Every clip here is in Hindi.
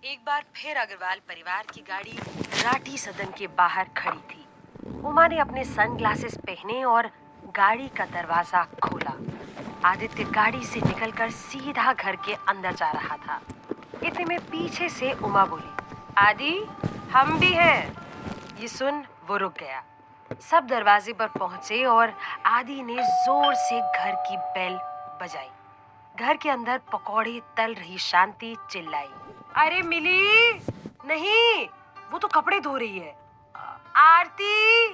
एक बार फिर अग्रवाल परिवार की गाड़ी राठी सदन के बाहर खड़ी थी। उमा ने अपने सनग्लासेस पहने और गाड़ी का दरवाजा खोला। आदित्य गाड़ी से निकलकर सीधा घर के अंदर जा रहा था। इतने में पीछे से उमा बोली, आदि, हम भी हैं। ये सुन वो रुक गया। सब दरवाजे पर पहुंचे और आदि ने जोर से घर की बेल बजाई। घर के अंदर पकौड़े तल रही शांति चिल्लाई, अरे मिली, नहीं, वो तो कपड़े धो रही है। आरती,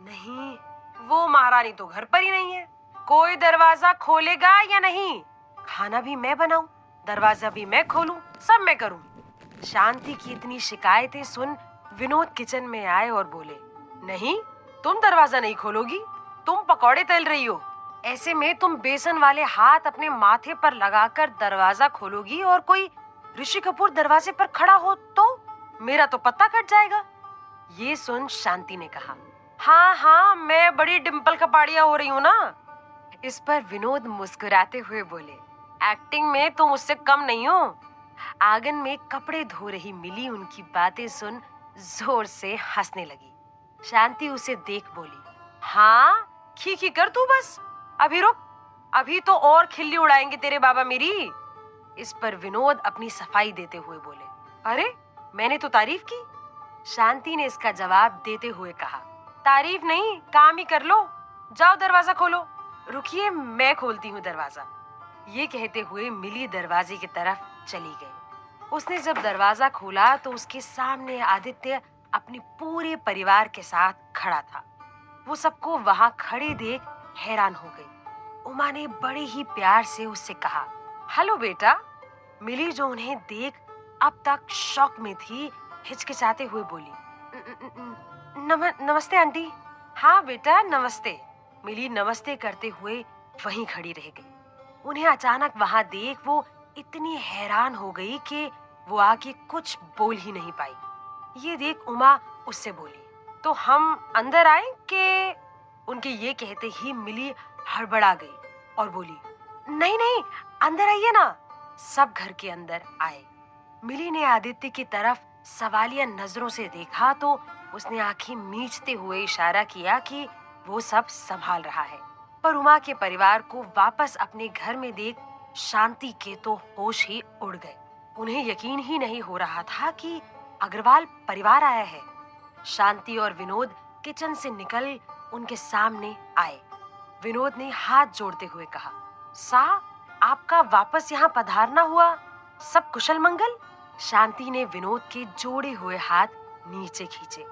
नहीं, वो महारानी तो घर पर ही नहीं है। कोई दरवाजा खोलेगा या नहीं? खाना भी मैं बनाऊं, दरवाजा भी मैं खोलूं, सब मैं करूं। शांति की इतनी शिकायतें सुन विनोद किचन में आए और बोले, नहीं, तुम दरवाजा नहीं खोलोगी, तुम पकौड़े तल रही हो। ऐसे में तुम बेसन वाले हाथ अपने माथे पर लगाकर दरवाजा खोलोगी और कोई ऋषि कपूर दरवाजे पर खड़ा हो तो मेरा तो पत्ता कट जाएगा। ये सुन शांति ने कहा, हाँ हाँ, मैं बड़ी डिम्पल कपाड़िया हो रही हूँ ना। इस पर विनोद मुस्कुराते हुए बोले, एक्टिंग में तुम मुझसे कम नहीं हो। आंगन में कपड़े धो रही मिली उनकी बातें सुन जोर से हंसने लगी। शांति उसे देख बोली, हाँ, खी कर तू बस, अभी रुक, अभी तो और खिल्ली उड़ाएंगे तेरे बाबा मेरी। इस पर विनोद अपनी सफाई देते हुए बोले, अरे, मैंने तो तारीफ की। शांति ने इसका जवाब देते हुए कहा, तारीफ नहीं, काम ही कर लो, जाओ दरवाजा खोलो। रुकिए, मैं खोलती हूँ दरवाजा। ये कहते हुए मिली दरवाजे की तरफ चली गई। उसने जब दरवाजा खोला तो उसके सामने आदित्य अपने पूरे परिवार के साथ खड़ा था। वो सबको वहां खड़े देख हैरान हो गई। उमा ने बड़े ही प्यार से उससे कहा, हेलो बेटा। मिली, जो उन्हें देख अब तक शॉक में थी, हिचकिचाते हुए बोली, नमस्ते आंटी। हाँ बेटा, नमस्ते। मिली नमस्ते करते हुए वहीं खड़ी रह गई। उन्हें अचानक वहां देख वो इतनी हैरान हो गई कि वो आगे कुछ बोल ही नहीं पाई। ये देख उमा उससे बोली, तो हम अंदर आए कि? उनके ये कहते ही मिली हड़बड़ा गई और बोली, नहीं नहीं, अंदर आइए ना। सब घर के अंदर आए। मिली ने आदित्य की तरफ सवालिया नजरों से देखा तो उसने आंखें मीचते हुए इशारा किया कि वो सब संभाल रहा है। पर उमा के परिवार को वापस अपने घर में देख शांति के तो होश ही उड़ गए। उन्हें यकीन ही नहीं हो रहा था कि अग्रवाल परिवार आया है। शांति और विनोद किचन से निकल उनके सामने आए। विनोद ने हाथ जोड़ते हुए कहा, सा, आपका वापस यहाँ पधारना हुआ, सब कुशल मंगल? शांति ने विनोद के जोड़े हुए हाथ नीचे खींचे।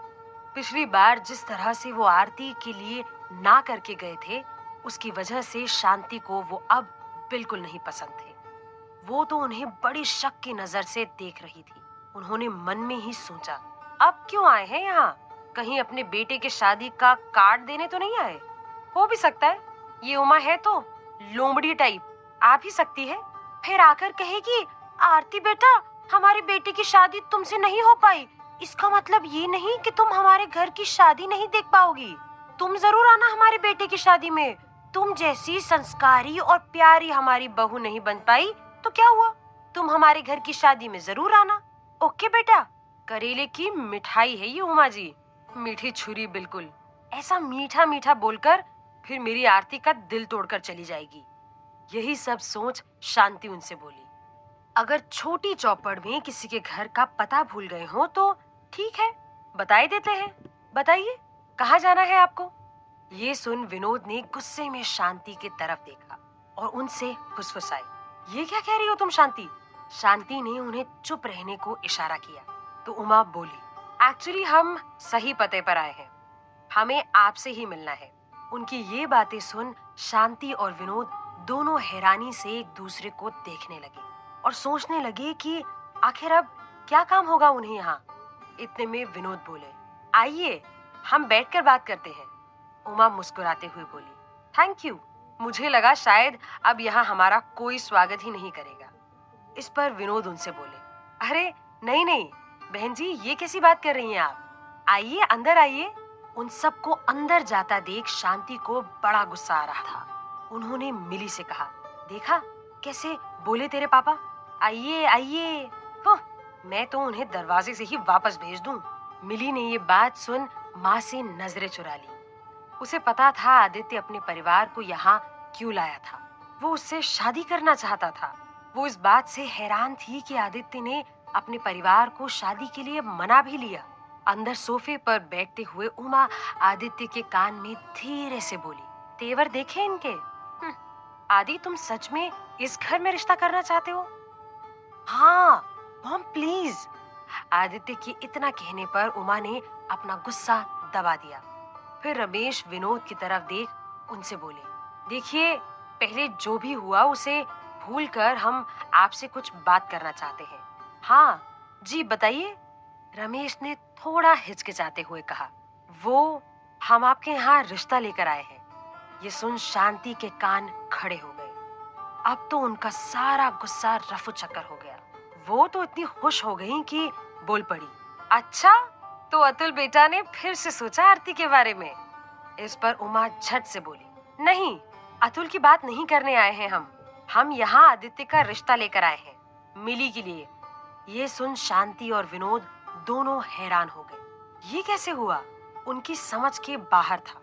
पिछली बार जिस तरह से वो आरती के लिए ना करके गए थे, उसकी वजह से शांति को वो अब बिल्कुल नहीं पसंद थे। वो तो उन्हें बड़ी शक की नजर से देख रही थी। उन्होंने मन में ही सोचा, अब क्यों आए हैं यहाँ? कहीं अपने बेटे के शादी का कार्ड देने तो नहीं आए? हो भी सकता है, ये उमा है तो लोमड़ी टाइप, आ भी सकती है। फिर आकर कहेगी, आरती बेटा, हमारे बेटे की शादी तुमसे नहीं हो पाई, इसका मतलब ये नहीं कि तुम हमारे घर की शादी नहीं देख पाओगी। तुम जरूर आना हमारे बेटे की शादी में। तुम जैसी संस्कारी और प्यारी हमारी बहू नहीं बन पाई तो क्या हुआ, तुम हमारे घर की शादी में जरूर आना। ओके बेटा। करेले की मिठाई है ये उमा जी, मीठी छुरी बिल्कुल। ऐसा मीठा मीठा बोलकर फिर मेरी आरती का दिल तोड़कर चली जाएगी। यही सब सोच शांति उनसे बोली, अगर छोटी चौपड़ में किसी के घर का पता भूल गए हो तो ठीक है, बता ही देते हैं। बताइए, कहाँ जाना है आपको? ये सुन विनोद ने गुस्से में शांति की तरफ देखा और उनसे फुसफुसाई, ये क्या कह रही हो तुम शांति? शांति ने उन्हें चुप रहने को इशारा किया तो उमा बोली, एक्चुअली हम सही पते पर आए हैं, हमें आपसे ही मिलना है। उनकी ये बातें सुन शांति और विनोद दोनों हैरानी से एक दूसरे को देखने लगे और सोचने लगे कि आखिर अब क्या काम होगा उन्हें यहाँ। इतने में विनोद बोले, आइए हम बैठकर बात करते हैं। उमा मुस्कुराते हुए बोली, थैंक यू, मुझे लगा शायद अब यहाँ हमारा कोई स्वागत ही नहीं करेगा। इस पर विनोद उनसे बोले, अरे नहीं नहीं बहन जी, ये कैसी बात कर रही हैं आप? आइए, अंदर आइए। उन सबको अंदर जाता देख शांति को बड़ा गुस्सा आ रहा था। उन्होंने मिली से कहा, देखा कैसे बोले तेरे पापा, आइए आइए। मैं तो उन्हें दरवाजे से ही वापस भेज दूं। मिली ने ये बात सुन माँ से नजरें चुरा ली। उसे पता था आदित्य अपने परिवार को यहाँ क्यों लाया था। वो उससे शादी करना चाहता था। वो इस बात से हैरान थी कि आदित्य ने अपने परिवार को शादी के लिए मना भी लिया। अंदर सोफे पर बैठते हुए उमा आदित्य के कान में धीरे से बोली, तेवर देखे इनके। आदि, तुम सच में इस घर में रिश्ता करना चाहते हो? हाँ मॉम, प्लीज। आदित्य की इतना कहने पर उमा ने अपना गुस्सा दबा दिया। फिर रमेश विनोद की तरफ देख उनसे बोले, देखिए, पहले जो भी हुआ उसे भूलकर हम आपसे कुछ बात करना चाहते हैं। हाँ जी, बताइए। रमेश ने थोड़ा हिचकिचाते हुए कहा, वो हम आपके यहाँ रिश्ता लेकर आए हैं। ये सुन शांति के कान खड़े हो गए। अब तो उनका सारा गुस्सा रफू चक्कर हो गया। वो तो इतनी खुश हो गई कि बोल पड़ी, अच्छा, तो अतुल बेटा ने फिर से सोचा आरती के बारे में। इस पर उमा झट से बोली, नहीं, अतुल की बात नहीं करने आए हैं हम यहाँ आदित्य का रिश्ता लेकर आए हैं, मिली के लिए। ये सुन शांति और विनोद दोनों हैरान हो गए। ये कैसे हुआ? उनकी समझ के बाहर था।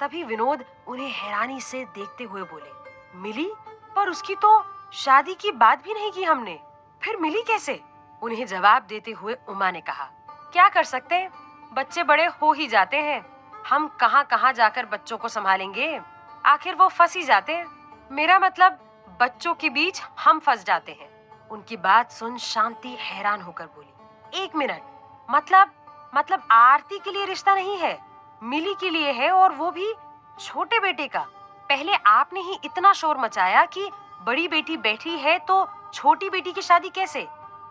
तभी विनोद उन्हें हैरानी से देखते हुए बोले, मिली? पर उसकी तो शादी की बात भी नहीं की हमने, फिर मिली कैसे? उन्हें जवाब देते हुए उमा ने कहा, क्या कर सकते हैं, बच्चे बड़े हो ही जाते हैं। हम कहाँ कहाँ जाकर बच्चों को संभालेंगे, आखिर वो फंस ही जाते हैं। मेरा मतलब बच्चों के बीच हम फंस जाते हैं। उनकी बात सुन शांति हैरान होकर बोली, एक मिनट, मतलब आरती के लिए रिश्ता नहीं है, मिली के लिए है, और वो भी छोटे बेटे का। पहले आपने ही इतना शोर मचाया कि बड़ी बेटी बैठी है तो छोटी बेटी की शादी कैसे?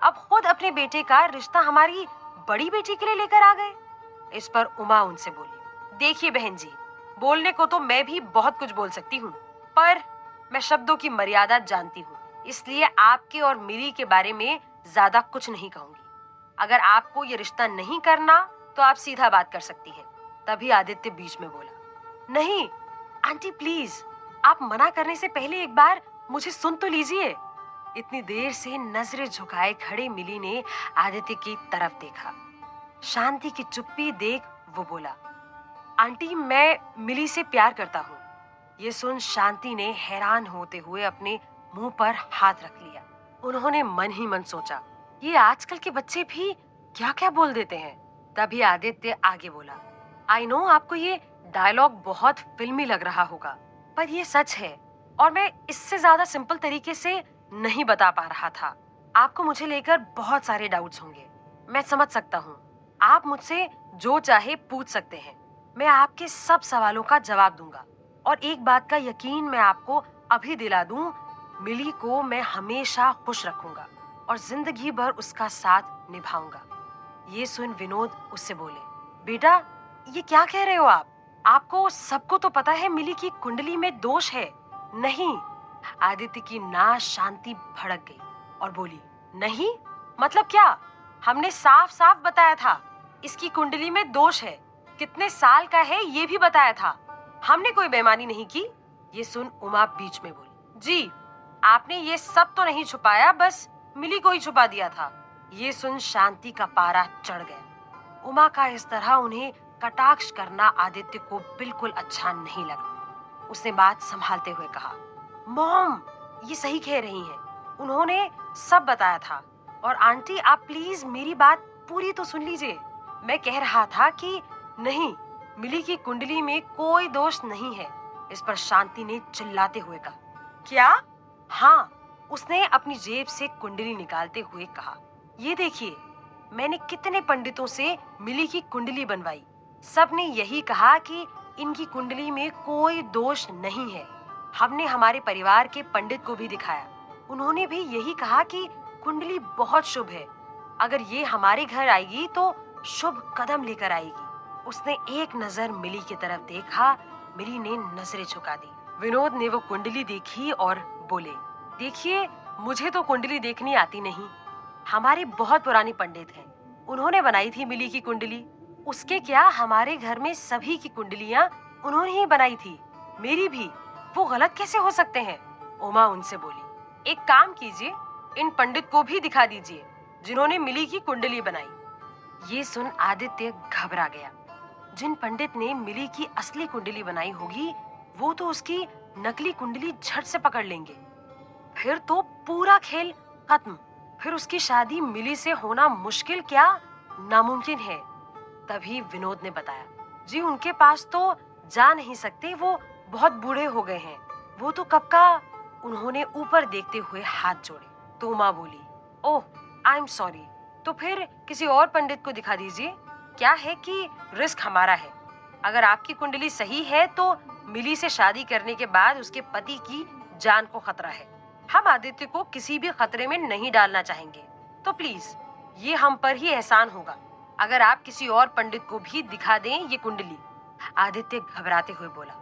अब खुद अपने बेटे का रिश्ता हमारी बड़ी बेटी के लिए लेकर आ गए। इस पर उमा उनसे बोली, देखिए बहन जी, बोलने को तो मैं भी बहुत कुछ बोल सकती हूँ, पर मैं शब्दों की मर्यादा जानती हूँ, इसलिए आपके और मिली के बारे में ज्यादा कुछ नहीं कहूंगी। अगर आपको ये रिश्ता नहीं करना तो आप सीधा बात कर सकती हैं। तभी आदित्य बीच में बोला, नहीं आंटी प्लीज, आप मना करने से पहले एक बार मुझे सुन तो लीजिए। इतनी देर से नजरें झुकाए खड़े मिली ने आदित्य की तरफ देखा। शांति की चुप्पी देख वो बोला, आंटी, मैं मिली से प्यार करता हूँ। ये सुन शांति ने हैरान होते हुए अपने मुंह पर हाथ रख लिया। उन्होंने मन ही मन सोचा, ये आजकल के बच्चे भी क्या क्या बोल देते हैं। तभी आदित्य आगे बोला, आई नो आपको ये डायलॉग बहुत फिल्मी लग रहा होगा, पर ये सच है, और मैं इससे ज्यादा सिंपल तरीके से नहीं बता पा रहा था। आपको मुझे लेकर बहुत सारे डाउट्स होंगे, मैं समझ सकता हूँ। आप मुझसे जो चाहे पूछ सकते हैं, मैं आपके सब सवालों का जवाब दूंगा। और एक बात का यकीन मैं आपको अभी दिला दूं, मिली को मैं हमेशा खुश रखूंगा और जिंदगी भर उसका साथ निभाऊंगा। ये सुन विनोद उससे बोले, बेटा ये क्या कह रहे हो आप? आपको सबको तो पता है मिली की कुंडली में दोष है। नहीं। आदित्य की नाक शांति भड़क गई और बोली, नहीं मतलब क्या? हमने साफ साफ बताया था इसकी कुंडली में दोष है, कितने साल का है ये भी बताया था, हमने कोई बेईमानी नहीं की। ये सुन उमा बीच में बोली, जी आपने ये सब तो नहीं छुपाया, बस मिली को ही छुपा दिया था। ये सुन शांति का पारा चढ़ गया। उमा का इस तरह उन्हें कटाक्ष करना आदित्य को बिल्कुल अच्छा नहीं लगा। उसने बात संभालते हुए कहा, मॉम ये सही कह रही हैं, उन्होंने सब बताया था। और आंटी आप प्लीज मेरी बात पूरी तो सुन लीजिए। मैं कह रहा था कि नहीं, मिली की कुंडली में कोई दोष नहीं है। इस पर शांति ने चिल्लाते हुए कहा, क्या? हाँ, उसने अपनी जेब से कुंडली निकालते हुए कहा, ये देखिए, मैंने कितने पंडितों से मिली की कुंडली बनवाई, सबने यही कहा कि इनकी कुंडली में कोई दोष नहीं है। हमने हमारे परिवार के पंडित को भी दिखाया, उन्होंने भी यही कहा कि कुंडली बहुत शुभ है, अगर ये हमारे घर आएगी तो शुभ कदम लेकर आएगी। उसने एक नजर मिली की तरफ देखा, मिली ने नजरें झुका दी। विनोद ने वो कुंडली देखी और बोले, देखिए मुझे तो कुंडली देखनी आती नहीं, हमारे बहुत पुराने पंडित हैं, उन्होंने बनाई थी मिली की कुंडली। उसके क्या, हमारे घर में सभी की कुंडलियां उन्होंने ही बनाई थी, मेरी भी, वो गलत कैसे हो सकते हैं? उमा उनसे बोली, एक काम कीजिए, इन पंडित को भी दिखा दीजिए, जिन्होंने मिली की कुंडली बनाई। ये सुन आदित्य घबरा गया। जिन पंडित ने मिली की असली कुंडली बनाई होगी, वो तो उसकी नकली कुंडली झट से पकड़ लेंगे। फिर तो पूरा खेल खत्म। फिर उसकी शादी मिली से होना मुश्किल क्या नामुमकिन है। तभी विनोद ने बताया, जी उनके पास तो जा नहीं सकते, वो बहुत बूढ़े हो गए हैं। वो तो कब का। उन्होंने ऊपर देखते हुए हाथ जोड़े। तो उमा बोली, ओह आई एम सॉरी। तो फिर किसी और पंडित को दिखा दीजिए। क्या है कि रिस्क हमारा है। अगर आपकी कुंडली सही है तो मिली से शादी करने के बाद उसके पति की जान को खतरा है। हम आदित्य को किसी भी खतरे में नहीं डालना चाहेंगे। तो प्लीज ये हम पर ही एहसान होगा अगर आप किसी और पंडित को भी दिखा दें ये कुंडली। आदित्य घबराते हुए बोला,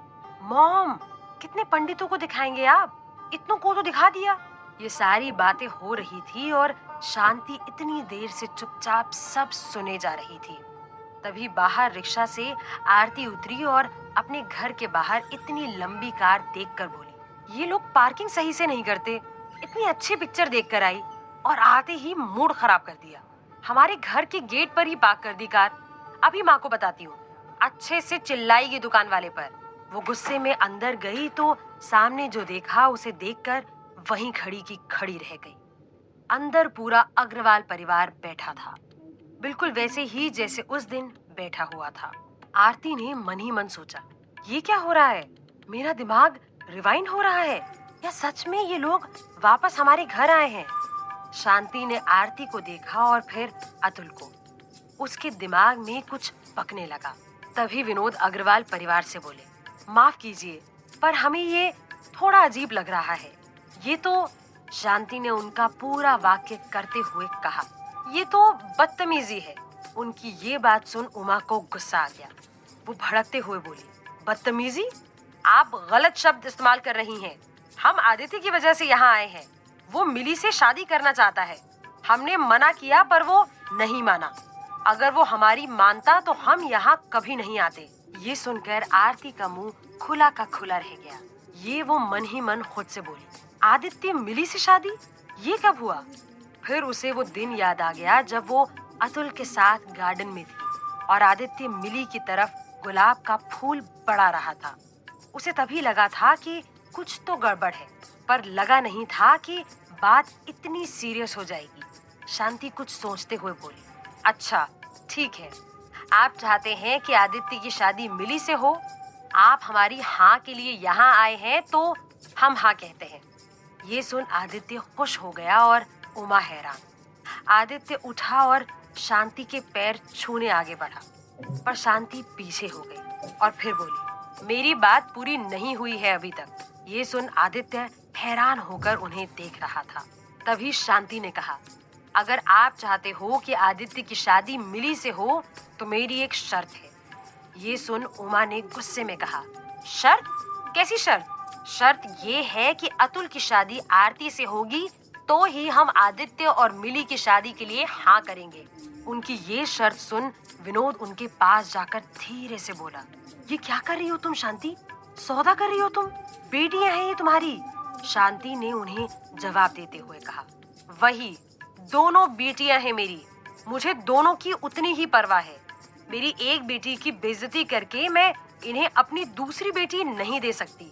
मॉम कितने पंडितों को दिखाएंगे आप? इतनों को तो दिखा दिया। ये सारी बातें हो रही थी और शांति इतनी देर से चुपचाप सब सुने जा रही थी। तभी बाहर रिक्शा से आरती उतरी और अपने घर के बाहर इतनी लंबी कार देखकर बोली, ये लोग पार्किंग सही से नहीं करते। इतनी अच्छी पिक्चर देखकर आई और आते ही मूड खराब कर दिया। हमारे घर के गेट पर ही पार्क कर दी कार। अभी माँ को बताती हूँ। अच्छे से चिल्लाएगी दुकान वाले पर। वो गुस्से में अंदर गई तो सामने जो देखा उसे देखकर वहीं खड़ी की खड़ी रह गई। अंदर पूरा अग्रवाल परिवार बैठा था, बिल्कुल वैसे ही जैसे उस दिन बैठा हुआ था। आरती ने मन ही मन सोचा, ये क्या हो रहा है? मेरा दिमाग रिवाइंड हो रहा है या सच में ये लोग वापस हमारे घर आए हैं? शांति ने आरती को देखा और फिर अतुल को। उसके दिमाग में कुछ पकने लगा। तभी विनोद अग्रवाल परिवार से बोले, माफ कीजिए पर हमें ये थोड़ा अजीब लग रहा है। ये तो शांति ने उनका पूरा वाक्य करते हुए कहा, ये तो बदतमीजी है। उनकी ये बात सुन उमा को गुस्सा आ गया। वो भड़कते हुए बोली, बदतमीजी? आप गलत शब्द इस्तेमाल कर रही हैं। हम आदित्य की वजह से यहाँ आए हैं। वो मिली से शादी करना चाहता है। हमने मना किया पर वो नहीं माना। अगर वो हमारी मानता तो हम यहाँ कभी नहीं आते। ये सुनकर आरती का मुंह खुला का खुला रह गया। ये वो मन ही मन खुद से बोली, आदित्य मिली से शादी? ये कब हुआ? फिर उसे वो दिन याद आ गया जब वो अतुल के साथ गार्डन में थी और आदित्य मिली की तरफ गुलाब का फूल बढ़ा रहा था। उसे तभी लगा था कि कुछ तो गड़बड़ है, पर लगा नहीं था कि बात इतनी सीरियस हो जाएगी। शांति कुछ सोचते हुए बोली, अच्छा ठीक है, आप चाहते हैं कि आदित्य की शादी मिली से हो। आप हमारी हाँ के लिए यहाँ आए हैं तो हम हाँ कहते हैं। ये सुन आदित्य खुश हो गया और उमा हैरान। आदित्य उठा और शांति के पैर छूने आगे बढ़ा, पर शांति पीछे हो गई और फिर बोली, मेरी बात पूरी नहीं हुई है अभी तक। ये सुन आदित्य हैरान होकर उन्हें देख रहा था। तभी शांति ने कहा, अगर आप चाहते हो कि आदित्य की शादी मिली से हो तो मेरी एक शर्त है। ये सुन उमा ने गुस्से में कहा, शर्त? कैसी शर्त? शर्त ये है कि अतुल की शादी आरती से होगी तो ही हम आदित्य और मिली की शादी के लिए हाँ करेंगे। उनकी ये शर्त सुन विनोद उनके पास जाकर धीरे से बोला, ये क्या कर रही हो तुम शांति? सौदा कर रही हो तुम? बेटियां हैं ये तुम्हारी? शांति ने उन्हें जवाब देते हुए कहा, वही, दोनों बेटियां हैं मेरी। मुझे दोनों की उतनी ही परवाह है। मेरी एक बेटी की बेइज्जती करके मैं इन्हें अपनी दूसरी बेटी नहीं दे सकती।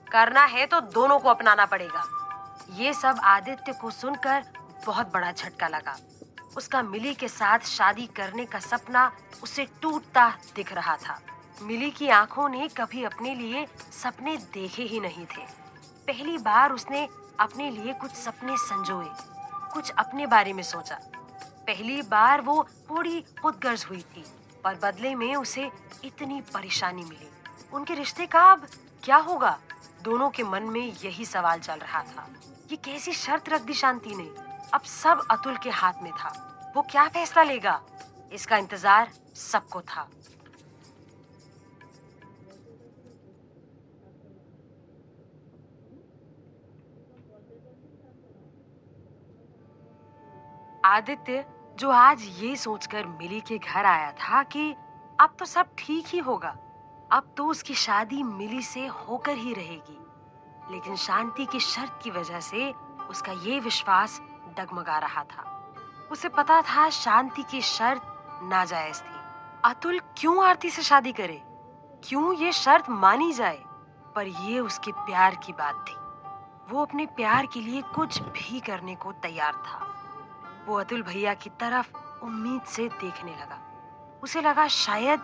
करना है तो दोनों को अपनाना पड़ेगा। ये सब आदित्य को सुनकर बहुत बड़ा झटका लगा। उसका मिली के साथ शादी करने का सपना उसे टूटता दिख रहा था। मिली की आंखों ने कभी अपने लिए सपने देखे ही नहीं थे। पहली बार उसने अपने लिए कुछ सपने संजोए, कुछ अपने बारे में सोचा। पहली बार वो थोड़ी खुदगर्ज हुई थी, पर बदले में उसे इतनी परेशानी मिली। उनके रिश्ते का अब क्या होगा? दोनों के मन में यही सवाल चल रहा था। ये कैसी शर्त रख दी शांति ने? अब सब अतुल के हाथ में था। वो क्या फैसला लेगा, इसका इंतजार सबको था। आदित्य जो आज ये सोचकर मिली के घर आया था कि अब तो सब ठीक ही होगा, अब तो उसकी शादी मिली से होकर ही रहेगी, लेकिन शांति की शर्त की वजह से उसका ये विश्वास डगमगा रहा था। उसे पता था शांति की शर्त नाजायज थी। अतुल क्यों आरती से शादी करे, क्यों ये शर्त मानी जाए? पर ये उसके प्यार की बात थी। वो अपने प्यार के लिए कुछ भी करने को तैयार था। वो अतुल भैया की तरफ उम्मीद से देखने लगा। उसे लगा शायद,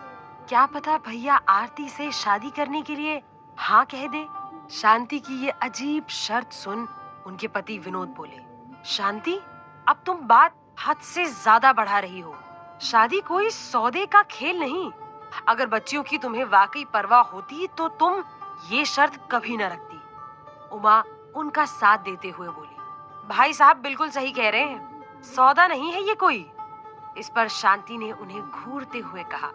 क्या पता, भैया आरती से शादी करने के लिए हाँ कह दे। शांति की ये अजीब शर्त सुन उनके पति विनोद बोले, शांति, अब तुम बात हद से ज्यादा बढ़ा रही हो। शादी कोई सौदे का खेल नहीं। अगर बच्चियों की तुम्हें वाकई परवाह होती तो तुम ये शर्त कभी न रखती। उमा उनका साथ देते हुए बोली, भाई साहब बिल्कुल सही कह रहे हैं, सौदा नहीं है ये कोई। इस पर शांति ने उन्हें घूरते हुए कहा,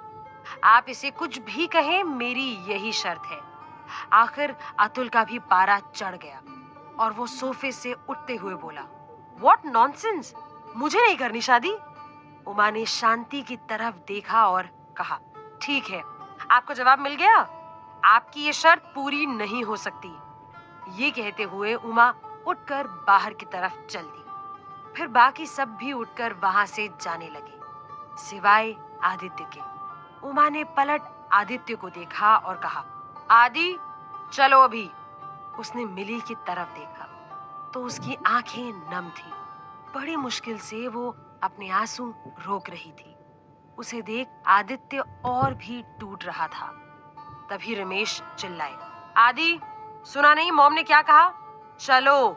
आप इसे कुछ भी कहें, मेरी यही शर्त है। आखिर अतुल का भी पारा चढ़ गया और वो सोफे से उठते हुए बोला, व्हाट नॉनसेंस, मुझे नहीं करनी शादी। उमा ने शांति की तरफ देखा और कहा, ठीक है, आपको जवाब मिल गया, आपकी ये शर्त पूरी नहीं हो सकती। ये कहते हुए उमा उठकर बाहर की तरफ चल दी। फिर बाकी सब भी उठकर वहां से जाने लगे, सिवाय आदित्य के। उमा ने पलट आदित्य को देखा और कहा, आदि चलो अभी। उसने मिली की तरफ देखा तो उसकी आंखें नम थी। बड़ी मुश्किल से वो अपने आंसू रोक रही थी। उसे देख आदित्य और भी टूट रहा था। तभी रमेश चिल्लाए, आदि, सुना नहीं मॉम ने क्या कहा? चलो।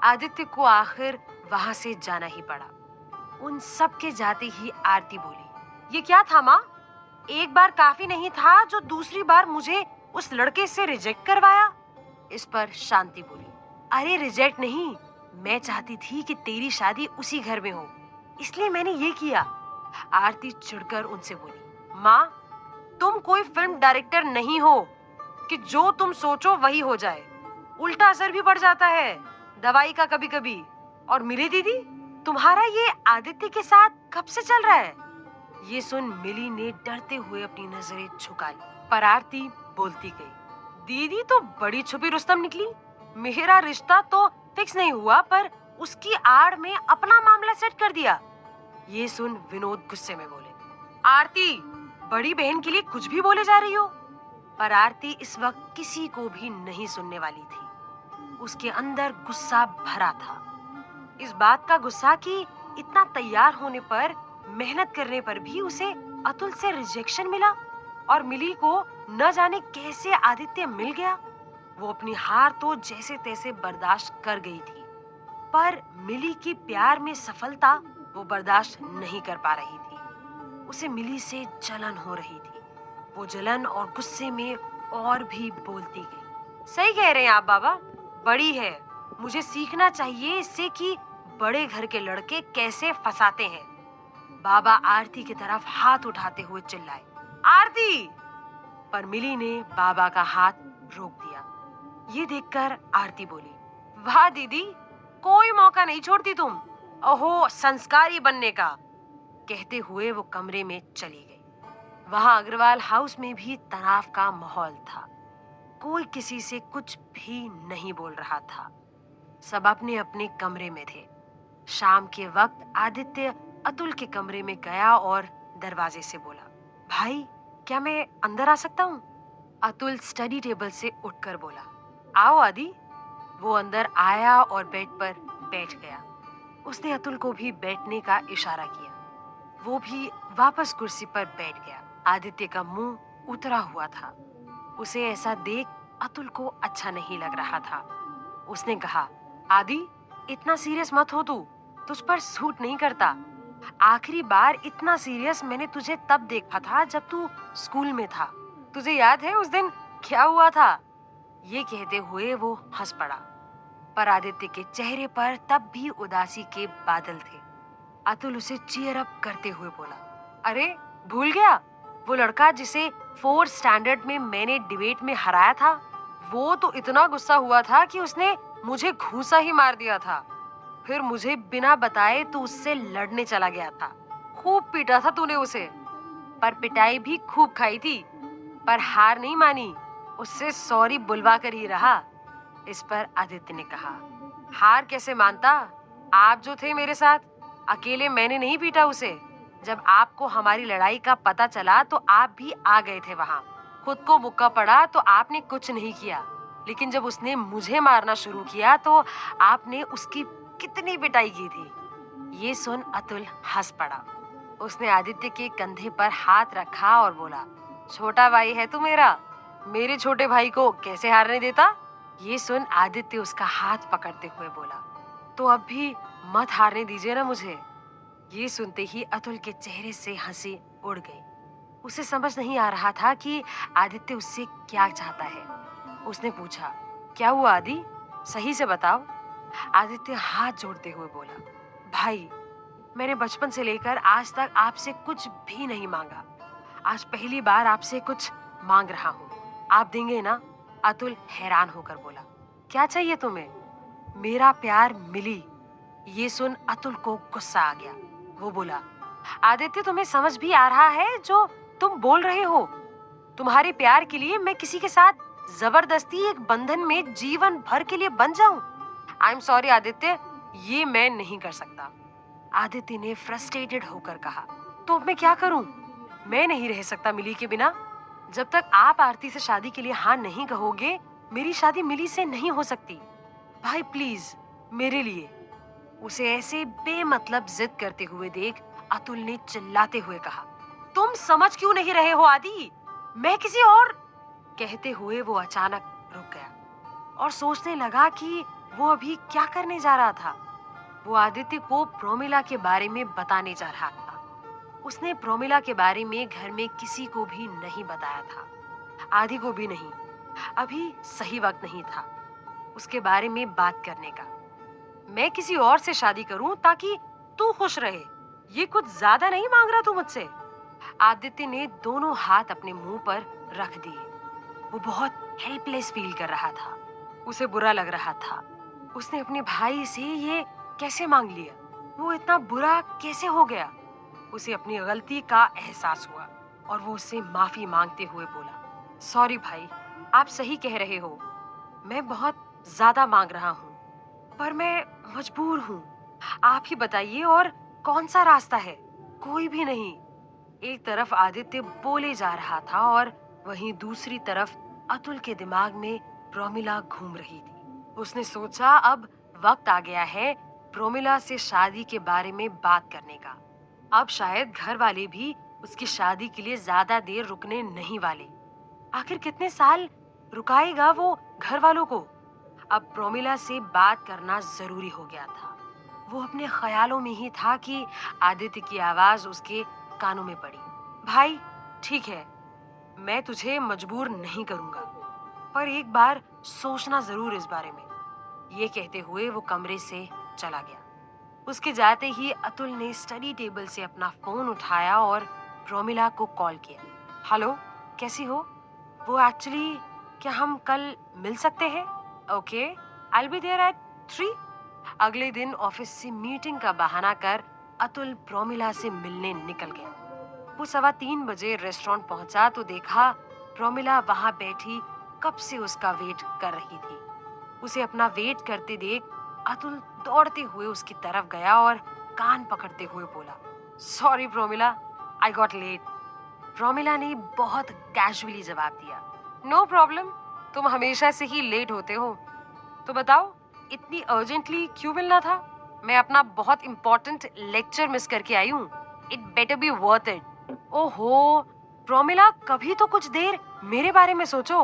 आदित्य को आखिर वहां से जाना ही पड़ा। उन सब के जाते ही आरती बोली, ये क्या था माँ? एक बार काफी नहीं था जो दूसरी बार मुझे उस लड़के से रिजेक्ट करवाया? इस पर शांति बोली, अरे रिजेक्ट नहीं, मैं चाहती थी कि तेरी शादी उसी घर में हो, इसलिए मैंने ये किया। आरती चिढ़कर उनसे बोली, माँ, तुम कोई फिल्म डायरेक्टर नहीं हो कि जो तुम सोचो वही हो जाए। उल्टा असर भी पड़ जाता है दवाई का कभी कभी। और मिली दीदी, तुम्हारा ये आदित्य के साथ कब से चल रहा है? ये सुन मिली ने डरते हुए अपनी नजरें झुका ली। पर आरती बोलती गई, दीदी तो बड़ी छुपी रुस्तम निकली। मेरा रिश्ता तो फिक्स नहीं हुआ, पर उसकी आड़ में अपना मामला सेट कर दिया। ये सुन विनोद गुस्से में बोले, आरती, बड़ी बहन के लिए कुछ भी बोले जा रही हो? पर आरती इस वक्त किसी को भी नहीं सुनने वाली थी। उसके अंदर गुस्सा भरा था। इस बात का गुस्सा कि इतना तैयार होने पर, मेहनत करने पर भी उसे अतुल से रिजेक्शन मिला और मिली को न जाने कैसे आदित्य मिल गया। वो अपनी हार तो जैसे तैसे बर्दाश्त कर गई थी, पर मिली की प्यार में सफलता वो बर्दाश्त नहीं कर पा रही थी। उसे मिली से जलन हो रही थी। वो जलन और गुस्से में और भी बोलती गई, सही कह रहे हैं आप बाबा, बड़ी है, मुझे सीखना चाहिए इससे कि बड़े घर के लड़के कैसे फंसाते हैं। बाबा आरती की तरफ हाथ उठाते हुए चिल्लाए, आरती! पर मिली ने बाबा का हाथ रोक दिया। ये देखकर आरती बोली, वाह दीदी, कोई मौका नहीं छोड़ती तुम, ओहो संस्कारी बनने का। कहते हुए वो कमरे में चली गई। वहां अग्रवाल हाउस में भी तनाव का माहौल था। कोई किसी से कुछ भी नहीं बोल रहा था। सब अपने अपने कमरे में थे। शाम के वक्त आदित्य अतुल के कमरे में गया और दरवाजे से बोला, भाई, क्या मैं अंदर आ सकता हूँ? अतुल स्टडी टेबल से उठकर बोला, आओ आदि। वो अंदर आया और बेड पर बैठ गया। उसने अतुल को भी बैठने का इशारा किया। वो भी वापस कुर्सी पर बैठ गया। आदित्य का मुंह उतरा हुआ था। उसे ऐसा देख अतुल को अच्छा नहीं लग रहा था। उसने कहा, आदि, इतना सीरियस मत हो तू, तुझ पर सूट नहीं करता। आखिरी बार इतना सीरियस मैंने तुझे तब देखा था जब तू स्कूल में था। तुझे याद है उस दिन क्या हुआ था? ये कहते हुए वो हंस पड़ा। पर आदित्य के चेहरे पर तब भी उदासी के बादल थे। अतुल उसे चीयर अप करते हुए बोला, अरे भूल गया, वो लड़का जिसे 4th स्टैंडर्ड में मैंने डिबेट में हराया था? वो तो इतना गुस्सा हुआ था कि उसने मुझे घूंसा ही मार दिया था। फिर मुझे बिना बताए तो उससे लड़ने चला गया था। खूब पीटा था तूने उसे, पर पिटाई भी खूब खाई थी, पर हार नहीं मानी, उससे सॉरी बुलवा कर ही रहा। इस पर आदित्य ने कहा, हार कैसे मानता, आप जो थे मेरे साथ, अकेले मैंने नहीं पीटा उसे। जब आपको हमारी लड़ाई का पता चला तो आप भी आ गए थे वहाँ। खुद को मुक्का पड़ा तो आपने कुछ नहीं किया, लेकिन जब उसने मुझे मारना शुरू किया तो आपने उसकी कितनी पिटाई की थी। ये सुन अतुल हंस पड़ा। उसने आदित्य के कंधे पर हाथ रखा और बोला, छोटा भाई है तू मेरा, मेरे छोटे भाई को कैसे हारने देता। ये सुन आदित्य उसका हाथ पकड़ते हुए बोला, तो अब भी मत हारने दीजिए ना मुझे। ये सुनते ही अतुल के चेहरे से हंसी उड़ गई। उसे समझ नहीं आ रहा था कि आदित्य उससे क्या चाहता है। उसने पूछा, क्या हुआ आदि, सही से बताओ। आदित्य हाथ जोड़ते हुए बोला, भाई मैंने बचपन से लेकर आज तक आपसे कुछ भी नहीं मांगा। आज पहली बार आपसे कुछ मांग रहा हूँ, आप देंगे ना। अतुल हैरान होकर बोला, क्या चाहिए तुम्हें। मेरा प्यार मिली। ये सुन अतुल को गुस्सा आ गया। वो बोला, आदित्य तुम्हें समझ भी आ रहा है जो तुम बोल रहे हो। तुम्हारे प्यार के लिए मैं किसी के साथ जबरदस्ती एक बंधन में जीवन भर के लिए बन जाऊं। आई एम सॉरी आदित्य, ये मैं नहीं कर सकता। आदित्य ने फ्रस्ट्रेटेड होकर कहा, तो अब मैं क्या करूं। मैं नहीं रह सकता मिली के बिना। जब तक आप आरती से शादी के लिए हाँ नहीं कहोगे, मेरी शादी मिली से नहीं हो सकती। भाई प्लीज, मेरे लिए। उसे ऐसे बेमतलब जिद करते हुए देख अतुल ने चिल्लाते हुए कहा, तुम समझ क्यों नहीं रहे हो आदि, मैं किसी और। कहते हुए वो अचानक रुक गया और सोचने लगा कि वो अभी क्या करने जा रहा था। वो आदित्य को प्रोमिला के बारे में बताने जा रहा था। उसने प्रोमिला के बारे में घर में किसी को भी नहीं बताया था, आदि को भी नहीं। अभी सही वक्त नहीं था उसके बारे में बात करने का। मैं किसी और से शादी करूं ताकि तू खुश रहे, ये कुछ ज्यादा नहीं मांग रहा तू मुझसे। आदित्य ने दोनों हाथ अपने मुंह पर रख दिए। वो बहुत हेल्पलेस फील कर रहा था। उसे बुरा लग रहा था। उसने अपने भाई से ये कैसे मांग लिया, वो इतना बुरा कैसे हो गया। उसे अपनी गलती का एहसास हुआ और वो उससे माफी मांगते हुए बोला, सॉरी भाई, आप सही कह रहे हो, मैं बहुत ज्यादा मांग रहा हूँ, पर मैं मजबूर हूँ। आप ही बताइए और कौन सा रास्ता है। कोई भी नहीं। एक तरफ आदित्य बोले जा रहा था और वहीं दूसरी तरफ अतुल के दिमाग में प्रोमिला घूम रही थी। उसने सोचा अब वक्त आ गया है प्रोमिला से शादी के बारे में बात करने का। अब शायद घर वाले भी उसकी शादी के लिए ज्यादा देर रुकने नहीं वाले। आखिर कितने साल रुकाएगा वो घर वालों को। अब प्रोमिला से बात करना जरूरी हो गया था। वो अपने ख्यालों में ही था कि आदित्य की आवाज उसके कानों में पड़ी, भाई ठीक है, मैं तुझे मजबूर नहीं करूंगा, पर एक बार सोचना जरूर इस बारे में। ये कहते हुए वो कमरे से चला गया। उसके जाते ही अतुल ने स्टडी टेबल से अपना फोन उठाया और प्रोमिला को कॉल किया। हेलो, कैसी हो। वो एक्चुअली, क्या हम कल मिल सकते हैं। Okay, I will be there at 3। अगले दिन ऑफिस से मीटिंग का बहाना कर अतुल प्रोमिला से मिलने निकल गया। वो 3:15 बजे रेस्टोरेंट पहुंचा तो देखा प्रोमिला वहां बैठी कब से उसका वेट कर रही थी। उसे अपना वेट करते देख अतुल दौड़ते हुए उसकी तरफ गया और कान पकड़ते हुए बोला, sorry Promila, I got late. Promila ने बहुत कैजुअली जवाब दिया, नो प्रॉब्लम, तुम हमेशा से ही लेट होते हो। तो बताओ, इतनी अर्जेंटली क्यों मिलना था। मैं अपना बहुत इंपॉर्टेंट लेक्चर मिस करके आई हूँ। It better be worth it. ओहो प्रोमिला, कभी तो कुछ देर मेरे बारे में सोचो।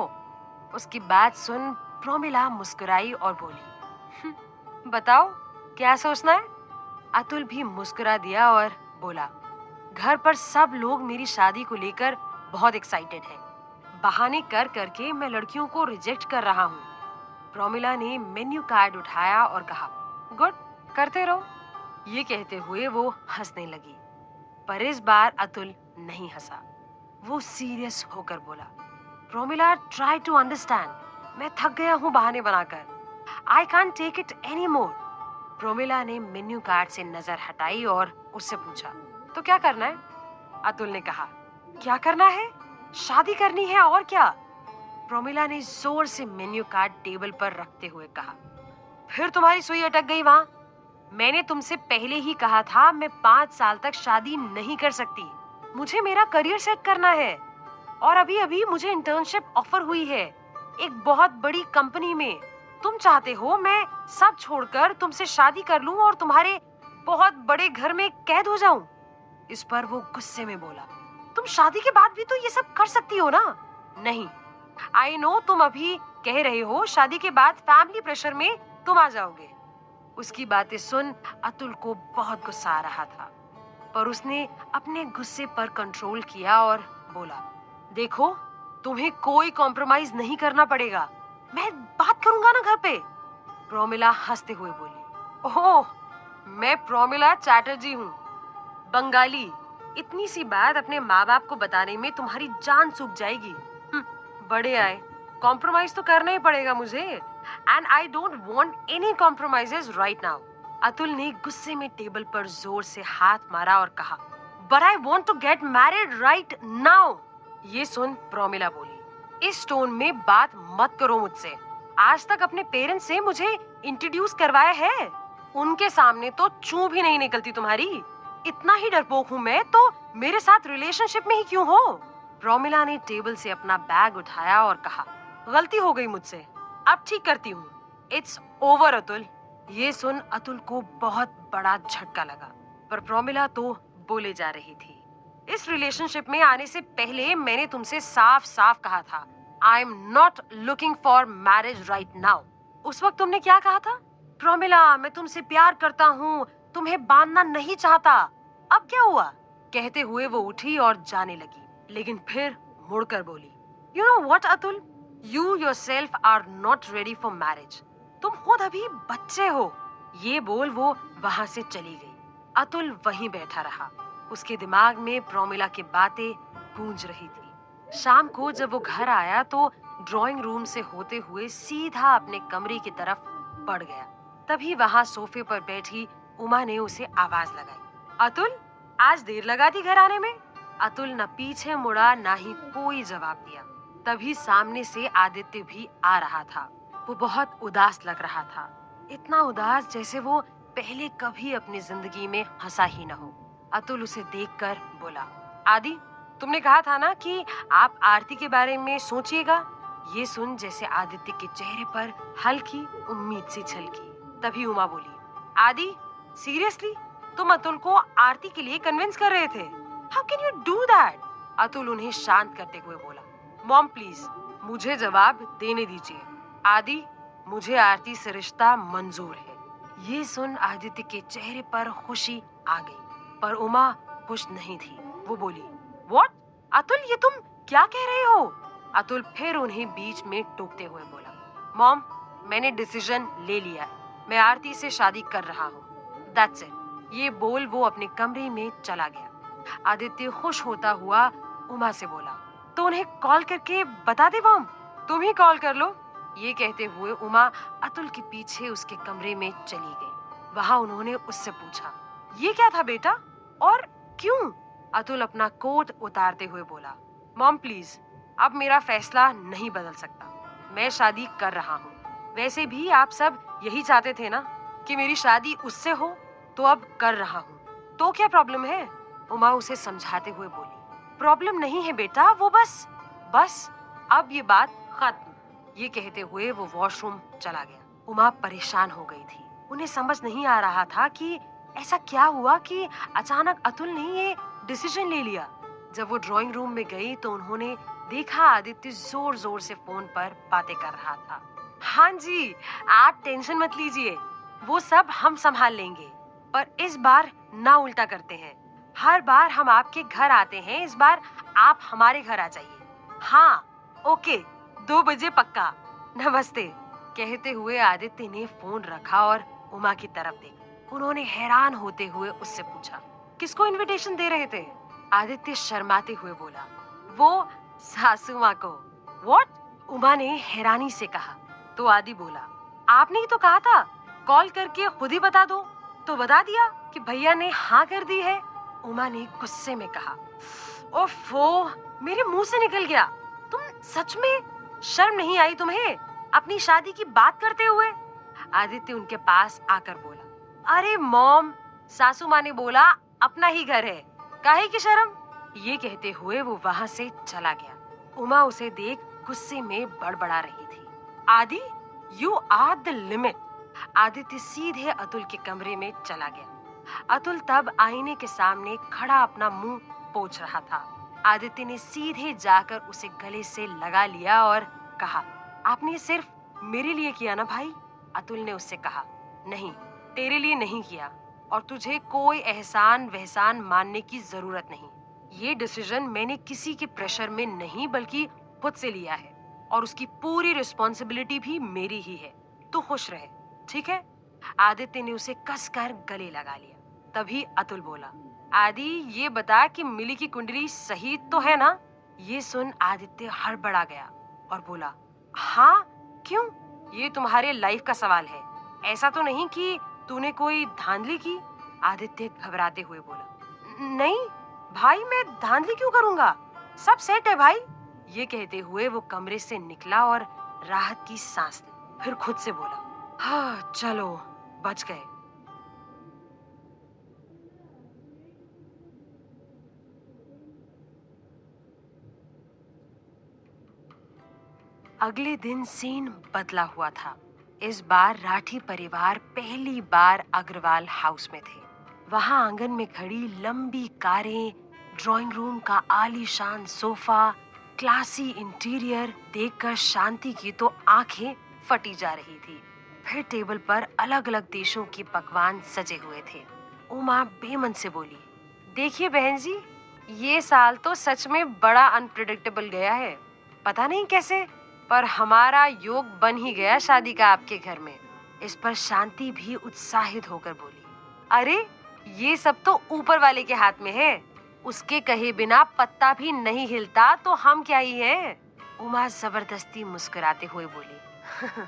उसकी बात सुन प्रोमिला मुस्कुराई और बोली, बताओ क्या सोचना है। अतुल भी मुस्कुरा दिया और बोला, घर पर सब लोग मेरी शादी को लेकर बहुत एक्साइटेड हैं। बहाने कर करके मैं लड़कियों को रिजेक्ट कर रहा हूँ। प्रोमिला ने मेन्यू कार्ड उठाया और कहा, गुड, करते रहो। ये कहते हुए वो हंसने लगी, पर इस बार अतुल नहीं हंसा। वो सीरियस होकर बोला, प्रोमिला, ट्राई टू अंडरस्टैंड, मैं थक गया हूँ बहाने बनाकर। I can't take it any more. Promila ने मेन्यू कार्ड से नजर हटाई और उससे पूछा, तो क्या करना है। अतुल ने कहा, क्या करना है, शादी करनी है और क्या। प्रोमिला ने जोर से मेन्यू कार्ड टेबल पर रखते हुए कहा, फिर तुम्हारी सुई अटक गई वहां। मैंने तुमसे पहले ही कहा था मैं 5 साल तक शादी नहीं कर सकती। मुझे मेरा करियर सेट करना है और अभी अभी मुझे इंटर्नशिप ऑफर हुई है एक बहुत बड़ी कंपनी में। तुम चाहते हो मैं सब छोड़कर तुमसे शादी कर लूं और तुम्हारे बहुत बड़े घर में कैद हो जाऊं। इस पर वो गुस्से में बोला, तुम शादी के बाद भी तो ये सब कर सकती हो ना? नहीं, आई नो तुम अभी कह रहे हो शादी के बाद फैमिली प्रेशर में तुम आ जाओगे। उसकी बातें सुन अतुल को बहुत गुस्सा आ रहा था, पर उसने अपने गुस्से पर कंट्रोल किया और बोला, देखो तुम्हें कोई कॉम्प्रोमाइज नहीं करना पड़ेगा, मैं बात करूंगा ना घर पे। प्रोमिला हंसते हुए बोली, ओह मैं प्रोमिला चैटर्जी हूँ, बंगाली। इतनी सी बात अपने माँ बाप को बताने में तुम्हारी जान सूख जाएगी। बड़े आए, कॉम्प्रोमाइज तो करना ही पड़ेगा मुझे, and I don't want any compromises right now. Atul ने गुस्से में टेबल पर जोर से हाथ मारा और कहा, but I want to get married right now. ये सुन प्रोमिला बोली, इस टोन में बात मत करो मुझसे। आज तक अपने पेरेंट्स से मुझे इंट्रोड्यूस करवाया है, उनके सामने तो चूं भी नहीं निकलती तुम्हारी। इतना ही डरपोक हूँ मैं तो मेरे साथ रिलेशनशिप में ही क्यों हो? प्रोमिला ने टेबल से अपना बैग उठाया और कहा, गलती हो गई मुझसे, अब ठीक करती हूँ। It's over Atul. ये सुन अतुल को बहुत बड़ा झटका लगा, पर प्रोमिला तो बोले जा रही थी, इस रिलेशनशिप में आने से पहले मैंने तुमसे साफ साफ कहा था, I am not looking for marriage right now. उस वक्त तुमने क्या कहा था? प्रोमिला मैं तुमसे प्यार करता हूँ, तुम्हें बांधना नहीं चाहता। अब क्या हुआ? कहते हुए वो उठी और जाने लगी, लेकिन फिर मुड़कर बोली, you know what Atul, you yourself are not ready for marriage. तुम खुद अभी बच्चे हो। ये बोल वो वहां से चली गई। अतुल वहीं बैठा रहा, उसके दिमाग में प्रोमिला की बातें गूंज रही थी। शाम को जब वो घर आया तो ड्राइंग रूम से होते हुए सीधा अपने कमरे की तरफ बढ़ गया। तभी वहां सोफे पर बैठी उमा ने उसे आवाज लगाई, अतुल आज देर लगा दी घर आने में। अतुल न पीछे मुड़ा ना ही कोई जवाब दिया। तभी सामने से आदित्य भी आ रहा था। वो बहुत उदास लग रहा था, इतना उदास जैसे वो पहले कभी अपनी जिंदगी में हंसा ही न हो। अतुल उसे देखकर बोला, आदि तुमने कहा था ना कि आप आरती के बारे में सोचिएगा। ये सुन जैसे आदित्य के चेहरे पर हल्की उम्मीद सी झलकी। तभी उमा बोली, आदि सीरियसली तुम अतुल को आरती के लिए कन्विंस कर रहे थे? How can you do that? Atul उन्हें शांत करते हुए बोला, मॉम प्लीज मुझे जवाब देने दीजिए। आदि मुझे आरती से रिश्ता मंजूर है। ये सुन आदित्य के चेहरे पर खुशी आ गई, पर उमा खुश नहीं थी। वो बोली, व्हाट? अतुल ये तुम क्या कह रहे हो? अतुल फिर उन्हें बीच में टोकते हुए बोला, मॉम मैंने डिसीजन ले लिया है, मैं आरती से शादी कर रहा हूँ, दैट्स इट। ये बोल वो अपने कमरे में चला गया। आदित्य खुश होता हुआ उमा से बोला, तो उन्हें कॉल करके बता दे मॉम, तुम ही कॉल कर लो। ये कहते हुए उमा अतुल के पीछे उसके कमरे में चली गई। वहां उन्होंने उससे पूछा, ये क्या था बेटा और क्यों? अतुल अपना कोट उतारते हुए बोला, मॉम प्लीज अब मेरा फैसला नहीं बदल सकता, मैं शादी कर रहा हूँ। वैसे भी आप सब यही चाहते थे ना कि मेरी शादी उससे हो, तो अब कर रहा हूँ, तो क्या प्रॉब्लम है? उमा उसे समझाते हुए बोली, प्रॉब्लम नहीं है बेटा, वो बस अब ये बात खत्म। ये कहते हुए वो वॉशरूम चला गया। उमा परेशान हो गई थी, उन्हें समझ नहीं आ रहा था कि ऐसा क्या हुआ कि अचानक अतुल ने ये डिसीजन ले लिया। जब वो ड्राइंग रूम में गई तो उन्होंने देखा आदित्य जोर जोर से फोन पर बातें कर रहा था। हाँ जी, आप टेंशन मत लीजिए, वो सब हम संभाल लेंगे, पर इस बार ना उल्टा करते हैं। हर बार हम आपके घर आते हैं, इस बार आप हमारे घर आ जाइए। हाँ ओके, 2 बजे पक्का, नमस्ते। कहते हुए आदित्य ने फोन रखा और उमा की तरफ देखा। उन्होंने हैरान होते हुए उससे पूछा, किसको इनविटेशन दे रहे थे? आदित्य शर्माते हुए बोला, वो सासू माँ को। व्हाट? उमा ने हैरानी से कहा। तो आदि बोला, आपने ही तो कहा था कॉल करके खुद ही बता दो, तो बता दिया कि भैया ने हाँ कर दी है। उमा ने गुस्से में कहा, ओफो मेरे मुंह से निकल गया, तुम सच में शर्म नहीं आई तुम्हें अपनी शादी की बात करते हुए? आदित्य उनके पास आकर बोला, अरे मॉम, सासू माँ ने बोला अपना ही घर है, काहे की शर्म। ये कहते हुए वो वहाँ से चला गया। उमा उसे देख गुस्से में बड़बड़ा रही थी। Adi, you are the limit. Aditya सीधे अतुल के कमरे में चला गया। अतुल तब आईने के सामने खड़ा अपना मुंह पोंछ रहा था। आदित्य ने सीधे जाकर उसे गले से लगा लिया और कहा, आपने सिर्फ मेरे लिए किया ना भाई। अतुल ने उससे कहा, नहीं, तेरे लिए नहीं किया और तुझे कोई एहसान वहसान मानने की जरूरत नहीं। ये डिसीजन मैंने किसी के प्रेशर में नहीं बल्कि खुद से लिया है और उसकी पूरी रिस्पॉन्सिबिलिटी भी मेरी ही है। तू खुश रहे, ठीक है। आदित्य ने उसे कसकर गले लगा लिया। तभी अतुल बोला, आदि ये बता कि मिली की कुंडली सही तो है ना। ये सुन आदित्य हड़बड़ा गया और बोला, हाँ क्यों, ये तुम्हारे लाइफ का सवाल है, ऐसा तो नहीं कि तूने कोई धांधली की। आदित्य घबराते हुए बोला, नहीं भाई, मैं धांधली क्यों करूंगा, सब सेट है भाई। ये कहते हुए वो कमरे से निकला और राहत की सांस ली। फिर खुद से बोला, हाँ चलो बच गए। अगले दिन सीन बदला हुआ था। इस बार राठी परिवार पहली बार अग्रवाल हाउस में थे। वहां आंगन में खड़ी लंबी कारें, ड्राइंग रूम का आलीशान सोफा, क्लासी इंटीरियर देखकर शांति की तो आंखें फटी जा रही थी। फिर टेबल पर अलग अलग देशों के पकवान सजे हुए थे। उमा बेमन से बोली, देखिए बहन जी, ये साल तो सच में बड़ा अनप्रिडिक्टेबल गया है। पता नहीं कैसे, पर हमारा योग बन ही गया शादी का आपके घर में। इस पर शांति भी उत्साहित होकर बोली, अरे ये सब तो ऊपर वाले के हाथ में है, उसके कहे बिना पत्ता भी नहीं हिलता तो हम क्या ही हैं। उमा जबरदस्ती मुस्कुराते हुए बोली,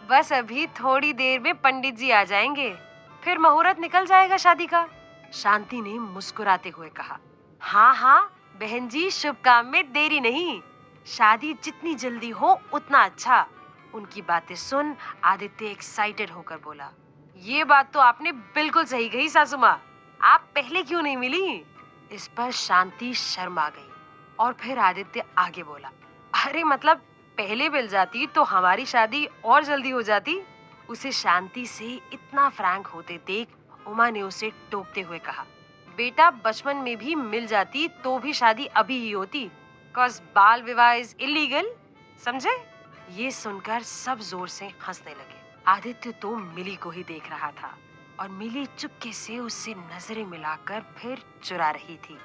बस अभी थोड़ी देर में पंडित जी आ जाएंगे, फिर मुहूर्त निकल जाएगा शादी का। शांति ने मुस्कुराते हुए कहा, हाँ हाँ बहन जी, शुभ काम में देरी नहीं, शादी जितनी जल्दी हो उतना अच्छा। उनकी बातें सुन आदित्य एक्साइटेड होकर बोला, ये बात तो आपने बिल्कुल सही कही सासू माँ, आप पहले क्यों नहीं मिली। इस पर शांति शर्मा गई और फिर आदित्य आगे बोला, अरे मतलब पहले मिल जाती तो हमारी शादी और जल्दी हो जाती। उसे शांति से इतना फ्रैंक होते देख उमा ने उसे टोकते हुए कहा, बेटा बचपन में भी मिल जाती तो भी शादी अभी ही होती, कॉज बाल विवाह इज इलीगल, समझे। ये सुनकर सब जोर से हंसने लगे। आदित्य तो मिली को ही देख रहा था और मिली चुपके से उससे नजरें मिलाकर फिर चुरा रही थी।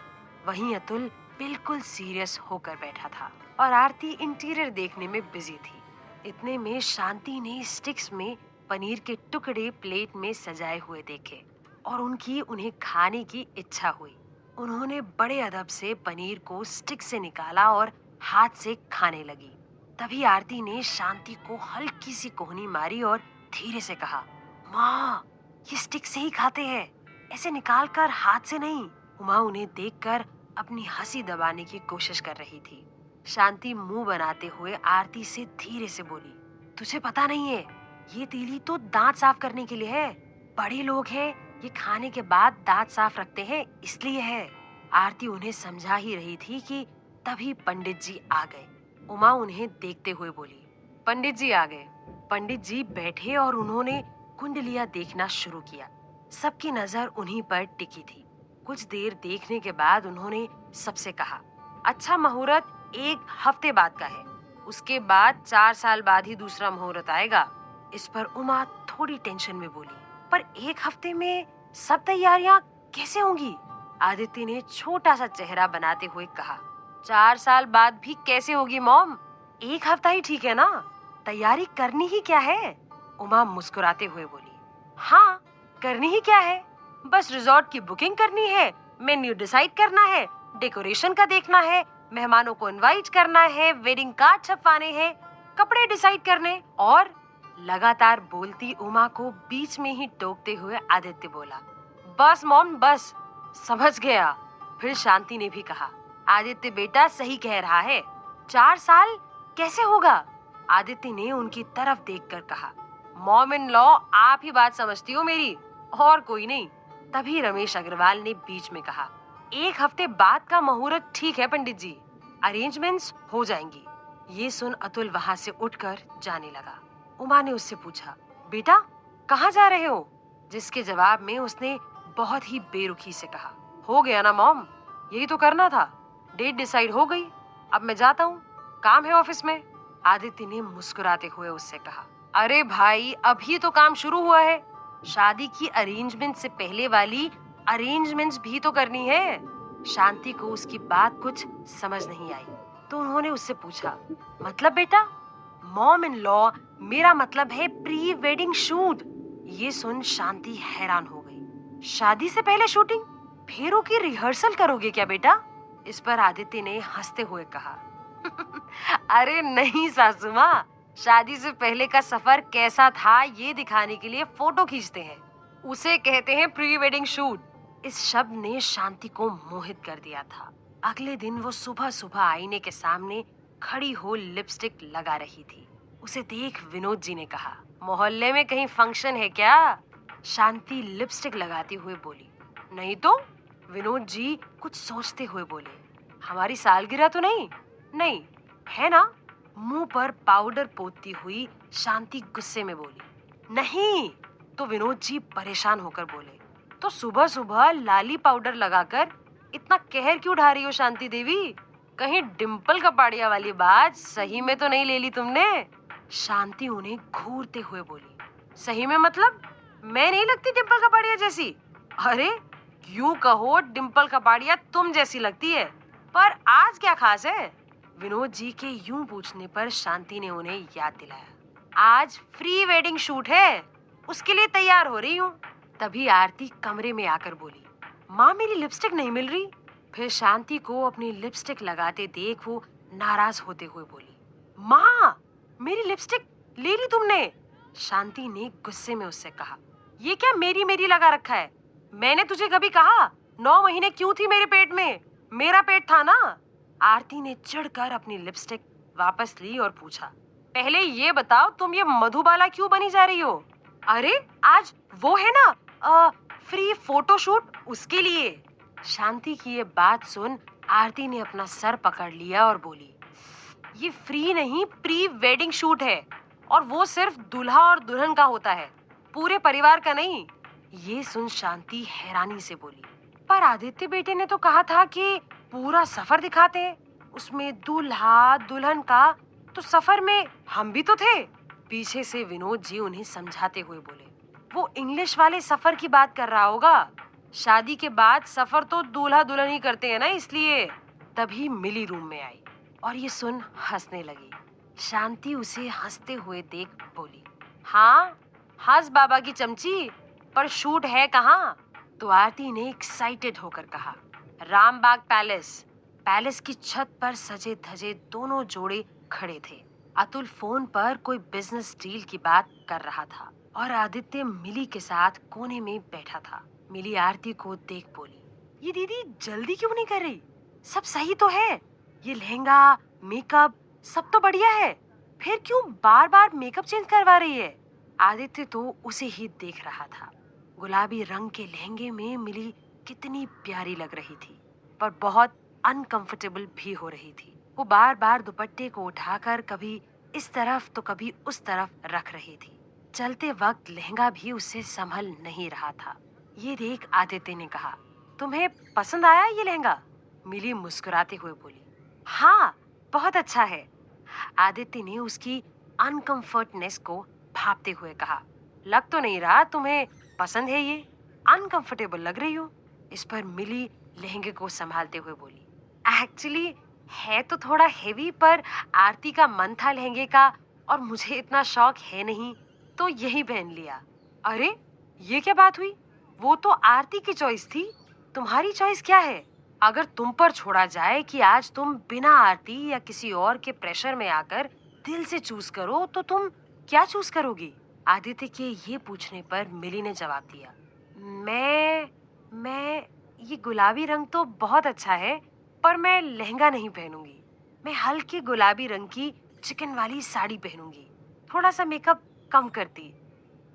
वहीं अतुल बिल्कुल सीरियस होकर बैठा था और आरती इंटीरियर देखने में बिजी थी। इतने में शांति ने स्टिक्स में पनीर के टुकड़े प्लेट में सजाए हुए देखे और उन्हें खाने की इच्छा हुई। उन्होंने बड़े अदब से पनीर को स्टिक से निकाला और हाथ से खाने लगी। तभी आरती ने शांति को हल्की सी कोहनी मारी और धीरे से कहा, माँ ये स्टिक से ही खाते हैं, ऐसे निकाल कर हाथ से नहीं। उमा उन्हें देखकर अपनी हंसी दबाने की कोशिश कर रही थी। शांति मुंह बनाते हुए आरती से धीरे से बोली, तुझे पता नहीं है, ये तीली तो दांत साफ करने के लिए है, बड़े लोग हैं, ये खाने के बाद दांत साफ रखते हैं इसलिए है। आरती उन्हें समझा ही रही थी कि तभी पंडित जी आ गए। उमा उन्हें देखते हुए बोली, पंडित जी आ गए। पंडित जी बैठे और उन्होंने कुंडलियां देखना शुरू किया। सबकी नजर उन्हीं पर टिकी थी। कुछ देर देखने के बाद उन्होंने सबसे कहा, अच्छा मुहूर्त 1 हफ्ते बाद का है, उसके बाद 4 साल बाद ही दूसरा मुहूर्त आएगा। इस पर उमा थोड़ी टेंशन में बोली, पर 1 हफ्ते में सब तैयारियां कैसे होंगी। आदित्य ने छोटा सा चेहरा बनाते हुए कहा, 4 साल बाद भी कैसे होगी मॉम, 1 हफ्ता ही ठीक है ना, तैयारी करनी ही क्या है। उमा मुस्कुराते हुए बोली, हाँ करनी ही क्या है, बस रिजॉर्ट की बुकिंग करनी है, मेन्यू डिसाइड करना है, डेकोरेशन का देखना है, मेहमानों को इनवाइट करना है, वेडिंग कार्ड छपवाने हैं, कपड़े डिसाइड करने। और लगातार बोलती उमा को बीच में ही टोकते हुए आदित्य बोला, बस मॉम बस, समझ गया। फिर शांति ने भी कहा, आदित्य बेटा सही कह रहा है, 4 साल कैसे होगा। आदित्य ने उनकी तरफ देखकर कहा, मॉम इन लॉ आप ही बात समझती हो मेरी, और कोई नहीं। तभी रमेश अग्रवाल ने बीच में कहा, 1 हफ्ते बाद का मुहूर्त ठीक है पंडित जी, अरेंजमेंट्स हो जाएंगी। ये सुन अतुल वहां से उठकर जाने लगा। उमा ने उससे पूछा, बेटा कहाँ जा रहे हो? जिसके जवाब में उसने बहुत ही बेरुखी से कहा, हो गया ना मॉम, यही तो करना था, डेट डिसाइड हो गई, अब मैं जाता हूँ, काम है ऑफिस में। आदित्य ने मुस्कुराते हुए उससे कहा, अरे भाई अभी तो काम शुरू हुआ है, शादी की अरेंजमेंट से पहले वाली अरेंजमेंट्स भी तो करनी है। शांति को उसकी बात कुछ समझ नहीं आई, तो उन्होंने उससे पूछा, मतलब बेटा? मॉम इन लॉ, मेरा मतलब है प्री वेडिंग शूट। ये सुन शांति हैरान हो गई। शादी से पहले शूटिंग? फेरों की रिहर्सल करोगे क्या बेटा? इस पर आदित्य ने हंसते हुए कहा, अरे नहीं सासू माँ, शादी से पहले का सफर कैसा था ये दिखाने के लिए फोटो खींचते हैं, उसे कहते हैं प्री वेडिंग शूट। इस शब्द ने शांति को मोहित कर दिया था। अगले दिन वो सुबह सुबह आईने के सामने खड़ी हो लिपस्टिक लगा रही थी। उसे देख विनोद जी ने कहा, मोहल्ले में कहीं फंक्शन है क्या? शांति लिपस्टिक लगाती हुए बोली, नहीं तो। विनोद जी कुछ सोचते हुए बोले, हमारी सालगिरह तो नहीं? नहीं है ना? मुंह पर पाउडर पोतती हुई शांति गुस्से में बोली, नहीं। तो विनोद जी परेशान होकर बोले, तो सुबह सुबह लाली पाउडर लगाकर इतना कहर क्यों ढा रही हो शांति देवी? कहीं डिम्पल कपाड़िया वाली बात सही में तो नहीं ले ली तुमने? शांति उन्हें घूरते हुए बोली, सही में मतलब? मैं नहीं लगती डिम्पल कपाड़िया जैसी? अरे यूं कहो, डिम्पल कपाड़िया तुम जैसी लगती है, पर आज क्या खास है? विनोद जी के यूं पूछने पर शांति ने उन्हें याद दिलाया, आज प्री वेडिंग शूट है, उसके लिए तैयार हो रही हूँ। तभी आरती कमरे में आकर बोली, माँ मेरी लिपस्टिक नहीं मिल रही। फिर शांति को अपनी लिपस्टिक लगाते देख वो नाराज होते हुए बोली, माँ मेरी लिपस्टिक ले ली तुमने? शांति ने गुस्से में उससे कहा, ये क्या मेरी मेरी लगा रखा है? मैंने तुझे कभी कहा 9 महीने क्यों थी मेरे पेट में? मेरा पेट था ना। आरती ने चिढ़कर अपनी लिपस्टिक वापस ली और पूछा, पहले ये बताओ तुम ये मधुबाला क्यों बनी जा रही हो? अरे आज वो है ना फ्री फोटोशूट, उसके लिए। शांति की ये बात सुन आरती ने अपना सर पकड़ लिया और बोली, ये फ्री नहीं प्री वेडिंग शूट है, और वो सिर्फ दूल्हा और दुल्हन का होता है, पूरे परिवार का नहीं। ये सुन शांति हैरानी से बोली, पर आदित्य बेटे ने तो कहा था कि पूरा सफर दिखाते हैं, उसमें दूल्हा दुल्हन का, तो सफर में हम भी तो थे। पीछे से विनोद जी उन्हें समझाते हुए बोले, वो इंग्लिश वाले सफर की बात कर रहा होगा, शादी के बाद सफर तो दूल्हा दुल्हन ही करते हैं ना, इसलिए। तभी मिली रूम में आई और ये सुन हंसने लगी। शांति उसे हंसते हुए देख बोली, हाँ हंस बाबा की चमची, पर शूट है कहाँ? तो आरती ने एक्साइटेड होकर कहा, रामबाग पैलेस। पैलेस की छत पर सजे धजे दोनों जोड़े खड़े थे। अतुल फोन पर कोई बिजनेस डील की बात कर रहा था और आदित्य मिली के साथ कोने में बैठा था। मिली आरती को देख बोली, ये दीदी जल्दी क्यों नहीं कर रही? सब सही तो है, ये लहंगा मेकअप सब तो बढ़िया है, फिर क्यों बार बार मेकअप चेंज करवा रही है? आदित्य तो उसे ही देख रहा था। गुलाबी रंग के लहंगे में मिली कितनी प्यारी लग रही थी, पर बहुत अनकंफर्टेबल भी हो रही थी। वो बार बार दुपट्टे को उठाकर कभी इस तरफ तो कभी उस तरफ रख रही थी। चलते वक्त लहंगा भी उससे संभल नहीं रहा था। ये देख आदित्य ने कहा, तुम्हें पसंद आया ये लहंगा? मिली मुस्कुराते हुए बोली, हाँ बहुत अच्छा है। आदित्य ने उसकी अनकंफर्टनेस को भांपते हुए कहा, लग तो नहीं रहा तुम्हें पसंद है, ये अनकंफर्टेबल लग रही हो। इस पर मिली लहंगे को संभालते हुए बोली, एक्चुअली है तो थोड़ा हेवी, पर आरती का मन था लहंगे का और मुझे इतना शौक है नहीं, तो यही पहन लिया। अरे ये क्या बात हुई? वो तो आरती की चॉइस थी, तुम्हारी चॉइस क्या है? अगर तुम पर छोड़ा जाए कि आज तुम बिना आरती या किसी और के प्रेशर में आकर दिल से चूज करो, तो तुम क्या चूज करोगी? आदित्य के ये पूछने पर मिली ने जवाब दिया, मैं ये गुलाबी रंग तो बहुत अच्छा है, पर मैं लहंगा नहीं पहनूंगी। मैं हल्के गुलाबी रंग की चिकन वाली साड़ी पहनूंगी, थोड़ा सा मेकअप कम करती।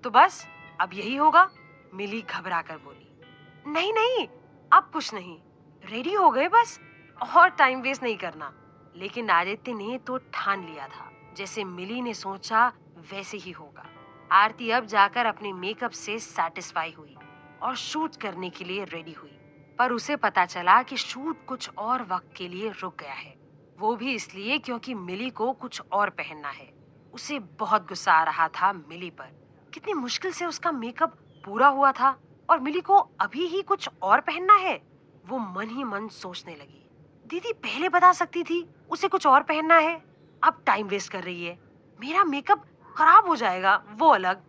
तो बस अब यही होगा, मिली घबरा कर बोली। नहीं नहीं, अब कुछ नहीं, रेडी हो गए बस, और टाइम वेस्ट नहीं करना। लेकिन आदित्य ने तो ठान लिया था, जैसे मिली ने सोचा वैसे ही होगा। आरती अब जाकर अपने मेकअप से सैटिस्फाई हुई और शूट करने के लिए रेडी हुई। पर उसे पता चला कि शूट कुछ और वक्त के लिए रुक गया है। वो भी इसलिए क्योंकि मिली को कुछ और पहनना है। उसे बहुत गुस्सा आ रहा था मिली पर। कितनी मुश्किल से उसका मेकअप पूरा हुआ था और मिली को अभी ही कुछ और पहनना है। वो मन ही मन सोचने लगी, दीदी पहले बता सकती थी उसे कुछ और पहनना है। अब टाइम वेस्ट कर रही है, मेरा मेकअप खराब हो जाएगा, वो अलग।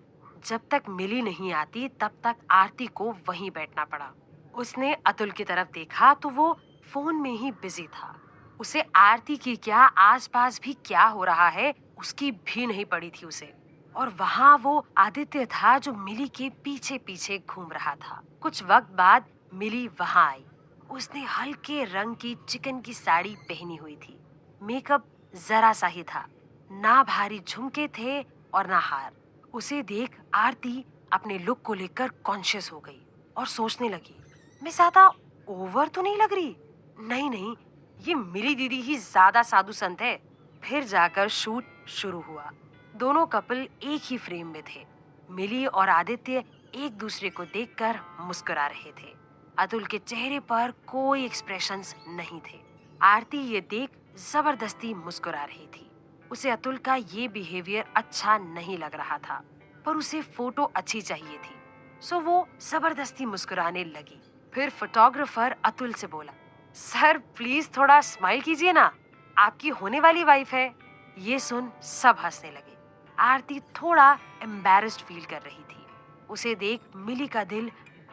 जब तक मिली नहीं आती तब तक आरती को वहीं बैठना पड़ा। उसने अतुल की तरफ देखा तो वो फोन में ही बिजी था। उसे आरती की क्या, आसपास भी क्या हो रहा है उसकी भी नहीं पड़ी थी उसे। और वहाँ वो आदित्य था जो मिली के पीछे पीछे घूम रहा था। कुछ वक्त बाद मिली वहाँ आई। उसने हल्के रंग की चिकन की साड़ी पहनी हुई थी। मेकअप जरा सा ही था, ना भारी झुमके थे और ना हार। उसे देख आरती अपने लुक को लेकर कॉन्शियस हो गई और सोचने लगी, मैं ज्यादा ओवर तो नहीं लग रही? नहीं नहीं, ये मिली दीदी ही ज्यादा साधु संत है। फिर जाकर शूट शुरू हुआ। दोनों कपल एक ही फ्रेम में थे। मिली और आदित्य एक दूसरे को देखकर मुस्कुरा रहे थे। अतुल के चेहरे पर कोई एक्सप्रेशंस नहीं थे। आरती ये देख जबरदस्ती मुस्कुरा रही थी। उसे अतुल का ये बिहेवियर अच्छा नहीं लग रहा था, पर उसे फोटो अच्छी चाहिए थी, सो वो जबरदस्ती मुस्कुराने लगी। फिर फोटोग्राफर अतुल से बोला, सर प्लीज थोड़ा स्माइल कीजिए ना, आपकी होने वाली वाइफ है। ये सुन सब हंसने लगे। आरती थोड़ा एम्बैरेस्ड फील कर रही थी। उसे देख मिली का दिल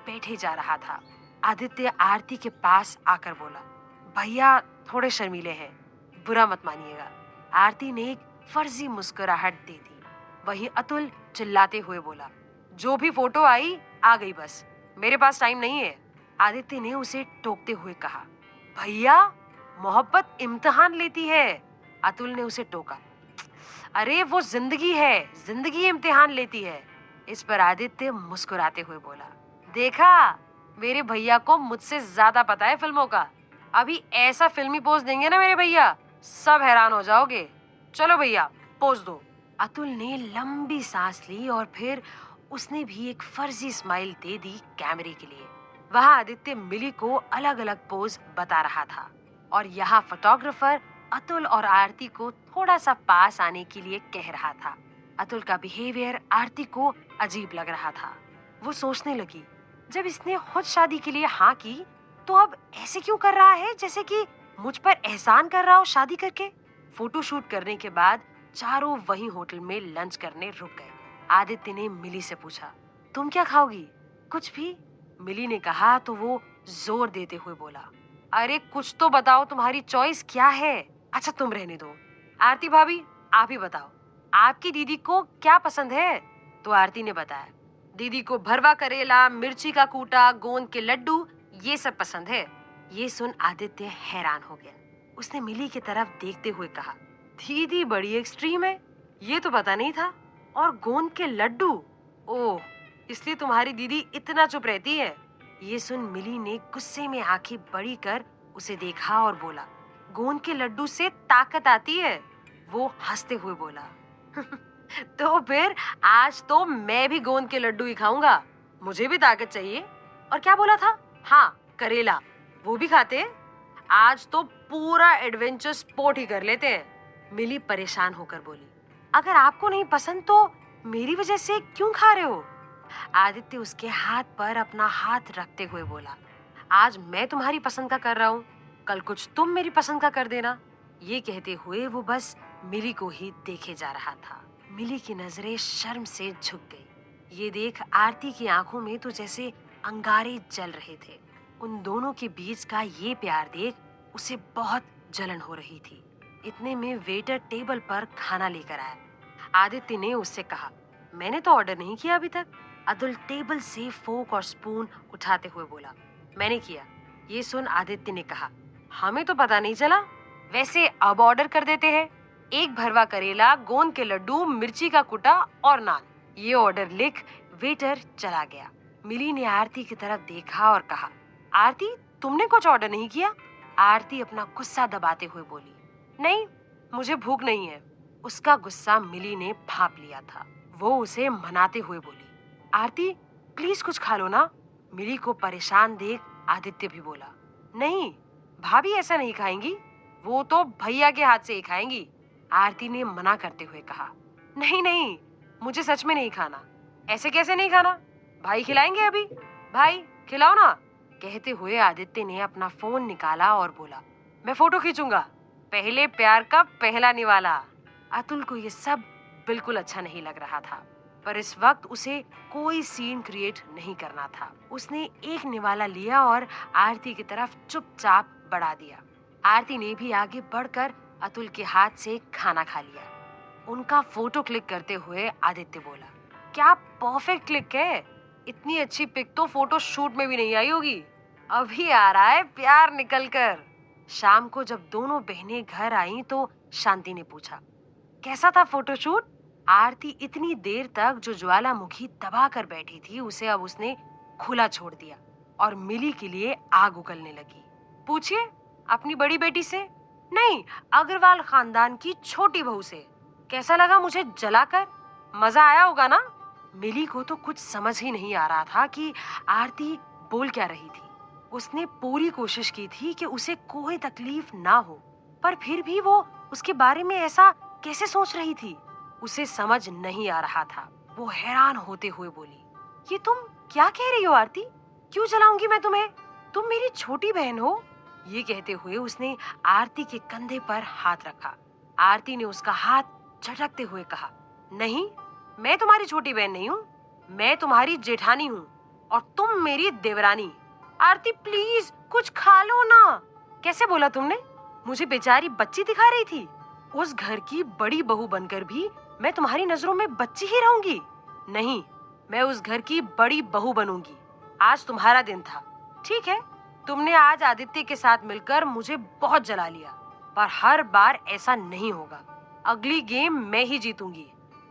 बैठे जा रहा था। आदित्य आरती के पास आकर बोला, भैया थोड़े शर्मीले हैं, बुरा मत मानिएगा। आरती ने एक फर्जी मुस्कुराहट दे दी। वहीं अतुल चिल्लाते हुए बोला, जो भी फोटो आई आ गई बस, मेरे पास टाइम नहीं है। आदित्य ने उसे टोकते हुए कहा, भैया मोहब्बत इम्तिहान लेती है। अतुल ने उसे टोका, अरे वो जिंदगी है, जिंदगी इम्तिहान लेती है। इस पर आदित्य मुस्कुराते हुए बोला, देखा, मेरे भैया को मुझसे ज्यादा पता है फिल्मों का। अभी ऐसा फिल्मी पोज देंगे ना मेरे भैया, सब हैरान हो जाओगे। चलो भैया पोज दो। अतुल ने लंबी सांस ली और फिर उसने भी एक फर्जी स्माइल दे दी कैमरे के लिए। वहाँ आदित्य मिली को अलग अलग पोज बता रहा था और यहाँ फोटोग्राफर अतुल और आरती को थोड़ा सा पास आने के लिए कह रहा था। अतुल का बिहेवियर आरती को अजीब लग रहा था। वो सोचने लगी, जब इसने खुद शादी के लिए हाँ की तो अब ऐसे क्यों कर रहा है जैसे कि मुझ पर एहसान कर रहा हो शादी करके। फोटो शूट करने के बाद चारों वहीं होटल में लंच करने रुक गए। आदित्य ने मिली से पूछा, तुम क्या खाओगी? कुछ भी, मिली ने कहा तो वो जोर देते हुए बोला, अरे कुछ तो बताओ, तुम्हारी चॉइस क्या है? अच्छा तुम रहने दो, आरती भाभी आप ही बताओ, आपकी दीदी को क्या पसंद है? तो आरती ने बताया, दीदी को भरवा करेला, मिर्ची का कूटा, गोंद के लड्डू, ये सब पसंद है। ये सुन आदित्य हैरान हो गया। उसने मिली की तरफ देखते हुए कहा, दीदी बड़ी एक्सट्रीम है, ये तो पता नहीं था। और गोंद के लड्डू, ओह, इसलिए तुम्हारी दीदी इतना चुप रहती है। ये सुन मिली ने गुस्से में आंखें बड़ी कर उसे देखा और बोला, गोंद के लड्डू से ताकत आती है। वो हंसते हुए बोला, तो फिर आज तो मैं भी गोंद के लड्डू ही खाऊंगा, मुझे भी ताकत चाहिए। और क्या बोला था? हाँ करेला, वो भी खाते हैं। आज तो पूरा एडवेंचर स्पोर्ट ही कर लेते हैं। मिली परेशान होकर बोली, अगर आपको नहीं पसंद तो मेरी वजह से क्यों खा रहे हो? आदित्य उसके हाथ पर अपना हाथ रखते हुए बोला, आज मैं तुम्हारी पसंद का कर रहा हूँ, कल कुछ तुम मेरी पसंद का कर देना। ये कहते हुए वो बस मिली को ही देखे जा रहा था। मिली की नजरें शर्म से झुक गई। ये देख आरती की आंखों में तो जैसे अंगारे जल रहे थे। उन दोनों के बीच का ये प्यार देख उसे बहुत जलन हो रही थी। इतने में वेटर टेबल पर खाना लेकर आया। आदित्य ने उससे कहा, मैंने तो ऑर्डर नहीं किया अभी तक। अतुल टेबल से फोक और स्पून उठाते हुए बोला, मैंने किया। ये सुन आदित्य ने कहा, हमें तो पता नहीं चला, वैसे अब ऑर्डर कर देते हैं, एक भरवा करेला, गोंद के लड्डू, मिर्ची का कुटा और नान। ये ऑर्डर लिख वेटर चला गया। मिली ने आरती की तरफ देखा और कहा, आरती, तुमने कुछ ऑर्डर नहीं किया? आरती अपना गुस्सा दबाते हुए बोली, नहीं, मुझे भूख नहीं है। उसका गुस्सा मिली ने भांप लिया था। वो उसे मनाते हुए बोली, आरती, प्लीज कुछ खा लो ना। मिली को परेशान देख आदित्य भी बोला, नहीं, भाभी ऐसा नहीं खाएंगी, वो तो भैया के हाथ से ही खाएंगी। आरती ने मना करते हुए कहा, नहीं नहीं, मुझे सच में नहीं खाना। ऐसे कैसे नहीं खाना? भाई खिलाएंगे अभी। भाई खिलाओ ना। कहते हुए आदित्य ने अपना फोन निकाला और बोला, मैं फोटो खींचूंगा, पहले प्यार का पहला निवाला। अतुल को ये सब बिल्कुल अच्छा नहीं लग रहा था, पर इस वक्त उसे कोई सीन क्रिएट नहीं करना था। उसने एक निवाला लिया और आरती की तरफ चुपचाप बढ़ा दिया। आरती ने भी आगे बढ़कर अतुल के हाथ से खाना खा लिया। उनका फोटो क्लिक करते हुए आदित्य बोला, क्या परफेक्ट क्लिक है, इतनी अच्छी पिक तो फोटो शूट में भी नहीं आई होगी। अभी आ रहा है प्यार निकल कर। शाम को जब दोनों बहनें घर आईं तो शांति ने पूछा, कैसा था फोटोशूट? आरती इतनी देर तक जो ज्वालामुखी दबा कर बैठी थी, उसे अब उसने खुला छोड़ दिया और मिली के लिए आग उगलने लगी। पूछिए अपनी बड़ी बेटी से, नहीं, अग्रवाल खानदान की छोटी बहू से। कैसा लगा मुझे जलाकर? मजा आया होगा ना? मिली को तो कुछ समझ ही नहीं आ रहा था कि आरती बोल क्या रही थी। उसने पूरी कोशिश की थी कि उसे कोई तकलीफ ना हो, पर फिर भी वो उसके बारे में ऐसा कैसे सोच रही थी, उसे समझ नहीं आ रहा था। वो हैरान होते हुए बोली, ये तुम क्या कह रही हो आरती? क्यों जलाऊंगी मैं तुम्हें? तुम मेरी छोटी बहन हो। ये कहते हुए उसने आरती के कंधे पर हाथ रखा। आरती ने उसका हाथ झटकते हुए कहा, नहीं, मैं तुम्हारी छोटी बहन नहीं हूँ, मैं तुम्हारी जेठानी हूँ और तुम मेरी देवरानी। आरती प्लीज कुछ खा लो ना। कैसे बोला तुमने? मुझे बेचारी बच्ची दिखा रही थी? उस घर की बड़ी बहू बनकर भी मैं तुम्हारी नजरों में बच्ची ही रहूंगी? नहीं, मैं उस घर की बड़ी बहू बनूंगी। आज तुम्हारा दिन था, ठीक है, तुमने आज आदित्य के साथ मिलकर मुझे बहुत जला लिया, पर हर बार ऐसा नहीं होगा। अगली गेम मैं ही जीतूंगी।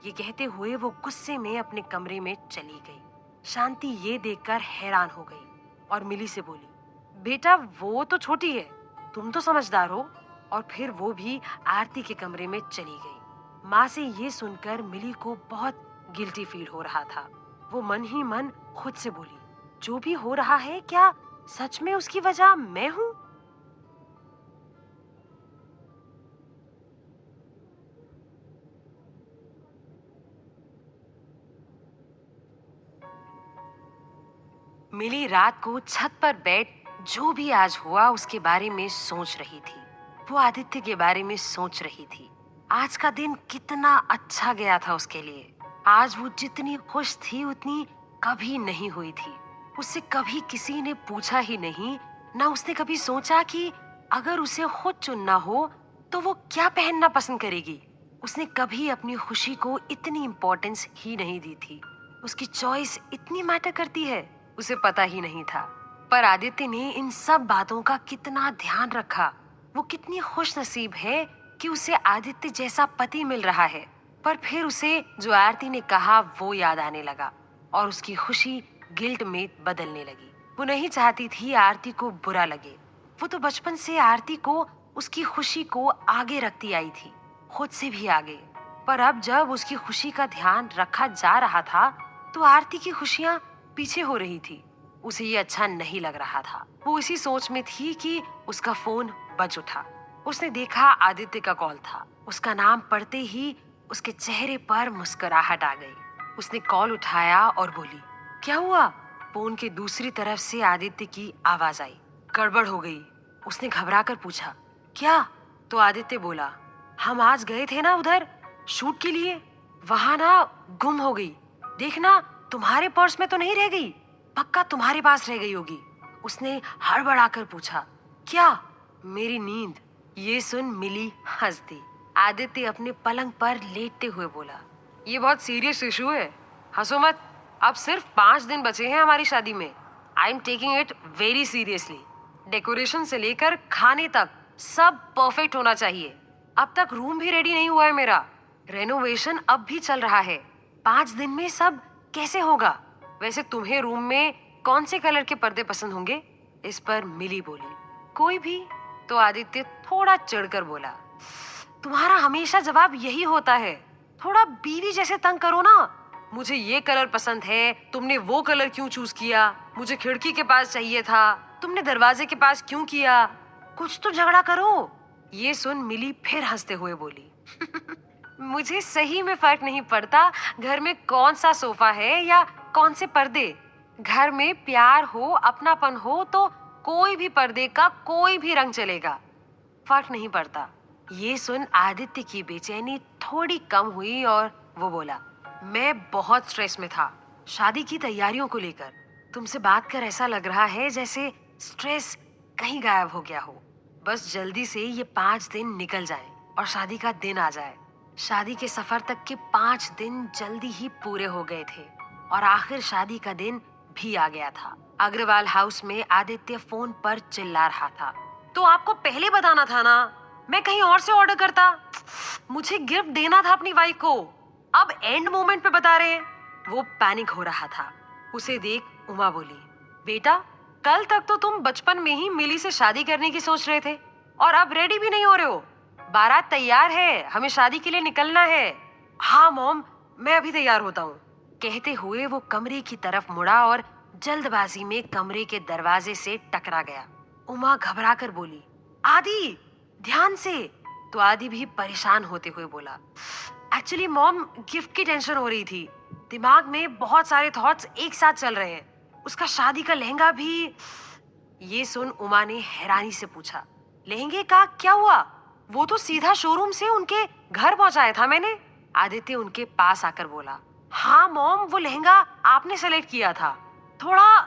ये कहते हुए वो गुस्से में अपने कमरे में चली गई। शांति ये देखकर हैरान हो गई और मिली से बोली, बेटा वो तो छोटी है, तुम तो समझदार हो। और फिर वो भी आरती के कमरे में चली गई। माँ से ये सुनकर मिली को बहुत गिल्टी फील हो रहा था। वो मन ही मन खुद से बोली, जो भी हो रहा है, क्या सच में उसकी वजह मैं हूँ? मिली रात को छत पर बैठ जो भी आज हुआ उसके बारे में सोच रही थी। वो आदित्य के बारे में सोच रही थी। आज का दिन कितना अच्छा गया था उसके लिए। आज वो जितनी खुश थी उतनी कभी नहीं हुई थी। उससे कभी किसी ने पूछा ही नहीं, ना उसने कभी सोचा कि अगर उसे खुद चुनना हो तो वो क्या पहनना पसंद करेगी। उसने कभी अपनी खुशी को इतनी इम्पोर्टेंस ही नहीं दी थी। उसकी चॉइस इतनी मैटर करती है, उसे पता ही नहीं था। पर आदित्य ने इन सब बातों का कितना ध्यान रखा। वो कितनी खुश नसीब है कि उसे आदित्य जैसा पति मिल रहा है। पर फिर उसे जो आरती ने कहा वो याद आने लगा और उसकी खुशी गिल्ट में बदलने लगी। वो नहीं चाहती थी आरती को बुरा लगे। वो तो बचपन से आरती को उसकी खुशी को आगे रखती आई थी, खुद से भी आगे। पर अब जब उसकी खुशी का ध्यान रखा जा रहा था तो आरती की खुशियां पीछे हो रही थी। उसे ये अच्छा नहीं लग रहा था। वो इसी सोच में थी कि उसका फोन बज उठा। उसने देखा आदित्य का कॉल था। उसका नाम पढ़ते ही उसके चेहरे पर मुस्कुराहट आ गई। उसने कॉल उठाया और बोली, क्या हुआ? फोन के दूसरी तरफ से आदित्य की आवाज आई, गड़बड़ हो गई। उसने घबरा कर पूछा, क्या? तो आदित्य बोला, हम आज गए थे ना उधर शूट के लिए, वहां ना गुम हो गई। देखना तुम्हारे पर्स में तो नहीं रह गई, पक्का तुम्हारे पास रह गई होगी। उसने हड़बड़ाकर पूछा, क्या? मेरी नींद। ये सुन मिली हंस दी। आदित्य अपने पलंग पर लेटते हुए बोला, ये बहुत सीरियस इशू है, हंसो मत। अब सिर्फ 5 दिन बचे हैं हमारी शादी में। I am taking it very seriously. Decoration से लेकर खाने तक सब परफेक्ट होना चाहिए। अब तक रूम भी रेडी नहीं हुआ है मेरा। रेनोवेशन अब भी चल रहा है। 5 दिन में सब कैसे होगा? वैसे तुम्हें रूम में कौन से कलर के पर्दे पसंद होंगे? इस पर मिली बोली, कोई भी। तो आदित्य थोड़ा चिढ़कर बोला, तुम्हारा हमेशा जवाब यही होता है, थोड़ा बीवी जैसे तंग करो ना। मुझे ये कलर पसंद है, तुमने वो कलर क्यों चूज किया? मुझे खिड़की के पास चाहिए था, तुमने दरवाजे के पास क्यों किया? कुछ तो झगड़ा करो। ये सुन मिली फिर हंसते हुए बोली, मुझे सही में फर्क नहीं पड़ता घर में कौन सा सोफा है या कौन से पर्दे। घर में प्यार हो, अपनापन हो तो कोई भी पर्दे का कोई भी रंग चलेगा, फर्क नहीं पड़ता। ये सुन आदित्य की बेचैनी थोड़ी कम हुई और वो बोला, मैं बहुत स्ट्रेस में था शादी की तैयारियों को लेकर। तुमसे बात कर ऐसा लग रहा है जैसे स्ट्रेस कहीं गायब हो गया हो। बस जल्दी से ये 5 दिन निकल जाएं और शादी का दिन आ जाए। शादी के सफर तक के 5 दिन जल्दी ही पूरे हो गए थे और आखिर शादी का दिन भी आ गया था। अग्रवाल हाउस में आदित्य फोन पर चिल्ला रहा था, तो आपको पहले बताना था ना, मैं कहीं और से ऑर्डर करता। मुझे गिफ्ट देना था अपनी वाइफ को, अब एंड मोमेंट पे बता रहे हैं। वो पैनिक हो रहा था। उसे देख उमा बोली, बेटा कल तक तो तुम बचपन में ही मिली से शादी करने की सोच रहे थे और अब रेडी भी नहीं हो रहे हो। बारात तैयार है, हमें शादी के लिए निकलना है। हाँ मॉम, मैं अभी तैयार होता हूँ। कहते हुए वो कमरे की तरफ मुड़ा और जल्दबाजी में कमरे के दरवाजे से टकरा गया। उमा घबरा कर बोली, आदि ध्यान से। तो आदि भी परेशान होते हुए बोला, एक्चुअली मॉम गिफ्ट की टेंशन हो रही थी, दिमाग में बहुत सारे थॉट्स एक साथ चल रहे हैं, उसका शादी का लहंगा भी। ये सुन उमा ने हैरानी से पूछा, लहंगे का क्या हुआ? वो तो सीधा शोरूम से उनके घर पहुंचाया था मैंने। आदित्य उनके पास आकर बोला, हाँ मॉम, वो लहंगा आपने सेलेक्ट किया था, थोड़ा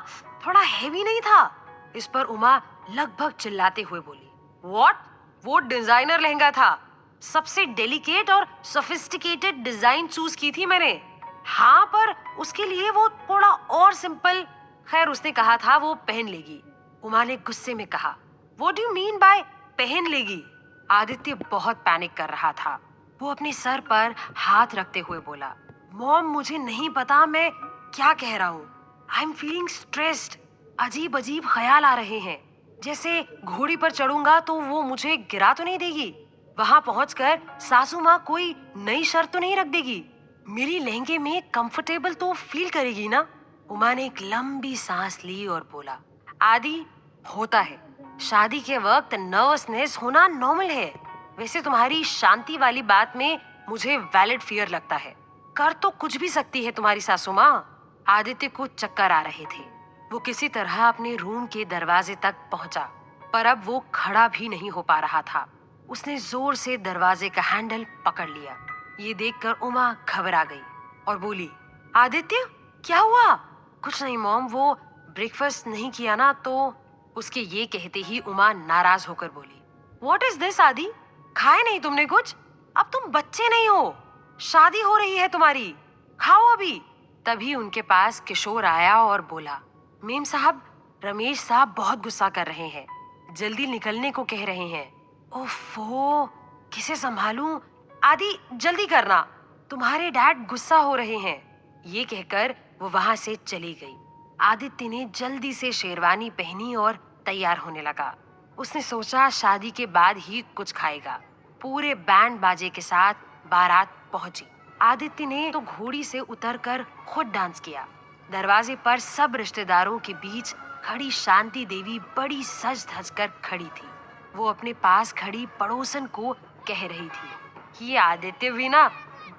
थोड़ा हेवी नहीं था? इस पर उमा लगभग चिल्लाते हुए बोली, व्हाट? वो डिजाइनर लहंगा था, सबसे डेलिकेट और सोफिस्टिकेटेड डिजाइन चूज की थी मैंने। हाँ पर उसके लिए वो थोड़ा और सिंपल। खैर उसने कहा था वो पहन लेगी। उमा ने गुस्से में कहा, what do you mean by पहन लेगी? आदित्य बहुत पैनिक कर रहा था। वो अपने सर पर हाथ रखते हुए बोला, मॉम मुझे नहीं पता मैं क्या कह रहा हूँ। I am feeling stressed. अजीब अजीब ख्याल आ रहे हैं, जैसे घोड़ी पर चढ़ूंगा तो वो मुझे गिरा तो नहीं देगी, वहां पहुंचकर सासू माँ कोई नई शर्त तो नहीं रख देगी, मेरी लहंगे में कंफर्टेबल तो फील करेगी ना? उमा ने एक लंबी सांस ली और बोला, आदि होता है, शादी के वक्त नर्वसनेस होना नॉर्मल है। वैसे तुम्हारी शांति वाली बात में मुझे वैलिड फियर लगता है, कर तो कुछ भी सकती है तुम्हारी सासू माँ। आदित्य को चक्कर आ रहे थे। वो किसी तरह अपने रूम के दरवाजे तक पहुंचा, पर अब वो खड़ा भी नहीं हो पा रहा था। उसने जोर से दरवाजे का हैंडल पकड़ लिया। ये देखकर उमा घबरा गई और बोली, आदित्य क्या हुआ? कुछ नहीं मॉम, वो ब्रेकफास्ट नहीं किया ना तो। उसके ये कहते ही उमा नाराज होकर बोली, व्हाट इज दिस आदि? खाए नहीं तुमने कुछ? अब तुम बच्चे नहीं हो, शादी हो रही है तुम्हारी, खाओ अभी। तभी उनके पास किशोर आया और बोला, मेम साहब, रमेश साहब बहुत गुस्सा कर रहे हैं, जल्दी निकलने को कह रहे हैं। ओफो, किसे संभालूं? आदि जल्दी करना, तुम्हारे डैड गुस्सा हो रहे हैं। ये कहकर वो वहां से चली गई। आदित्य ने जल्दी से शेरवानी पहनी और तैयार होने लगा। उसने सोचा शादी के बाद ही कुछ खाएगा। पूरे बैंड बाजे के साथ बारात पहुंची। आदित्य ने तो घोड़ी से उतरकर खुद डांस किया। दरवाजे पर सब रिश्तेदारों के बीच खड़ी शांति देवी बड़ी सज धज कर खड़ी थी। वो अपने पास खड़ी पड़ोसन को कह रही थी, ये आदित्य भी ना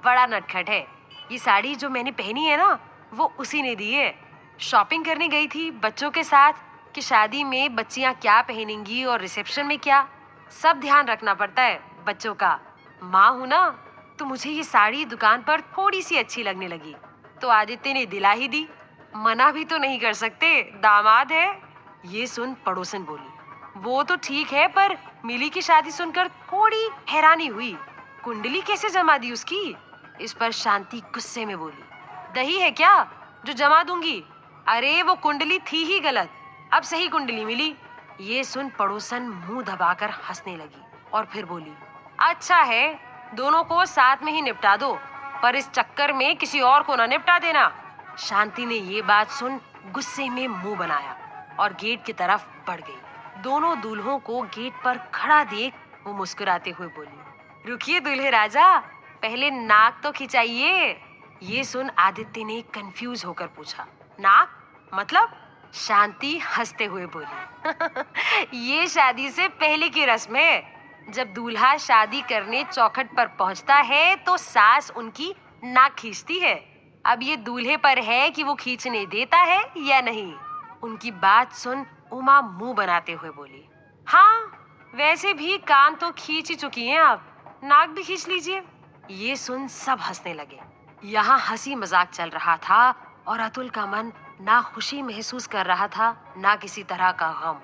बड़ा नटखट है, ये साड़ी जो मैंने पहनी है ना वो उसी ने दी है। शॉपिंग करने गई थी बच्चों के साथ कि शादी में बच्चियां क्या पहनेंगी और रिसेप्शन में क्या, सब ध्यान रखना पड़ता है बच्चों का। माँ हूं ना, तो मुझे ये साड़ी दुकान पर थोड़ी सी अच्छी लगने लगी तो आदित्य ने दिला ही दी, मना भी तो नहीं कर सकते, दामाद है। ये सुन पड़ोसन बोली, वो तो ठीक है पर मिली की शादी सुनकर थोड़ी हैरानी हुई, कुंडली कैसे जमा दी उसकी? इस पर शांति गुस्से में बोली, दही है क्या जो जमा दूंगी? अरे वो कुंडली थी ही गलत, अब सही कुंडली मिली। ये सुन पड़ोसन मुंह दबाकर हंसने लगी और फिर बोली, अच्छा है, दोनों को साथ में ही निपटा दो, पर इस चक्कर में किसी और को ना निपटा देना। शांति ने ये बात सुन गुस्से में मुंह बनाया और गेट की तरफ बढ़ गई। दोनों दूल्हों को गेट पर खड़ा देख वो मुस्कुराते हुए बोली, रुकिए दूल्हे राजा, पहले नाक तो खिंचाइए। ये सुन आदित्य ने कंफ्यूज होकर पूछा, नाक मतलब? शांति हंसते हुए बोली, ये शादी से पहले की रस्म है। जब दूल्हा शादी करने चौखट पर पहुंचता है तो सास उनकी नाक खींचती है। अब ये दूल्हे पर है कि वो खींचने देता है या नहीं। उनकी बात सुन उमा मुंह बनाते हुए बोली, हाँ वैसे भी कान तो खींच ही चुकी हैं आप, नाक भी खींच लीजिए। ये सुन सब हंसने लगे। यहाँ हंसी मजाक चल रहा था और अतुल का मन ना खुशी महसूस कर रहा था ना किसी तरह का गम।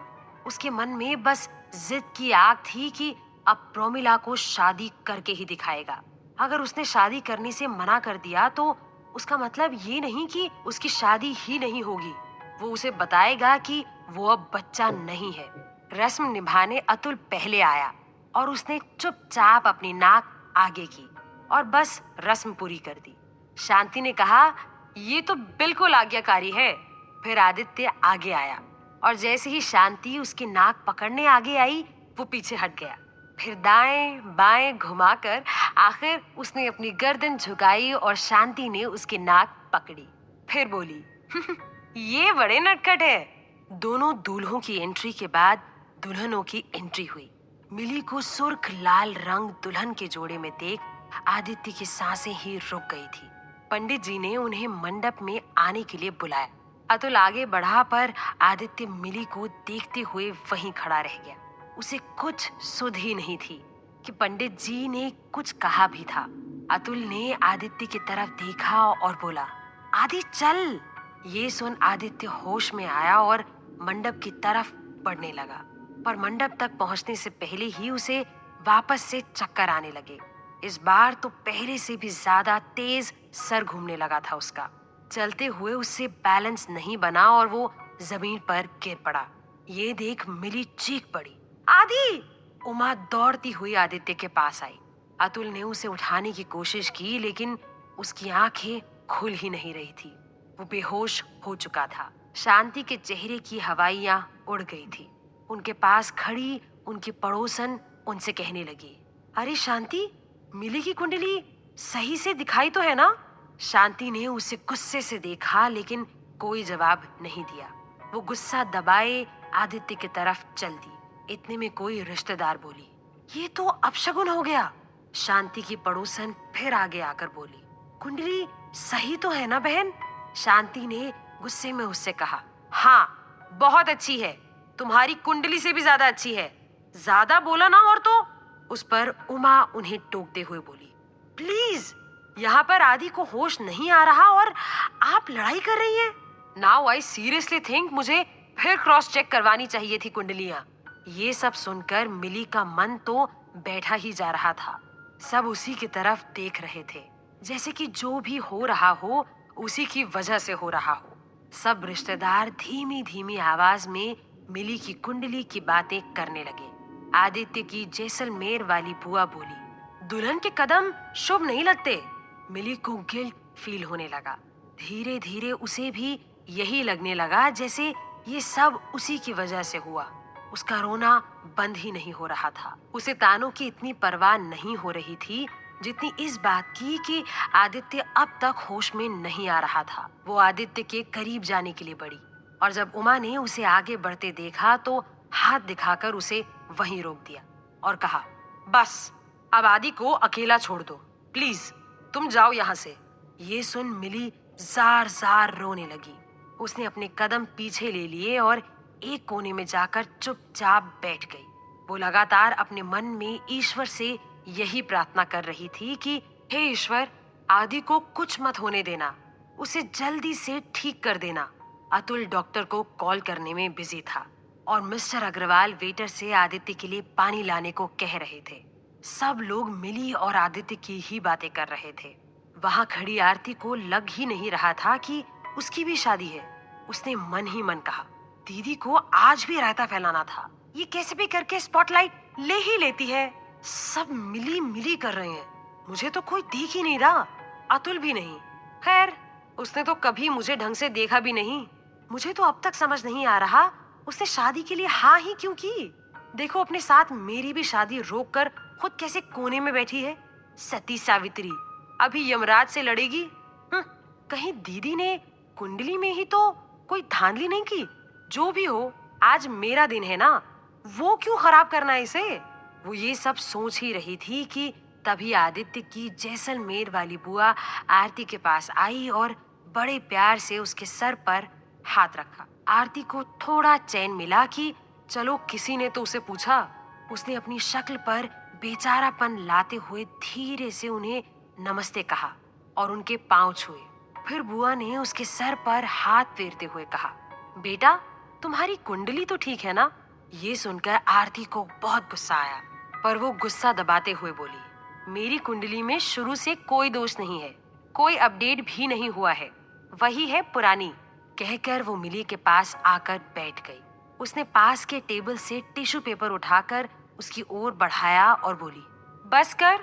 उसके मन में बस जिद की आग थी कि अब प्रोमिला को शादी करके ही दिखाएगा। अगर उसने शादी करने से मना कर दिया तो उसका मतलब ये नहीं कि उसकी शादी ही नहीं होगी, वो उसे बताएगा कि वो अब बच्चा नहीं है। रस्म निभाने अतुल पहले आया और उसने चुपचाप अपनी नाक आगे की और बस रस्म पूरी कर दी। शांति ने कहा, ये तो बिल्कुल आज्ञाकारी है। फिर आदित्य आगे आया और जैसे ही शांति उसकी नाक पकड़ने आगे आई वो पीछे हट गया। फिर दाएं बाएं घुमाकर आखिर उसने अपनी गर्दन झुकाई और शांति ने उसकी नाक पकड़ी। फिर बोली, ये बड़े नटखट है। दोनों दूल्हों की एंट्री के बाद दुल्हनों की एंट्री हुई। मिली को सुर्ख लाल रंग दुल्हन के जोड़े में देख आदित्य की सांसें ही रुक गई थी। पंडित जी ने उन्हें मंडप में आने के लिए बुलाया। अतुल आगे बढ़ा पर आदित्य मिली को देखते हुए वहीं खड़ा रह गया। उसे कुछ सुध ही नहीं थी कि पंडित जी ने कुछ कहा भी था। अतुल ने आदित्य की तरफ देखा और बोला, आदि चल। ये सुन आदित्य होश में आया और मंडप की तरफ बढ़ने लगा, पर मंडप तक पहुंचने से पहले ही उसे वापस से चक्कर आने लगे। इस बार तो पहले से भी ज्यादा तेज सर घूमने लगा था उसका। चलते हुए उससे बैलेंस नहीं बना और वो जमीन पर गिर पड़ा। ये देख मिली चीख पड़ी, आदि! उमा दौड़ती हुई आदित्य के पास आई। अतुल ने उसे उठाने की कोशिश की लेकिन उसकी आंखें खुल ही नहीं रही थी। वो बेहोश हो चुका था। शांति के चेहरे की हवाइयां उड़ गई थी। उनके पास खड़ी उनकी पड़ोसन उनसे कहने लगी, अरे शांति, मिली की कुंडली सही से दिखाई तो है ना? शांति ने उसे गुस्से से देखा लेकिन कोई जवाब नहीं दिया। वो गुस्सा दबाए आदित्य की तरफ चल दी। इतने में कोई रिश्तेदार बोली, ये तो अपशगुन हो गया। शांति की पड़ोसन फिर आगे आकर बोली, कुंडली सही तो है ना बहन? शांति ने गुस्से में उससे कहा, हाँ बहुत अच्छी है, तुम्हारी कुंडली से भी ज्यादा अच्छी है। ज्यादा बोला ना और तो। उस पर उमा उन्हें टोकते हुए बोली, प्लीज, यहाँ पर आदि को होश नहीं आ रहा और आप लड़ाई कर रही हैं। नाउ आई सीरियसली थिंक मुझे फिर क्रॉस चेक करवानी चाहिए थी कुंडलियाँ। ये सब सुनकर मिली का मन तो बैठा ही जा रहा था। सब उसी की तरफ देख रहे थे, जैसे कि जो भी हो रहा हो उसी की वजह से हो रहा हो। सब रिश्तेदार धीमी धीमी आवाज में मिली की कुंडली की बातें करने लगे। आदित्य की जैसलमेर वाली बुआ बोली, दुल्हन के कदम शुभ नहीं लगते। मिली को गिल्ट फील होने लगा। धीरे धीरे उसे भी यही लगने लगा जैसे ये सब उसी की वजह से हुआ। उसका रोना बंद ही नहीं हो रहा था। उसे तानों की इतनी परवाह नहीं हो रही थी जितनी इस बात की कि आदित्य अब तक होश में नहीं आ रहा था। वो आदित्य के करीब जाने के लिए बढ़ी और जब उमा ने उसे आगे बढ़ते देखा तो हाथ दिखाकर उसे वहीं रोक दिया और कहा, बस अब आदि को अकेला छोड़ दो, प्लीज तुम जाओ यहाँ से। ये सुन मिली जार जार रोने लगी। उसने अपने कदम पीछे ले लिए और एक कोने में जाकर चुपचाप बैठ गई। वो लगातार अपने मन में ईश्वर से यही प्रार्थना कर रही थी कि हे ईश्वर, आदि को कुछ मत होने देना, उसे जल्दी से ठीक कर देना। अतुल डॉक्टर को कॉल करने में बिजी था और मिस्टर अग्रवाल वेटर से आदित्य के लिए पानी लाने को कह रहे थे। सब लोग मिली और आदित्य की ही बातें कर रहे थे। वहां खड़ी आरती को लग ही नहीं रहा था कि उसकी भी शादी है। उसने मन ही मन कहा, दीदी को आज भी रायता फैलाना था। ये कैसे भी करके स्पॉटलाइट ले ही लेती है। सब मिली मिली कर रहे हैं, मुझे तो कोई देख ही नहीं रहा, अतुल भी नहीं। खैर उसने तो कभी मुझे ढंग से देखा भी नहीं। मुझे तो अब तक समझ नहीं आ रहा उसने शादी के लिए हाँ ही क्यों की। देखो अपने साथ मेरी भी शादी रोक कर खुद कैसे कोने में बैठी है। सती सावित्री अभी यमराज से लड़ेगी। कहीं दीदी ने कुंडली में ही तो कोई धांधली नहीं की। जो भी हो, आज मेरा दिन है ना, वो क्यों खराब करना है इसे। वो ये सब सोच ही रही थी कि तभी आदित्य की जैसलमेर वाली बुआ आरती के पास आई और बड़े प्यार से उसके सर पर हाथ रखा। आरती को थोड़ा चैन मिला कि चलो किसी ने तो उसे पूछा। उसने अपनी शक्ल पर बेचारापन लाते हुए धीरे से उन्हें नमस्ते कहा और उनके पांव छुए। फिर बुआ ने उसके सर पर हाथ फेरते हुए कहा, बेटा तुम्हारी कुंडली तो ठीक है ना। ये सुनकर आरती को बहुत गुस्सा आया, पर वो गुस्सा दबाते हुए बोली, मेरी कुंडली में शुरू से कोई दोष नहीं है, कोई अपडेट भी नहीं हुआ है, वही है पुरानी। कहकर वो मिली के पास आकर बैठ गई। उसने पास के टेबल से टिश्यू पेपर उठाकर उसकी ओर बढ़ाया और बोली, बस कर,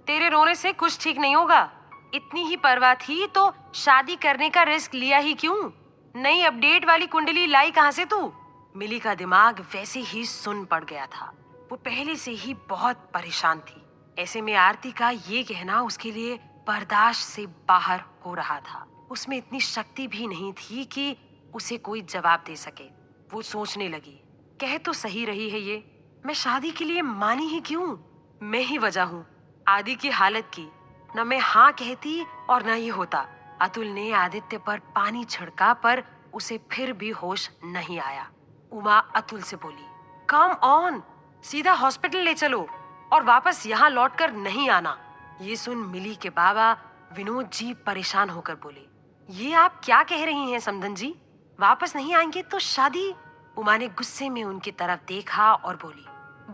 तेरे रोने से कुछ ठीक नहीं होगा। इतनी ही परवाह थी तो शादी करने का रिस्क लिया ही क्यों। नई अपडेट वाली कुंडली लाई कहां से तू। मिली का दिमाग वैसे ही सुन पड़ गया था। वो पहले से ही बहुत परेशान थी। ऐसे में आरती का ये कहना उसके लिए बर्दाश्त से बाहर हो रहा था। उसमें इतनी शक्ति भी नहीं थी कि उसे कोई जवाब दे सके। वो सोचने लगी, कह तो सही रही है ये, मैं शादी के लिए मानी ही क्यों। मैं ही वजह हूँ आदि की हालत की। न मैं हाँ कहती और न ये होता। अतुल ने आदित्य पर पानी छिड़का पर उसे फिर भी होश नहीं आया। उमा अतुल से बोली, कम ऑन, सीधा हॉस्पिटल ले चलो और वापस यहाँ लौटकर नहीं आना। ये सुन मिली के बाबा विनोद जी परेशान होकर बोले, ये आप क्या कह रही हैं समधन जी, वापस नहीं आएंगे तो शादी। उमा ने गुस्से में उनकी तरफ देखा और बोली,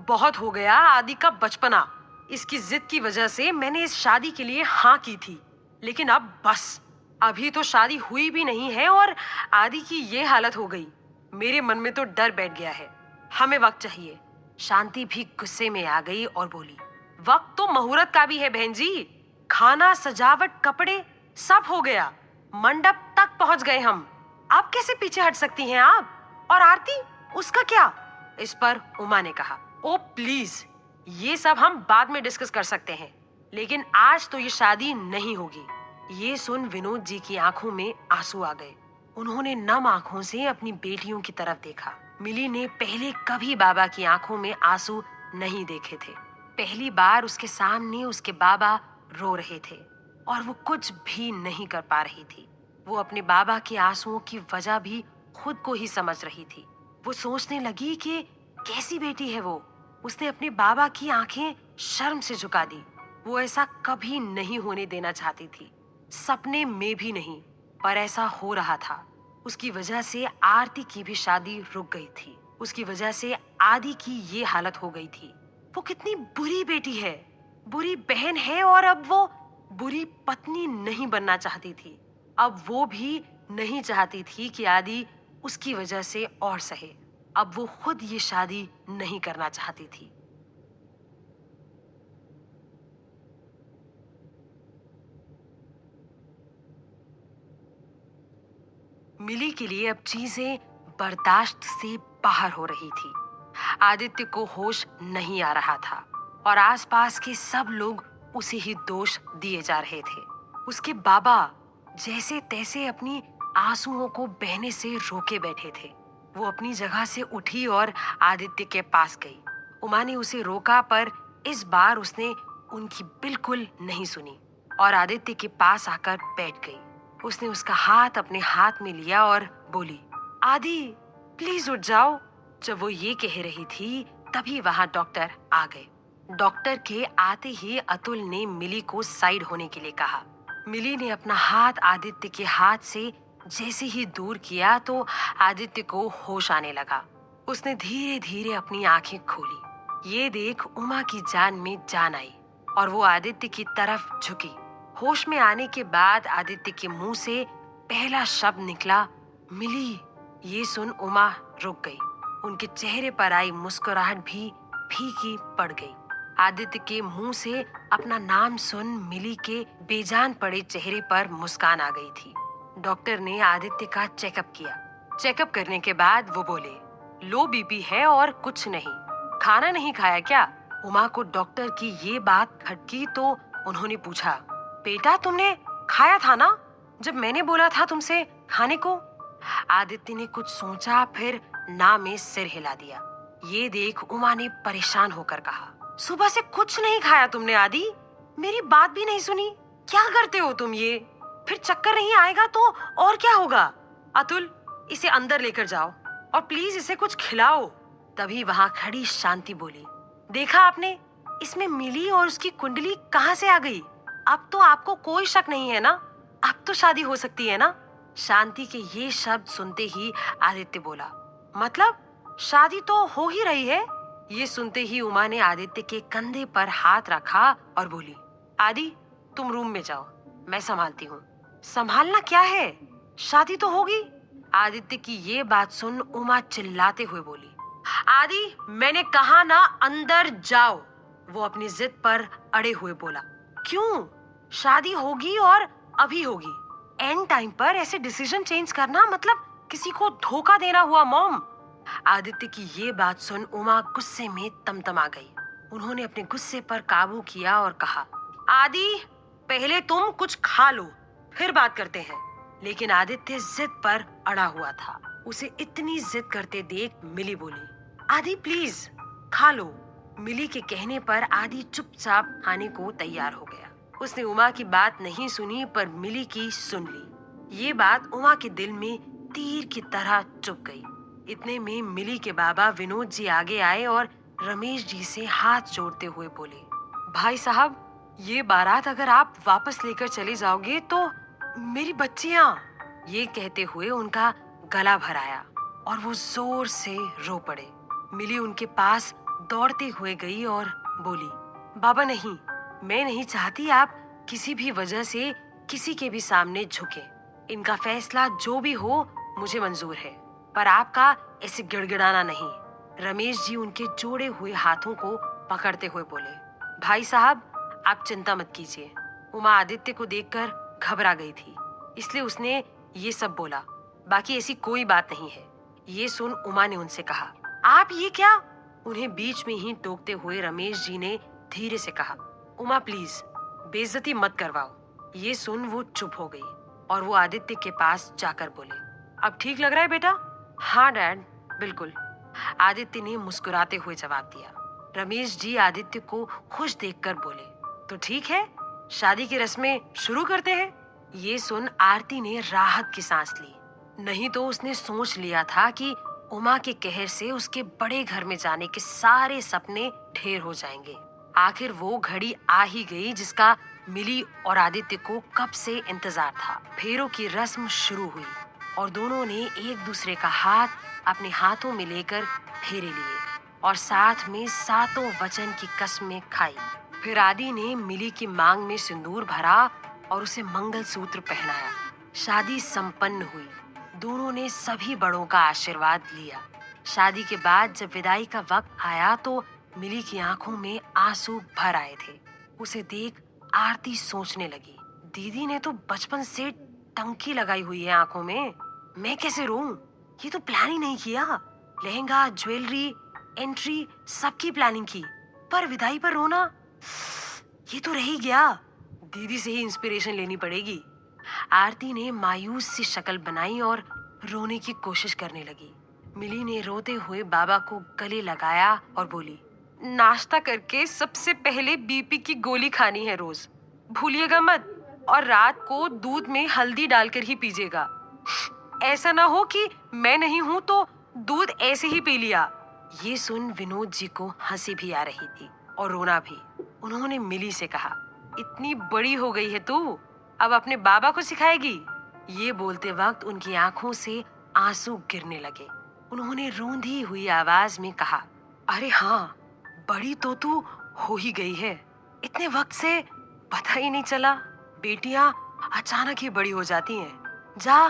बहुत हो गया आदि का बचपना। इसकी जिद की वजह से मैंने इस शादी के लिए हाँ की थी, लेकिन अब बस। अभी तो शादी हुई भी नहीं है और आदि की ये हालत हो गई। मेरे मन में तो डर बैठ गया है। हमें वक्त चाहिए। शांति भी गुस्से में आ गई और बोली, वक्त तो मुहूर्त का भी है बहन जी। खाना, सजावट, कपड़े सब हो गया, मंडप तक पहुंच गए हम। आप कैसे पीछे हट सकती हैं आप। और आरती, उसका क्या। इस पर उमा ने कहा, ओ प्लीज, ये सब हम बाद में डिस्कस कर सकते हैं, लेकिन आज तो ये शादी नहीं होगी। ये सुन विनोद जी की आंखों में आंसू आ गए। उन्होंने नम आंखों से अपनी बेटियों की तरफ देखा। मिली ने पहले कभी बाबा की आंखों में आंसू नहीं देखे थे। पहली बार उसके सामने उसके बाबा रो रहे थे और वो कुछ भी नहीं कर पा रही थी। वो अपने बाबा के आंसुओं की वजह भी खुद को ही समझ रही थी। वो सोचने लगी कि कैसी बेटी है वो। उसने अपने बाबा की आंखें शर्म से झुका दी। वो ऐसा कभी नहीं होने देना चाहती थी, सपने में भी नहीं, पर ऐसा हो रहा था। उसकी वजह से आरती की भी शादी रुक गई थी। उसकी वजह से आदि की ये हालत हो गई थी। वो कितनी बुरी बेटी है, बुरी बहन है, और अब वो बुरी पत्नी नहीं बनना चाहती थी। अब वो भी नहीं चाहती थी कि आदि उसकी वजह से और सहे। अब वो खुद ये शादी नहीं करना चाहती थी। मिली के लिए अब चीजें बर्दाश्त से बाहर हो रही थी। आदित्य को होश नहीं आ रहा था और आसपास के सब लोग उसे ही दोष दिए जा रहे थे। उसके बाबा जैसे तैसे अपनी आंसुओं को बहने से रोके बैठे थे। वो अपनी जगह से उठी और आदित्य के पास गई। उमा ने उसे रोका, पर इस बार उसने उनकी बिल्कुल नहीं सुनी और आदित्य के पास आकर बैठ गई। उसने उसका हाथ अपने हाथ में लिया और बोली, आदि प्लीज उठ जाओ। जब वो ये कह रही थी तभी वहां डॉक्टर आ गए। डॉक्टर के आते ही अतुल ने मिली को साइड होने के लिए कहा। मिली ने अपना हाथ आदित्य के हाथ से जैसे ही दूर किया तो आदित्य को होश आने लगा। उसने धीरे धीरे अपनी आंखें खोली। ये देख उमा की जान में जान आई और वो आदित्य की तरफ झुकी। होश में आने के बाद आदित्य के मुंह से पहला शब्द निकला, मिली। ये सुन उमा रुक गई। उनके चेहरे पर आई मुस्कुराहट भी फीकी पड़ गई। आदित्य के मुंह से अपना नाम सुन मिली के बेजान पड़े चेहरे पर मुस्कान आ गई थी। डॉक्टर ने आदित्य का चेकअप किया। चेकअप करने के बाद वो बोले, लो बीपी है और कुछ नहीं। खाना नहीं खाया क्या? उमा को डॉक्टर की ये बात खटकी तो उन्होंने पूछा, बेटा तुमने खाया था ना जब मैंने बोला था तुमसे खाने को? आदित्य ने कुछ सोचा, फिर ना में सिर हिला दिया। ये देख उमा ने परेशान होकर कहा, सुबह से कुछ नहीं खाया तुमने आदि? मेरी बात भी नहीं सुनी। क्या करते हो तुम ये? फिर चक्कर नहीं आएगा तो और क्या होगा? अतुल, इसे अंदर लेकर जाओ और प्लीज इसे कुछ खिलाओ। तभी वहां खड़ी शांति बोली, देखा आपने, इसमें मिली और उसकी कुंडली कहां से आ गई? अब तो आपको कोई शक नहीं है ना? अब तो शादी हो सकती है ना? शांति के ये शब्द सुनते ही आदित्य बोला, मतलब शादी तो हो ही रही है। ये सुनते ही उमा ने आदित्य के कंधे पर हाथ रखा और बोली, आदि तुम रूम में जाओ, मैं संभालती हूँ। संभालना क्या है, शादी तो होगी। आदित्य की ये बात सुन उमा चिल्लाते हुए बोली, आदि मैंने कहा ना अंदर जाओ। वो अपनी जिद पर अड़े हुए बोला, क्यों? शादी होगी और अभी होगी। एंड टाइम पर ऐसे डिसीजन चेंज करना मतलब किसी को धोखा देना हुआ मॉम। आदित्य की ये बात सुन उमा गुस्से में तमतमा गई। उन्होंने अपने गुस्से पर काबू किया और कहा, आदि पहले तुम कुछ खा लो, फिर बात करते हैं। लेकिन आदित्य जिद पर अड़ा हुआ था। उसे इतनी जिद करते देख मिली बोली, आदि प्लीज खा लो। मिली के कहने पर आदि चुपचाप खाने को तैयार हो गया। उसने उमा की बात नहीं सुनी पर मिली की सुन ली। ये बात उमा के दिल में तीर की तरह चुभ गई। इतने में मिली के बाबा विनोद जी आगे आए और रमेश जी से हाथ जोड़ते हुए बोले, भाई साहब, ये बारात अगर आप वापस लेकर चले जाओगे तो मेरी बच्चियां। ये कहते हुए उनका गला भर आया और वो जोर से रो पड़े। मिली उनके पास दौड़ते हुए गई और बोली, बाबा नहीं, मैं नहीं चाहती आप किसी भी वजह से किसी के भी सामने झुके। इनका फैसला जो भी हो मुझे मंजूर है, पर आपका ऐसे गिड़गिड़ाना नहीं। रमेश जी उनके जोड़े हुए हाथों को पकड़ते हुए बोले, भाई साहब आप चिंता मत कीजिए। उमा आदित्य को देखकर घबरा गई थी, इसलिए उसने ये सब बोला, बाकी ऐसी कोई बात नहीं है। ये सुन उमा ने उनसे कहा, आप ये क्या? उन्हें बीच में ही टोकते हुए रमेश जी ने धीरे से कहा, उमा प्लीज बेइज्जती मत करवाओ। ये सुन वो चुप हो गई और वो आदित्य के पास जाकर बोले, अब ठीक लग रहा है बेटा? हाँ डैड, बिल्कुल। आदित्य ने मुस्कुराते हुए जवाब दिया। रमेश जी आदित्य को खुश देखकर बोले, तो ठीक है, शादी की रस्में शुरू करते हैं। ये सुन आरती ने राहत की सांस ली। नहीं तो उसने सोच लिया था कि उमा के कहर से उसके बड़े घर में जाने के सारे सपने ढेर हो जाएंगे। आखिर वो घड़ी आ ही गई जिसका मिली और आदित्य को कब से इंतजार था। फेरों की रस्म शुरू हुई और दोनों ने एक दूसरे का हाथ अपने हाथों में लेकर फेरे लिए और साथ में सातों वचन की कस्में खाई। फिर आदि ने मिली की मांग में सिंदूर भरा और उसे मंगलसूत्र पहनाया। शादी संपन्न हुई। दोनों ने सभी बड़ों का आशीर्वाद लिया। शादी के बाद जब विदाई का वक्त आया तो मिली की आंखों में आंसू भर आए थे। उसे देख आरती सोचने लगी, दीदी ने तो बचपन से टंकी लगाई हुई है आंखों में, मैं कैसे रोऊं? ये तो प्लान ही नहीं किया। लहंगा, ज्वेलरी, एंट्री सबकी प्लानिंग की, पर विदाई पर रोना, ये तो रह ही गया। दीदी से ही इंस्पिरेशन लेनी पड़ेगी। आरती ने मायूस सी शक्ल बनाई और रोने की कोशिश करने लगी। मिली ने रोते हुए बाबा को गले लगाया और बोली, नाश्ता करके सबसे पहले बीपी की गोली खानी है रोज, भूलिएगा मत, और रात को दूध में हल्दी डालकर ही पीजिएगा। ऐसा ना हो कि मैं नहीं हूं तो दूध ऐसे ही पी लिया। ये सुन विनोद जी को हंसी भी आ रही थी और रोना भी। उन्होंने मिली से कहा, इतनी बड़ी हो गई है तू, अब अपने बाबा को सिखाएगी? ये बोलते वक्त उनकी आंखों से आंसू गिरने लगे। उन्होंने रूंधी हुई आवाज में कहा, अरे हाँ, बड़ी तो तू हो ही गई है। इतने वक्त से पता ही नहीं चला। बेटियां अचानक ही बड़ी हो जाती हैं। जा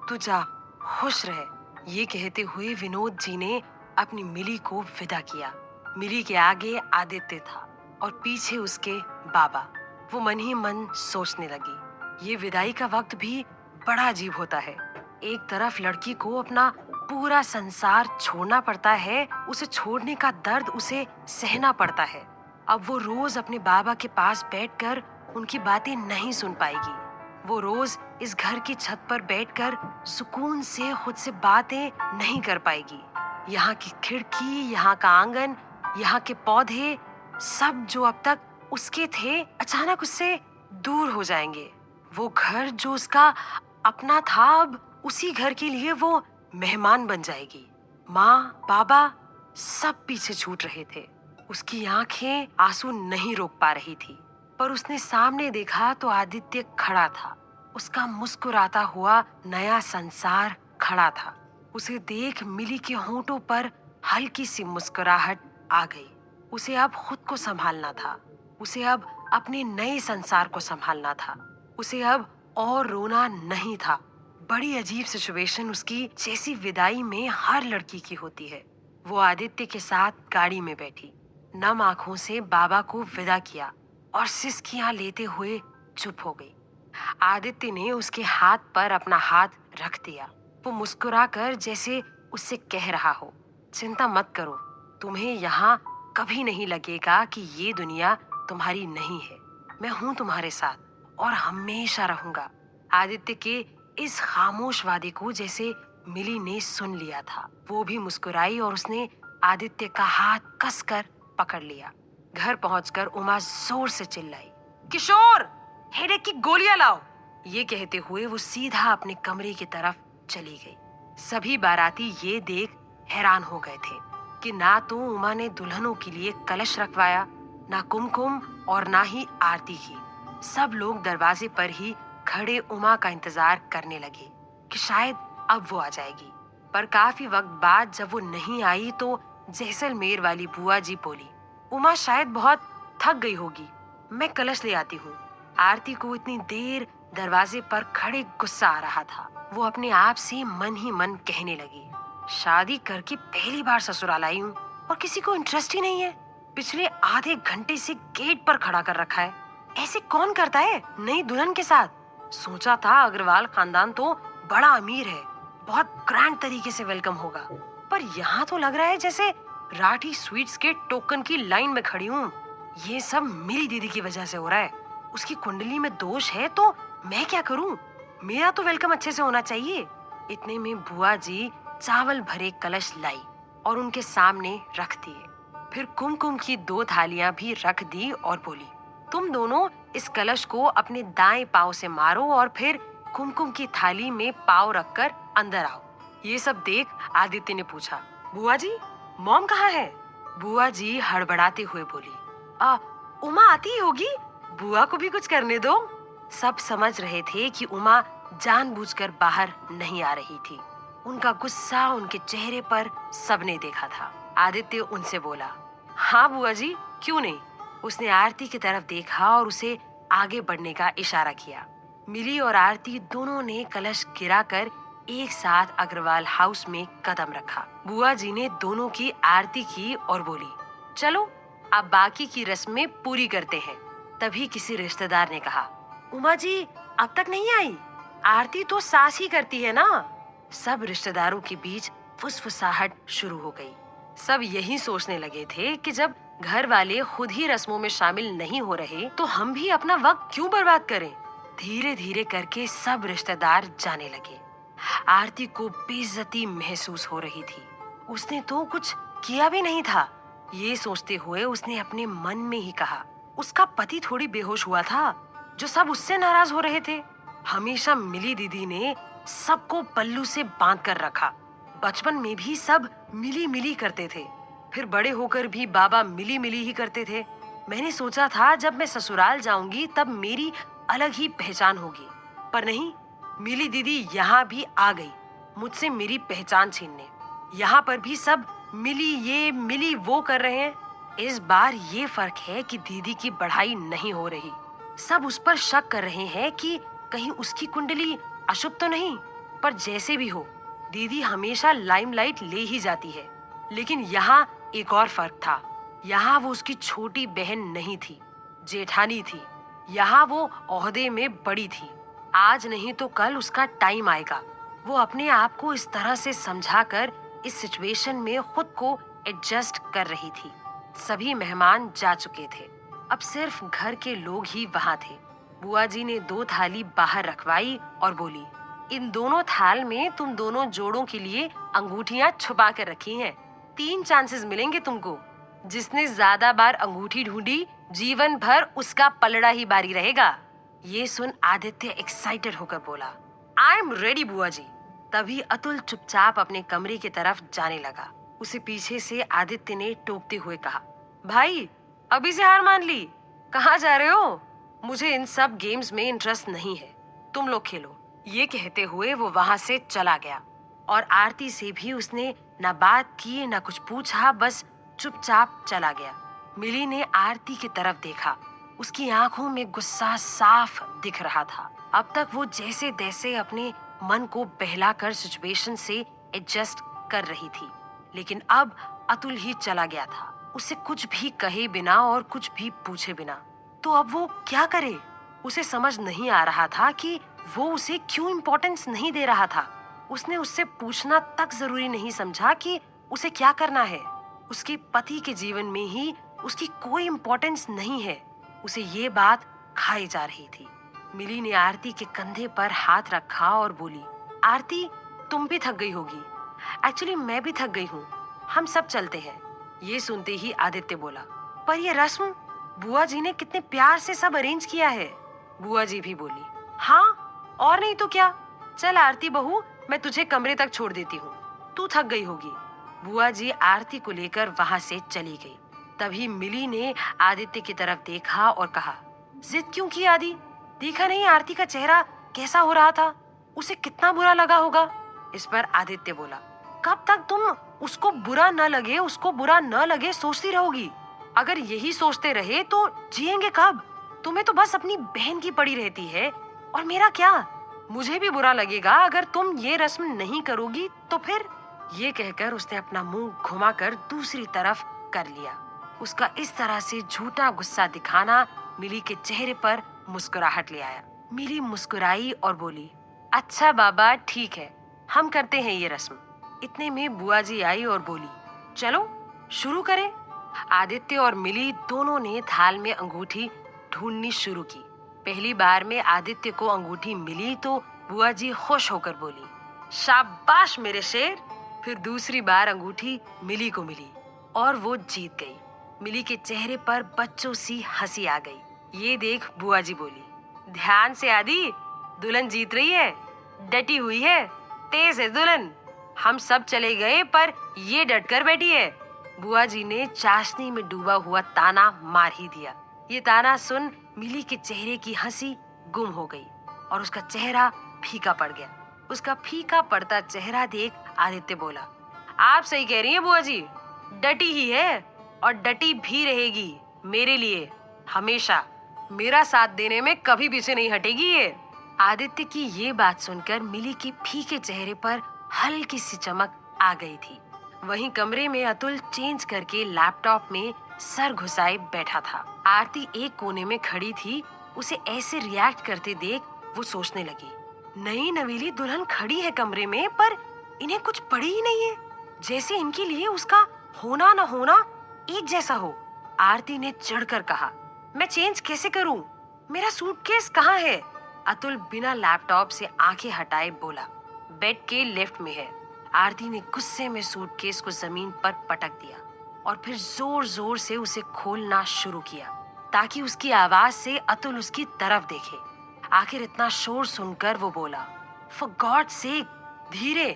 तू जा, खुश रह। ये कहते हुए विनोद जी ने अपनी मिली को विदा किया। मिली के आगे आदित्य था और पीछे उसके बाबा। वो मन ही मन सोचने लगी, ये विदाई का वक्त भी बड़ा अजीब होता है। एक तरफ लड़की को अपना पूरा संसार छोड़ना पड़ता है, उसे छोड़ने का दर्द उसे सहना पड़ता है। अब वो रोज अपने बाबा के पास बैठकर उनकी बातें नहीं सुन पाएगी। वो रोज इस घर की छत पर बैठकर सुकून से खुद से बातें नहीं कर पाएगी। यहाँ की खिड़की, यहाँ का आंगन, यहाँ के पौधे, सब जो अब तक उसके थे अचानक उससे दूर हो जाएंगे। वो घर जो उसका अपना था, अब उसी घर के लिए वो मेहमान बन जाएगी। माँ, बाबा सब पीछे छूट रहे थे। उसकी आंखें आंसू नहीं रोक पा रही थी, पर उसने सामने देखा तो आदित्य खड़ा था। उसका मुस्कुराता हुआ नया संसार खड़ा था। उसे देख मिली के होंठों पर हल्की सी मुस्कुराहट आ गई। उसे अब खुद को संभालना था। उसे अब अपने नए संसार को संभालना था। उसे अब और रोना नहीं था। बड़ी अजीब सिचुएशन उसकी जैसी विदाई में हर लड़की की होती है। वो आदित्य के साथ गाड़ी में बैठी, नम आंखों से बाबा को विदा किया और सिसकियां लेते हुए चुप हो गई। आदित्य ने उसके हाथ पर अपना हाथ रख दिया। वो मुस्कुराकर जैसे उससे कह रहा हो, चिंता मत करो, तुम्हें यहाँ कभी नहीं लगेगा कि ये दुनिया तुम्हारी नहीं है। मैं हूँ तुम्हारे साथ और हमेशा रहूंगा। आदित्य के इस खामोश वादे को जैसे मिली ने सुन लिया था। वो भी मुस्कुराई और उसने आदित्य का हाथ कसकर पकड़ लिया। घर पहुंचकर उमा जोर से चिल्लाई, किशोर, हेडेक की गोलियां लाओ। ये कहते हुए वो सीधा अपने कमरे की तरफ चली गई। सभी बाराती ये देख हैरान हो गए थे कि ना तो उमा ने दुल्हनों के लिए कलश रखवाया, ना कुमकुम और ना ही आरती की। सब लोग दरवाजे पर ही खड़े उमा का इंतजार करने लगे कि शायद अब वो आ जाएगी। पर काफी वक्त बाद जब वो नहीं आई तो जैसलमेर वाली बुआ जी बोली, उमा शायद बहुत थक गई होगी, मैं कलश ले आती हूँ। आरती को इतनी देर दरवाजे पर खड़े गुस्सा आ रहा था। वो अपने आप से मन ही मन कहने लगी, शादी करके पहली बार ससुराल आई हूँ और किसी को इंटरेस्ट ही नहीं है। पिछले आधे घंटे से गेट पर खड़ा कर रखा है। ऐसे कौन करता है नई दुल्हन के साथ? सोचा था अग्रवाल खानदान तो बड़ा अमीर है, बहुत ग्रैंड तरीके से वेलकम होगा, पर यहाँ तो लग रहा है जैसे राठी स्वीट्स के टोकन की लाइन में खड़ी हूँ। ये सब मेरी दीदी की वजह से हो रहा है। उसकी कुंडली में दोष है तो मैं क्या करूँ? मेरा तो वेलकम अच्छे से होना चाहिए। इतने में बुआ जी चावल भरे कलश लाई और उनके सामने रख दिए। फिर कुमकुम की 2 थालियां भी रख दी और बोली, तुम दोनों इस कलश को अपने दाएं पांव से मारो और फिर कुमकुम की थाली में पांव रखकर अंदर आओ। ये सब देख आदित्य ने पूछा, बुआ जी, मॉम कहाँ है? बुआ जी हड़बड़ाते हुए बोली, उमा आती ही होगी, बुआ को भी कुछ करने दो। सब समझ रहे थे कि उमा जानबूझकर बाहर नहीं आ रही थी। उनका गुस्सा उनके चेहरे पर सबने देखा था। आदित्य उनसे बोला, हाँ बुआ जी, क्यों नहीं। उसने आरती की तरफ देखा और उसे आगे बढ़ने का इशारा किया। मिली और आरती दोनों ने कलश गिराकर एक साथ अग्रवाल हाउस में कदम रखा। बुआ जी ने दोनों की आरती की और बोली, चलो अब बाकी की रस्में पूरी करते हैं। तभी किसी रिश्तेदार ने कहा, उमा जी अब तक नहीं आई? आरती तो सास ही करती है ना। सब रिश्तेदारों के बीच फुसफुसाहट शुरू हो गई। सब यही सोचने लगे थे कि जब घर वाले खुद ही रस्मों में शामिल नहीं हो रहे तो हम भी अपना वक्त क्यों बर्बाद करें। धीरे धीरे करके सब रिश्तेदार जाने लगे। आरती को बेइज्जती महसूस हो रही थी। उसने तो कुछ किया भी नहीं था। ये सोचते हुए उसने अपने मन में ही कहा, उसका पति थोड़ी बेहोश हुआ था जो सब उससे नाराज हो रहे थे। हमेशा मिली दीदी ने सबको पल्लू से बांध कर रखा। बचपन में भी सब मिली मिली करते थे, फिर बड़े होकर भी बाबा मिली मिली ही करते थे। मैंने सोचा था जब मैं ससुराल जाऊंगी तब मेरी अलग ही पहचान होगी, पर नहीं, मिली दीदी यहाँ भी आ गई मुझसे मेरी पहचान छीनने। यहाँ पर भी सब मिली ये मिली वो कर रहे हैं। इस बार ये फर्क है कि दीदी की बढ़ाई नहीं हो रही। सब उस पर शक कर रहे हैं कि कहीं उसकी कुंडली अशुभ तो नहीं। पर जैसे भी हो, दीदी हमेशा लाइमलाइट ले ही जाती है। लेकिन यहाँ एक और फर्क था। यहाँ वो उसकी छोटी बहन नहीं थी, जेठानी थी। यहाँ वो ओहदे में बड़ी थी। आज नहीं तो कल उसका टाइम आएगा। वो अपने आप को इस तरह से समझाकर इस सिचुएशन में खुद को एडजस्ट कर रही थी। सभी मेहमान जा चुके थे, अब सिर्फ घर के लोग ही वहां थे। बुआ जी ने 2 थाली बाहर रखवाई और बोली, इन दोनों थाल में तुम दोनों जोड़ों के लिए अंगूठियां छुपा कर रखी हैं। 3 चांसेस मिलेंगे तुमको। जिसने ज्यादा बार अंगूठी ढूंढी जीवन भर उसका पलड़ा ही बारी रहेगा। ये सुन आदित्य एक्साइटेड होकर बोला, आई एम रेडी बुआ जी। तभी अतुल चुपचाप अपने कमरे की तरफ जाने लगा। उसे पीछे से आदित्य ने टोकते हुए कहा, भाई अभी से हार मान ली? कहाँ जा रहे हो? मुझे इन सब गेम्स में इंटरेस्ट नहीं है, तुम लोग खेलो। ये कहते हुए वो वहां से चला गया और आरती से भी उसने न बात की न कुछ पूछा, बस चुपचाप चला गया। मिली ने आरती की तरफ देखा। उसकी आंखों में गुस्सा साफ दिख रहा था। अब तक वो जैसे तैसे अपने मन को बहलाकर सिचुएशन से एडजस्ट कर रही थी, लेकिन अब अतुल ही चला गया था, उसे कुछ भी कहे बिना और कुछ भी पूछे बिना। तो अब वो क्या करे? उसे समझ नहीं आ रहा था कि वो उसे क्यों इम्पोर्टेंस नहीं दे रहा था। उसने उससे पूछना तक जरूरी नहीं समझा कि उसे क्या करना है। उसके पति के जीवन में ही उसकी कोई इम्पोर्टेंस नहीं है। उसे ये बात खाई जा रही थी। मिली ने आरती के कंधे पर हाथ रखा और बोली, आरती तुम भी थक गई होगी। एक्चुअली मैं भी थक गई हूँ, हम सब चलते हैं। ये सुनते ही आदित्य बोला, पर ये रस्म बुआ जी ने कितने प्यार से सब अरेंज किया है। बुआ जी भी बोली, हाँ और नहीं तो क्या। चल आरती बहू, मैं तुझे कमरे तक छोड़ देती हूँ, तू थक गई होगी। बुआ जी आरती को लेकर वहां से चली गई। तभी मिली ने आदित्य की तरफ देखा और कहा, जिद क्यों की आदि? देखा नहीं आरती का चेहरा कैसा हो रहा था? उसे कितना बुरा लगा होगा। इस पर आदित्य बोला, कब तक तुम उसको बुरा न लगे सोचती रहोगी? अगर यही सोचते रहे तो जिएंगे कब? तुम्हें तो बस अपनी बहन की पड़ी रहती है, और मेरा क्या? मुझे भी बुरा लगेगा अगर तुम ये रस्म नहीं करोगी तो फिर। ये कहकर उसने अपना मुंह घुमाकर दूसरी तरफ कर लिया। उसका इस तरह से झूठा गुस्सा दिखाना मिली के चेहरे पर मुस्कुराहट ले आया। मिली मुस्कुराई और बोली, अच्छा बाबा ठीक है, हम करते हैं ये रस्म। इतने में बुआ जी आई और बोली, चलो शुरू करें। आदित्य और मिली दोनों ने थाल में अंगूठी ढूंढनी शुरू की। पहली बार में आदित्य को अंगूठी मिली तो बुआ जी खुश होकर बोली, शाबाश मेरे शेर। फिर दूसरी बार अंगूठी मिली को मिली और वो जीत गई। मिली के चेहरे पर बच्चों सी हंसी आ गई। ये देख बुआ जी बोली, ध्यान से आदि, दुल्हन जीत रही है, डटी हुई है, तेज है दुल्हन। हम सब चले गए पर ये डट कर बैठी है। बुआ जी ने चाशनी में डूबा हुआ ताना मार ही दिया। ये ताना सुन मिली के चेहरे की हंसी गुम हो गई और उसका चेहरा फीका पड़ गया। उसका फीका पड़ता चेहरा देख आदित्य बोला, आप सही कह रही हैं बुआ जी, डटी ही है और डटी भी रहेगी मेरे लिए हमेशा। मेरा साथ देने में कभी पीछे नहीं हटेगी ये। आदित्य की ये बात सुनकर मिली के फीके चेहरे पर हल्की सी चमक आ गई थी। वहीं कमरे में अतुल चेंज करके लैपटॉप में सर घुसाए बैठा था। आरती एक कोने में खड़ी थी। उसे ऐसे रिएक्ट करते देख वो सोचने लगी, नई नवेली दुल्हन खड़ी है कमरे में पर इन्हें कुछ पड़ी ही नहीं है, जैसे इनके लिए उसका होना न होना एक जैसा हो। आरती ने चढ़कर कहा, मैं चेंज कैसे करूं? मेरा सूटकेस कहाँ है? अतुल बिना लैपटॉप से आंखें हटाए बोला, बेड के लेफ्ट में है। आरती ने गुस्से में सूटकेस को जमीन पर पटक दिया और फिर जोर जोर से उसे खोलना शुरू किया ताकि उसकी आवाज से अतुल उसकी तरफ देखे। आखिर इतना शोर सुनकर वो बोला, फॉर गॉड सेक, धीरे,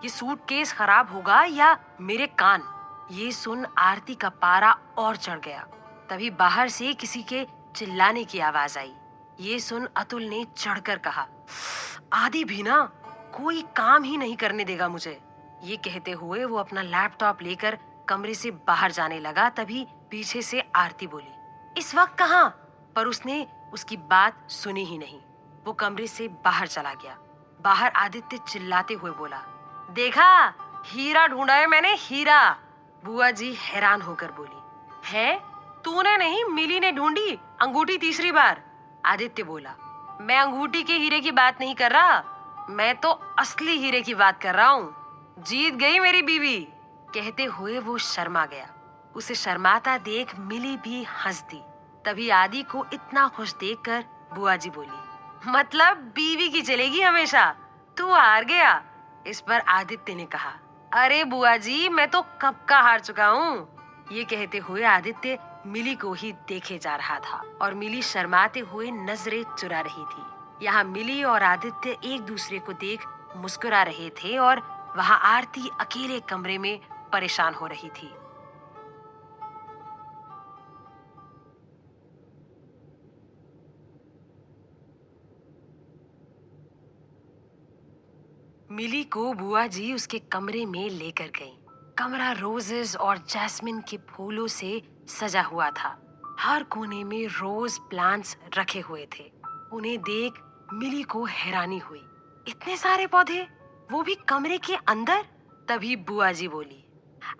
ये सूटकेस खराब होगा या मेरे कान। ये सुन आरती का पारा और चढ़ गया। तभी बाहर से किसी के चिल्लाने की आवाज आई। ये सुन अतुल ने चढ़कर कहा, आदि भी ना कोई काम ही नहीं करने देगा मुझे। ये कहते हुए वो अपना लैपटॉप लेकर कमरे से बाहर जाने लगा। तभी पीछे से आरती बोली, इस वक्त कहाँ? पर उसने उसकी बात सुनी ही नहीं। वो कमरे से बाहर चला गया। बाहर आदित्य चिल्लाते हुए बोला, देखा, हीरा ढूंढा है मैंने, हीरा। बुआ जी हैरान होकर बोली, है? तूने नहीं, मिली ने ढूंढी अंगूठी तीसरी बार। आदित्य बोला, मैं अंगूठी के हीरे की बात नहीं कर रहा, मैं तो असली हीरे की बात कर रहा हूँ। जीत गई मेरी बीवी। कहते हुए वो शर्मा गया। उसे शर्माता देख मिली भी हंस दी। तभी आदि को इतना खुश देखकर बुआ जी बोली, मतलब बीवी की चलेगी हमेशा, तू हार गया। इस पर आदित्य ने कहा, अरे बुआ जी, मैं तो कब का हार चुका हूँ। ये कहते हुए आदित्य मिली को ही देखे जा रहा था और मिली शर्माते हुए नजरें चुरा रही थी। यहाँ मिली और आदित्य एक दूसरे को देख मुस्कुरा रहे थे और वहाँ आरती अकेले कमरे में परेशान हो रही थी। मिली को बुआ जी उसके कमरे में लेकर गईं। कमरा रोजेस और जैस्मिन के फूलों से सजा हुआ था। हर कोने में रोज प्लांट्स रखे हुए थे। उन्हें देख मिली को हैरानी हुई। इतने सारे पौधे, वो भी कमरे के अंदर। तभी बुआ जी बोली,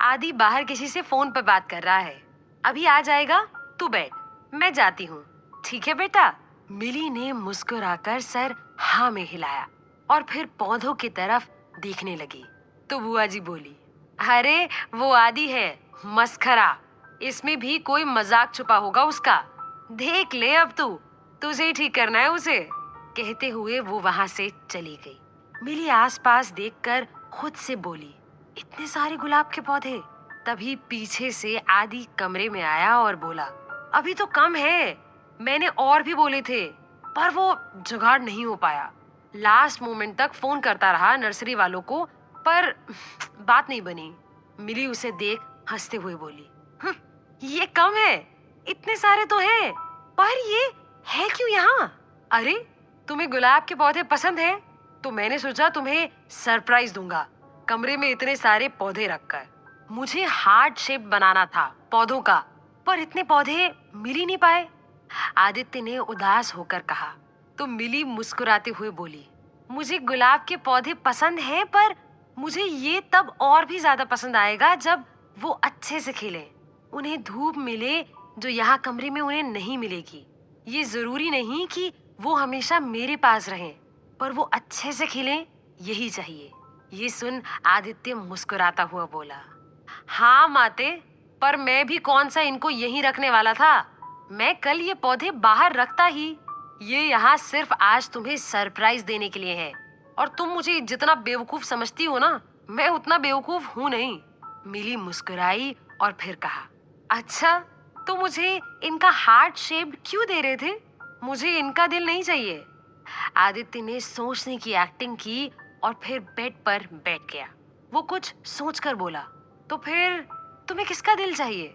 आदि बाहर किसी से फोन पर बात कर रहा है, अभी आ जाएगा, तू बैठ, मैं जाती हूँ। ठीक है बेटा। मिली ने मुस्कुराकर सर हाँ में हिलाया और फिर पौधों की तरफ देखने लगी। तो बुआ जी बोली, अरे वो आदि है, मस्खरा। इसमें भी कोई मजाक छुपा होगा उसका। देख ले अब तू, तुझे ही ठीक करना है उसे। कहते हुए वो वहां से चली गई। मिली आसपास देखकर खुद से बोली, इतने सारे गुलाब के पौधे। तभी पीछे से आदि कमरे में आया और बोला, अभी तो कम है, मैंने और भी बोले थे, पर वो जुगाड़ नहीं हो पाया। लास्ट मोमेंट तक फोन करता रहा नर्सरी वालों को, पर बात नहीं बनी। मिली उसे देख हंसते हुए बोली, ये कम है, इतने सारे तो हैं, पर ये है क्यों यहाँ? अरे तुम्हें गुलाब के पौधे पसंद हैं, तो मैंने सोचा तुम्हें सरप्राइज दूंगा कमरे में इतने सारे पौधे रखकर। मुझे हार्ट शेप बनाना था पौधों का, पर इतने पौधे मिल ही नहीं पाए। आदित्य ने उदास होकर कहा। तो मिली मुस्कुराते हुए बोली, मुझे गुलाब के पौधे पसंद हैं, पर मुझे ये तब और भी ज्यादा पसंद आएगा जब वो अच्छे से खिले। उन्हें धूप मिले जो यहाँ कमरे में उन्हें नहीं मिलेगी। ये जरूरी नहीं कि वो हमेशा मेरे पास रहें, पर वो अच्छे से खिले, यही चाहिए। ये सुन आदित्य मुस्कुराता हुआ बोला, हाँ माते, पर मैं भी कौन सा इनको यहीं रखने वाला था। मैं कल ये पौधे बाहर रखता ही। ये यहाँ सिर्फ आज तुम्हें सरप्राइज देने के लिए है, और तुम मुझे जितना बेवकूफ समझती हो ना, मैं उतना बेवकूफ हूँ नहीं। मिली मुस्कुराई और फिर कहा, अच्छा तो मुझे इनका हार्ट शेप क्यों दे रहे थे? मुझे इनका दिल नहीं चाहिए। आदित्य ने सोचने की एक्टिंग की और फिर बेड पर बैठ गया। वो कुछ सोचकर बोला, तो फिर तुम्हें किसका दिल चाहिए?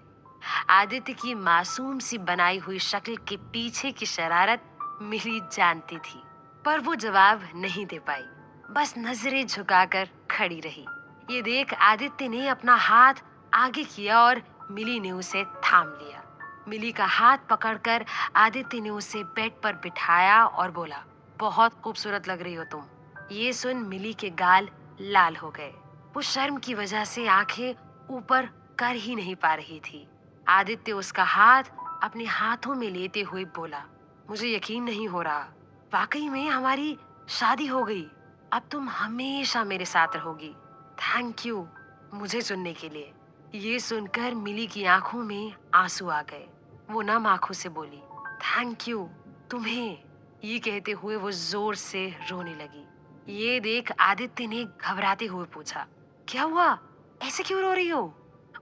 आदित्य की मासूम सी बनाई हुई शक्ल के पीछे की शरारत मिली जानती थी, पर वो जवाब नहीं दे पाई, बस नजरें झुकाकर खड़ी रही। ये देख आदित्य ने अपना हाथ आगे किया और मिली ने उसे थाम लिया। मिली का हाथ पकड़कर आदित्य ने उसे बेड पर बिठाया और बोला, बहुत खूबसूरत लग रही हो तुम। ये सुन मिली के गाल लाल हो गए। वो शर्म की वजह से आंखें ऊपर कर ही नहीं पा रही थी। आदित्य उसका हाथ अपने हाथों में लेते हुए बोला, मुझे यकीन नहीं हो रहा, वाकई में हमारी शादी हो गई। अब तुम हमेशा मेरे साथ रहोगी। थैंक यू मुझे चुनने के लिए। ये सुनकर मिली की आंखों में आंसू आ गए। वो नम आंखों से बोली, थैंक यू तुम्हें। ये कहते हुए वो जोर से रोने लगी। ये देख आदित्य ने घबराते हुए पूछा, क्या हुआ, ऐसे क्यों रो रही हो?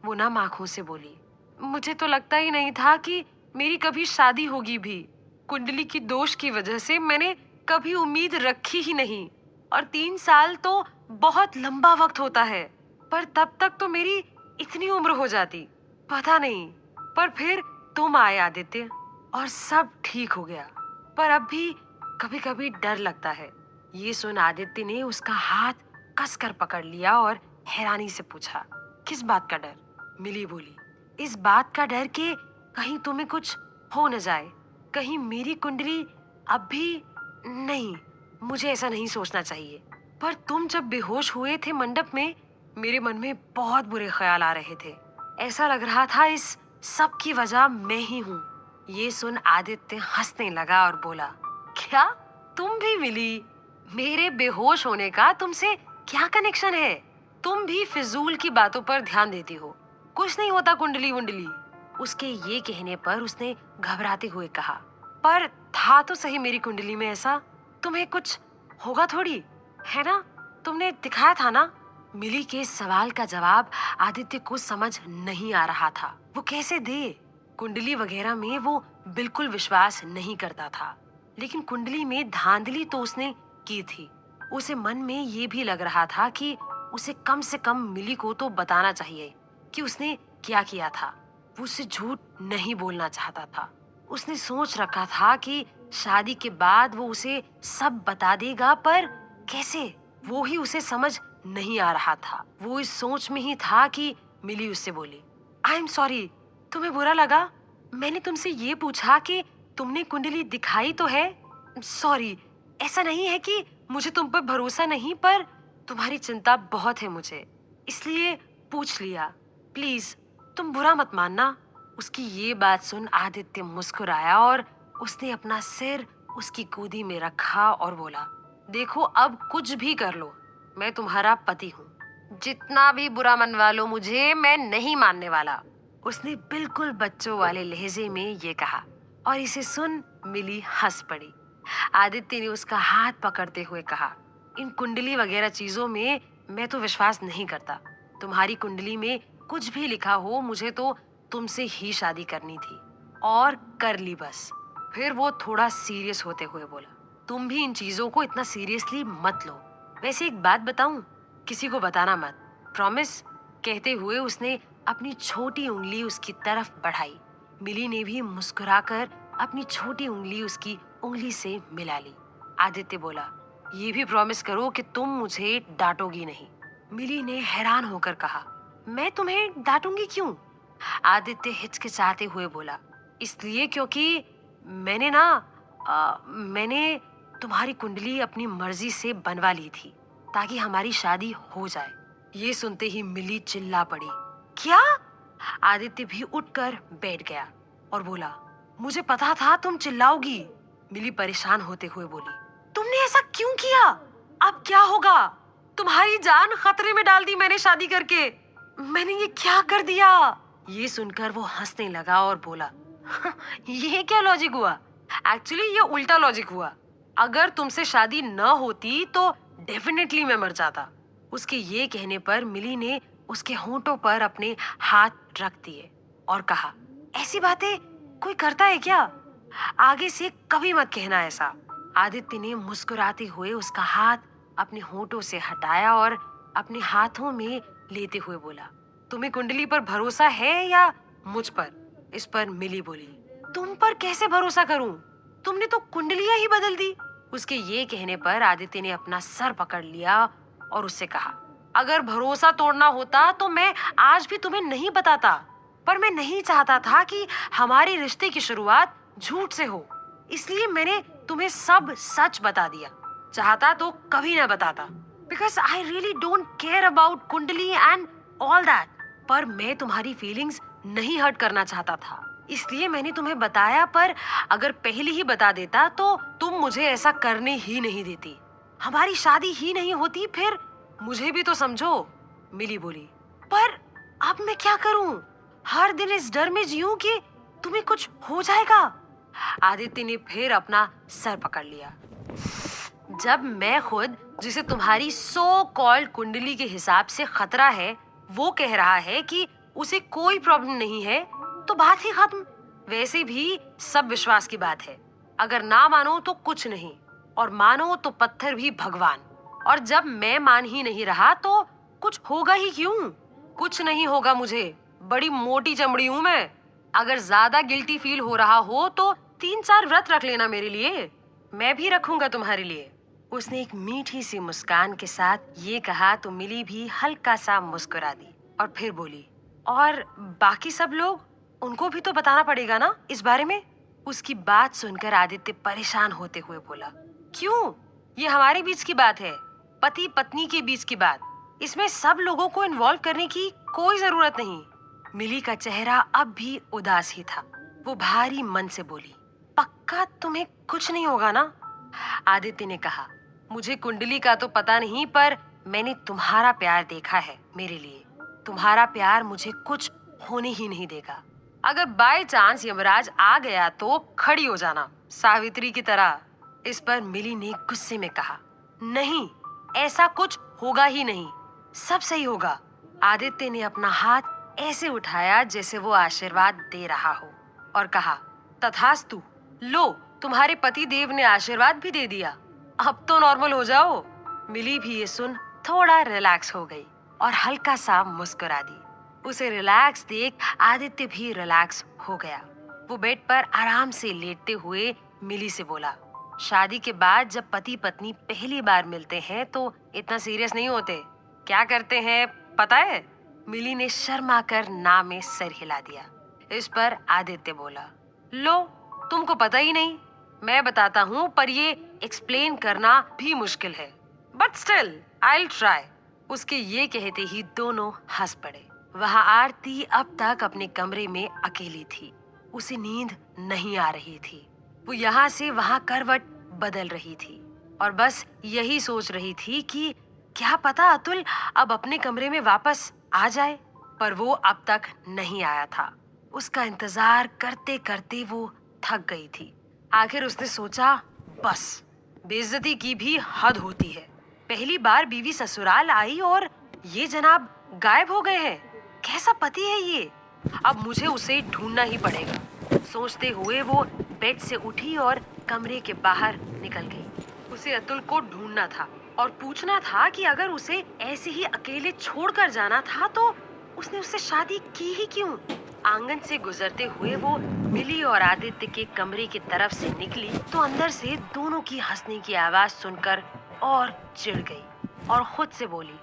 वो नम आंखों से बोली, मुझे तो लगता ही नहीं था कि मेरी कभी शादी होगी भी। कुंडली की दोष की वजह से मैंने कभी उम्मीद रखी ही नहीं, और 3 साल तो बहुत लंबा वक्त होता है, पर तब तक तो मेरी इतनी उम्र हो जाती, पता नहीं। पर फिर तुम आए आदित्य और सब ठीक हो गया, पर अब भी कभी कभी डर लगता है। ये सुन आदित्य ने उसका हाथ कसकर पकड़ लिया और हैरानी से पूछा, किस बात का डर? मिली बोली, इस बात का डर कि कहीं तुम्हें कुछ हो न जाए, कहीं मेरी कुंडली अब भी। नहीं, मुझे ऐसा नहीं सोचना चाहिए, पर तुम जब बेहोश हुए थे मंडप में, मेरे मन में बहुत बुरे ख्याल आ रहे थे। ऐसा लग रहा था इस सब की वजह मैं ही हूँ। ये सुन आदित्य हंसने लगा और बोला, क्या तुम भी मिली। मेरे बेहोश होने का तुमसे क्या कनेक्शन है? तुम भी फिजूल की बातों पर ध्यान देती हो। कुछ नहीं होता कुंडली वुंडली। उसके ये कहने पर उसने घबराते हुए कहा, पर था तो सही मेरी कुंडली में ऐसा। तुम्हें कुछ होगा थोड़ी, है ना? तुमने दिखाया था ना। मिली के सवाल का जवाब आदित्य को समझ नहीं आ रहा था। वो कैसे दे? कुंडली वगैरह में वो बिल्कुल विश्वास नहीं करता था, लेकिन कुंडली में धांधली तो उसने की थी। उसे मन में ये भी लग रहा था कि उसे कम से कम मिली को तो बताना चाहिए कि उसने क्या किया था। वो उससे झूठ नहीं बोलना चाहता था। उसने सोच रखा था कि शादी के बाद वो उसे सब बता देगा, पर कैसे, वो ही उसे समझ नहीं आ रहा था। वो इस सोच में ही था कि मिली उससे बोली, आई एम सॉरी, तुम्हें बुरा लगा? मैंने तुमसे ये पूछा कि तुमने कुंडली दिखाई तो है। सॉरी, ऐसा नहीं है कि मुझे तुम पर भरोसा नहीं, पर तुम्हारी चिंता बहुत है मुझे, इसलिए पूछ लिया। प्लीज तुम बुरा मत मानना। उसकी ये बात सुन आदित्य मुस्कुराया और उसने अपना सिर उसकी गोदी में रखा और बोला, देखो अब कुछ भी कर लो, मैं तुम्हारा पति हूँ। जितना भी बुरा मनवा लो मुझे, मैं नहीं मानने वाला। उसने बिल्कुल बच्चों वाले लहजे में ये कहा और इसे सुन मिली हंस पड़ी। आदित्य ने उसका हाथ पकड़ते हुए कहा, इन कुंडली वगैरह चीजों में मैं तो विश्वास नहीं करता। तुम्हारी कुंडली में कुछ भी लिखा हो, मुझे तो तुमसे ही शादी करनी थी और कर ली बस। फिर वो थोड़ा सीरियस होते हुए बोला, तुम भी इन चीजों को इतना सीरियसली मत लो। वैसे एक बात बताऊं, किसी को बताना मत, प्रॉमिस। कहते हुए उसने अपनी छोटी उंगली उसकी तरफ बढ़ाई। मिली ने भी मुस्कुराकर अपनी छोटी उंगली उसकी उंगली से मिला ली। आदित्य बोला, ये भी प्रॉमिस करो कि तुम मुझे डांटोगी नहीं। मिली ने हैरान होकर कहा, मैं तुम्हें डांटूंगी क्यों? आदित्य हिचकिचाते हुए बोला, इसलिए क्योंकि मैंने तुम्हारी कुंडली अपनी मर्जी से बनवा ली थी ताकि हमारी शादी हो जाए। ये सुनते ही मिली चिल्ला पड़ी, क्या? आदित्य भी उठकर बैठ गया और बोला, मुझे पता था तुम चिल्लाओगी। मिली परेशान होते हुए बोली, तुमने ऐसा क्यों किया? अब क्या होगा? तुम्हारी जान खतरे में डाल दी मैंने शादी करके। मैंने ये क्या कर दिया? ये सुनकर वो हंसने लगा और बोला, ये क्या लॉजिक हुआ? एक्चुअली ये उल्टा लॉजिक हुआ। अगर तुमसे शादी न होती तो डेफिनेटली मैं मर जाता। उसके ये कहने पर मिली ने उसके होंठों पर अपने हाथ रख दिए और कहा, ऐसी बातें कोई करता है क्या? आगे से कभी मत कहना ऐसा। आदित्य ने मुस्कुराते हुए उसका हाथ अपने होंठों से हटाया और अपने हाथों में लेते हुए बोला, तुम्हें कुंडली पर भरोसा है या मुझ पर? इस पर मिली बोली, तुम पर कैसे भरोसा करूं? तुमने तो कुंडलियां ही बदल दी। उसके ये कहने पर आदित्य ने अपना सर पकड़ लिया और उससे कहा, अगर भरोसा तोड़ना होता तो मैं आज भी तुम्हें नहीं बताता, पर मैं नहीं चाहता था कि हमारे रिश्ते की शुरुआत झूठ से हो, इसलिए मैंने तुम्हें सब सच बता दिया। चाहता तो कभी न बताता, because I really don't care about कुंडली एंड ऑल दैट। पर मैं तुम्हारी फीलिंग्स नहीं हर्ट करना चाहता था, इसलिए मैंने तुम्हें बताया, पर अगर पहले ही बता देता तो तुम मुझे ऐसा करने ही नहीं देती, हमारी शादी ही नहीं होती, फिर मुझे भी तो समझो। मिली बोली, पर अब मैं क्या करूं? हर दिन इस डर में जीऊं कि तुम्हें कुछ हो जाएगा। आदित्य ने फिर अपना सर पकड़ लिया। जब मैं खुद, जिसे तुम्हारी सो कॉल्ड कुंडली के हिसाब से खतरा है, वो कह रहा है कि उसे कोई प्रॉब्लम नहीं है, तो बात ही खत्म। वैसे भी सब विश्वास की बात है। अगर ना मानो तो कुछ नहीं, और मानो तो पत्थर भी भगवान। और जब मैं मान ही नहीं रहा तो कुछ होगा ही क्यों? कुछ नहीं होगा मुझे, बड़ी मोटी चमड़ी हूं मैं। अगर ज्यादा गिल्टी फील हो रहा हो तो 3-4 व्रत रख लेना मेरे लिए, मैं भी रखूंगा तुम्हारे लिए। उसने एक मीठी सी मुस्कान के साथ ये कहा तो मिली भी हल्का सा मुस्कुरा दी और फिर बोली, और बाकी सब लोग, उनको भी तो बताना पड़ेगा ना इस बारे में? उसकी बात सुनकर आदित्य परेशान होते हुए बोला, क्यों? ये हमारे बीच की बात है, पति पत्नी के बीच की बात। इसमें सब लोगों को इन्वॉल्व करने की कोई जरूरत नहीं। मिली का चेहरा अब भी उदास ही था। वो भारी मन से बोली, पक्का तुम्हें कुछ नहीं होगा ना? आदित्य ने कहा, मुझे कुंडली का तो पता नहीं, पर मैंने तुम्हारा प्यार देखा है मेरे लिए। तुम्हारा प्यार मुझे कुछ होने ही नहीं देगा। अगर बाय चांस यमराज आ गया तो खड़ी हो जाना, सावित्री की तरह। इस पर मिली ने गुस्से में कहा, नहीं, ऐसा कुछ होगा ही नहीं, सब सही होगा। आदित्य ने अपना हाथ ऐसे उठाया जैसे वो आशीर्वाद दे रहा हो और कहा, तथास्तु, लो, तुम्हारे पति देव ने आशीर्वाद भी दे दिया, अब तो नॉर्मल हो जाओ। मिली भी ये सुन थोड़ा रिलैक्स हो गई और हल्का सा मुस्कुरा दी। उसे रिलैक्स देख आदित्य भी रिलैक्स हो गया। वो बेड पर आराम से लेटते हुए मिली से बोला, शादी के बाद जब पति पत्नी पहली बार मिलते हैं तो इतना सीरियस नहीं होते। क्या करते हैं पता है? मिली ने शर्मा कर ना में सर हिला दिया। इस पर आदित्य बोला, लो, तुमको पता ही नहीं। मैं बताता हूँ, पर ये एक्सप्लेन करना भी मुश्किल है, but still I will try. उसके ये कहते ही दोनों हंस पड़े। वहाँ आरती अब तक अपने कमरे में अकेली थी। उसे नींद नहीं आ रही थी। वो यहाँ से वहाँ करवट बदल रही थी और बस यही सोच रही थी कि क्या पता अतुल अब अपने कमरे में वापस आ जाए, पर वो अब तक नहीं आया था। उसका इंतजार करते करते वो थक गई थी। आखिर उसने सोचा, बस, बेइज्जती की भी हद होती है। पहली बार बीवी ससुराल आई और ये जनाब गायब हो गए हैं। कैसा पति है ये? अब मुझे उसे ढूंढना ही पड़ेगा। सोचते हुए वो बेड से उठी और कमरे के बाहर निकल गई। उसे अतुल को ढूंढना था और पूछना था कि अगर उसे ऐसे ही अकेले छोड़कर जाना था तो उसने उससे शादी की ही क्यों? आंगन से गुजरते हुए वो मिली और आदित्य के कमरे की तरफ से निकली तो अंदर से दोनों की हंसने की आवाज सुनकर और चिढ़ गई और खुद से बोली,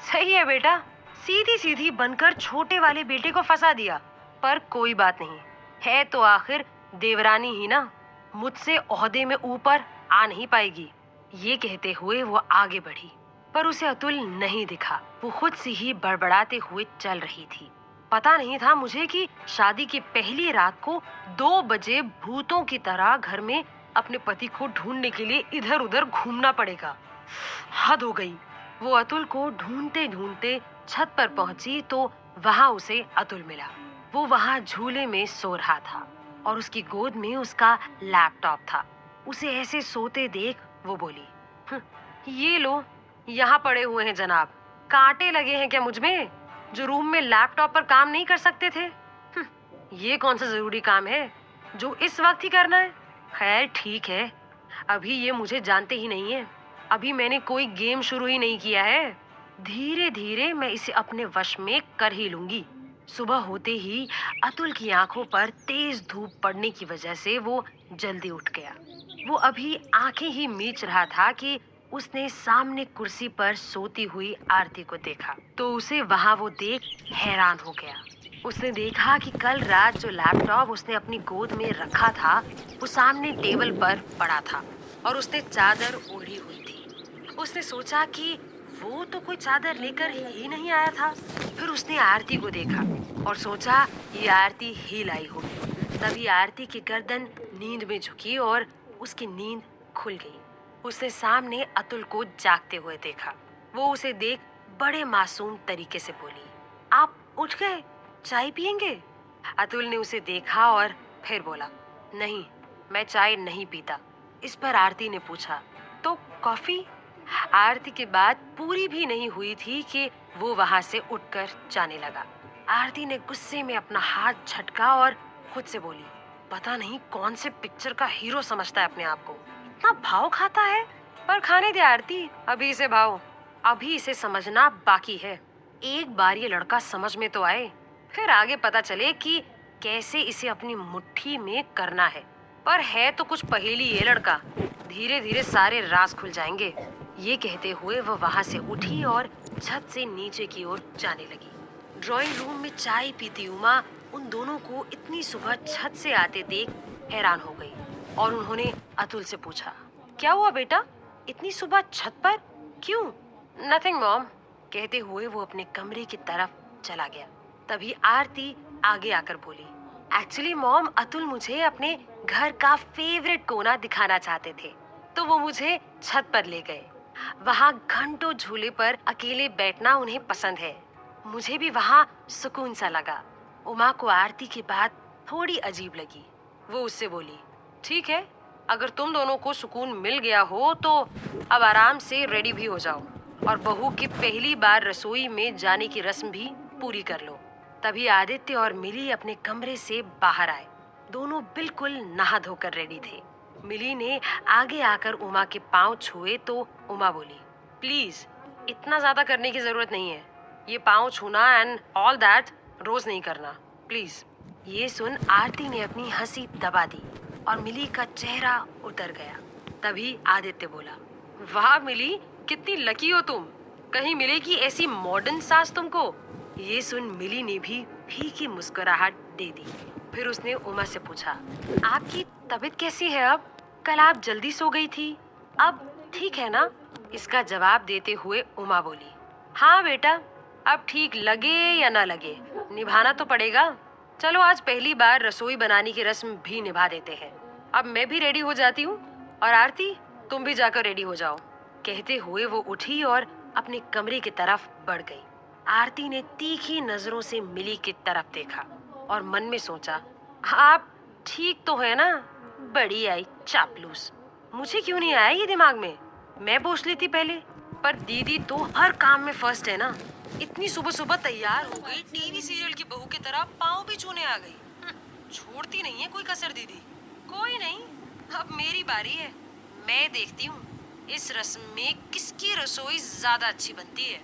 सही है बेटा, सीधी सीधी बनकर छोटे वाले बेटे को फंसा दिया। पर कोई बात नहीं, है तो आखिर देवरानी ही ना, मुझसे ओहदे में ऊपर आ नहीं पाएगी। ये कहते हुए वो आगे बढ़ी, पर उसे अतुल नहीं दिखा। वो खुद से ही बड़बड़ाते हुए चल रही थी। पता नहीं था मुझे कि शादी की पहली रात को 2 बजे भूतों की तरह घर में अपने पति को ढूंढने के लिए इधर उधर घूमना पड़ेगा। हद हो गई। वो अतुल को ढूंढते ढूंढते छत पर पहुंची तो वहां उसे अतुल मिला। वो वहां झूले में सो रहा था और उसकी गोद में उसका लैपटॉप था। उसे ऐसे सोते देख वो बोली, ये लो, यहाँ पड़े हुए हैं जनाब। कांटे लगे हैं क्या मुझ में, जो रूम में लैपटॉप पर काम नहीं कर सकते थे? ये कौन सा जरूरी काम है जो इस वक्त ही करना है? खैर ठीक है, अभी ये मुझे जानते ही नहीं है। अभी मैंने कोई गेम शुरू ही नहीं किया है। धीरे धीरे मैं इसे अपने वश में कर ही लूंगी। सुबह होते ही अतुल की आंखों पर तेज धूप पड़ने की वजह से वो जल्दी उठ गया। वो अभी आंखें ही मीच रहा था कि उसने सामने कुर्सी पर सोती हुई आरती को देखा तो उसे वहां वो देख हैरान हो गया। उसने देखा कि कल रात जो लैपटॉप उसने अपनी गोद में रखा था वो सामने टेबल पर पड़ा था और उसने चादर ओढ़ी हुई थी। उसने सोचा कि वो तो कोई चादर लेकर ही नहीं आया था। फिर उसने आरती को देखा और सोचा ये आरती ही लाई होगी। तभी आरती की गर्दन नींद में झुकी और उसकी नींद खुल गई। उसने सामने अतुल को जागते हुए देखा। वो उसे देख बड़े मासूम तरीके से बोली, आप उठ गए, चाय पियेंगे? अतुल ने उसे देखा और फिर बोला, नहीं, मैं चाय नहीं पीता। इस पर आरती ने पूछा, तो कॉफी? आरती की बात पूरी भी नहीं हुई थी कि वो वहां से उठकर जाने लगा। आरती ने गुस्से में अपना हाथ झटका और खुद से बोली, पता नहीं कौन से पिक्चर का हीरो समझता है अपने आप को, इतना भाव खाता है। पर खाने दे आरती, अभी इसे भाव, अभी इसे समझना बाकी है। एक बार ये लड़का समझ में तो आए, फिर आगे पता चले कि कैसे इसे अपनी मुट्ठी में करना है। पर है तो कुछ पहेली ये लड़का, धीरे धीरे सारे राज खुल जाएंगे। ये कहते हुए वह वहां से उठी और छत से नीचे की ओर जाने लगी। ड्राइंग रूम में चाय पीती उमा उन दोनों को इतनी सुबह छत से आते देख हैरान हो गई और उन्होंने अतुल से पूछा, क्या हुआ बेटा, इतनी सुबह छत पर क्यों? नथिंग मॉम, कहते हुए वो अपने कमरे की तरफ चला गया। तभी आरती आगे आकर बोली, एक्चुअली मॉम, अतुल मुझे अपने घर का फेवरेट कोना दिखाना चाहते थे। तो वो मुझे छत पर ले गए। वहाँ घंटों झूले पर अकेले बैठना उन्हें पसंद है। मुझे भी वहाँ सुकून सा लगा। उमा को आरती की बात थोड़ी अजीब लगी। वो उससे बोली, ठीक है, अगर तुम दोनों को सुकून मिल गया हो तो अब आराम से रेडी भी हो जाओ और बहू की पहली बार रसोई में जाने की रस्म भी पूरी कर लो। तभी आदित्य और मिली अपने कमरे से बाहर आए। दोनों बिल्कुल नहा धोकर रेडी थे। मिली ने आगे आकर उमा के पांव छुए तो उमा बोली, प्लीज इतना ज्यादा करने की जरूरत नहीं है। ये पांव छूना एंड ऑल दैट रोज नहीं करना, प्लीज। ये सुन आरती ने अपनी हंसी दबा दी और मिली का चेहरा उतर गया। तभी आदित्य बोला, वाह मिली, कितनी लकी हो तुम, कहीं मिलेगी ऐसी मॉडर्न सास तुमको। ये सुन मिली ने भी फीकी मुस्कुराहट दे दी। फिर उसने उमा से पूछा, आपकी तबीयत कैसी है अब? कल आप जल्दी सो गई थी, अब ठीक है ना? इसका जवाब देते हुए उमा बोली, हाँ बेटा, अब ठीक लगे या ना लगे निभाना तो पड़ेगा। चलो आज पहली बार रसोई बनाने की रस्म भी निभा देते हैं। अब मैं भी रेडी हो जाती हूँ और आरती तुम भी जाकर रेडी हो जाओ। कहते हुए वो उठी और अपने कमरे की तरफ बढ़ गई। आरती ने तीखी नजरों से मिली की तरफ देखा और मन में सोचा, आप ठीक तो है ना? बड़ी आई चापलूस। मुझे क्यों नहीं आया ये दिमाग में? मैं पूछ लेती पहले। पर दीदी तो हर काम में फर्स्ट है ना। इतनी सुबह सुबह तैयार हो गई, टीवी सीरियल की बहू की तरह पाँव भी छूने आ गई। छोड़ती नहीं है कोई कसर दीदी। कोई नहीं, अब मेरी बारी है। मैं देखती हूँ इस रस्म में किसकी रसोई ज्यादा अच्छी बनती है।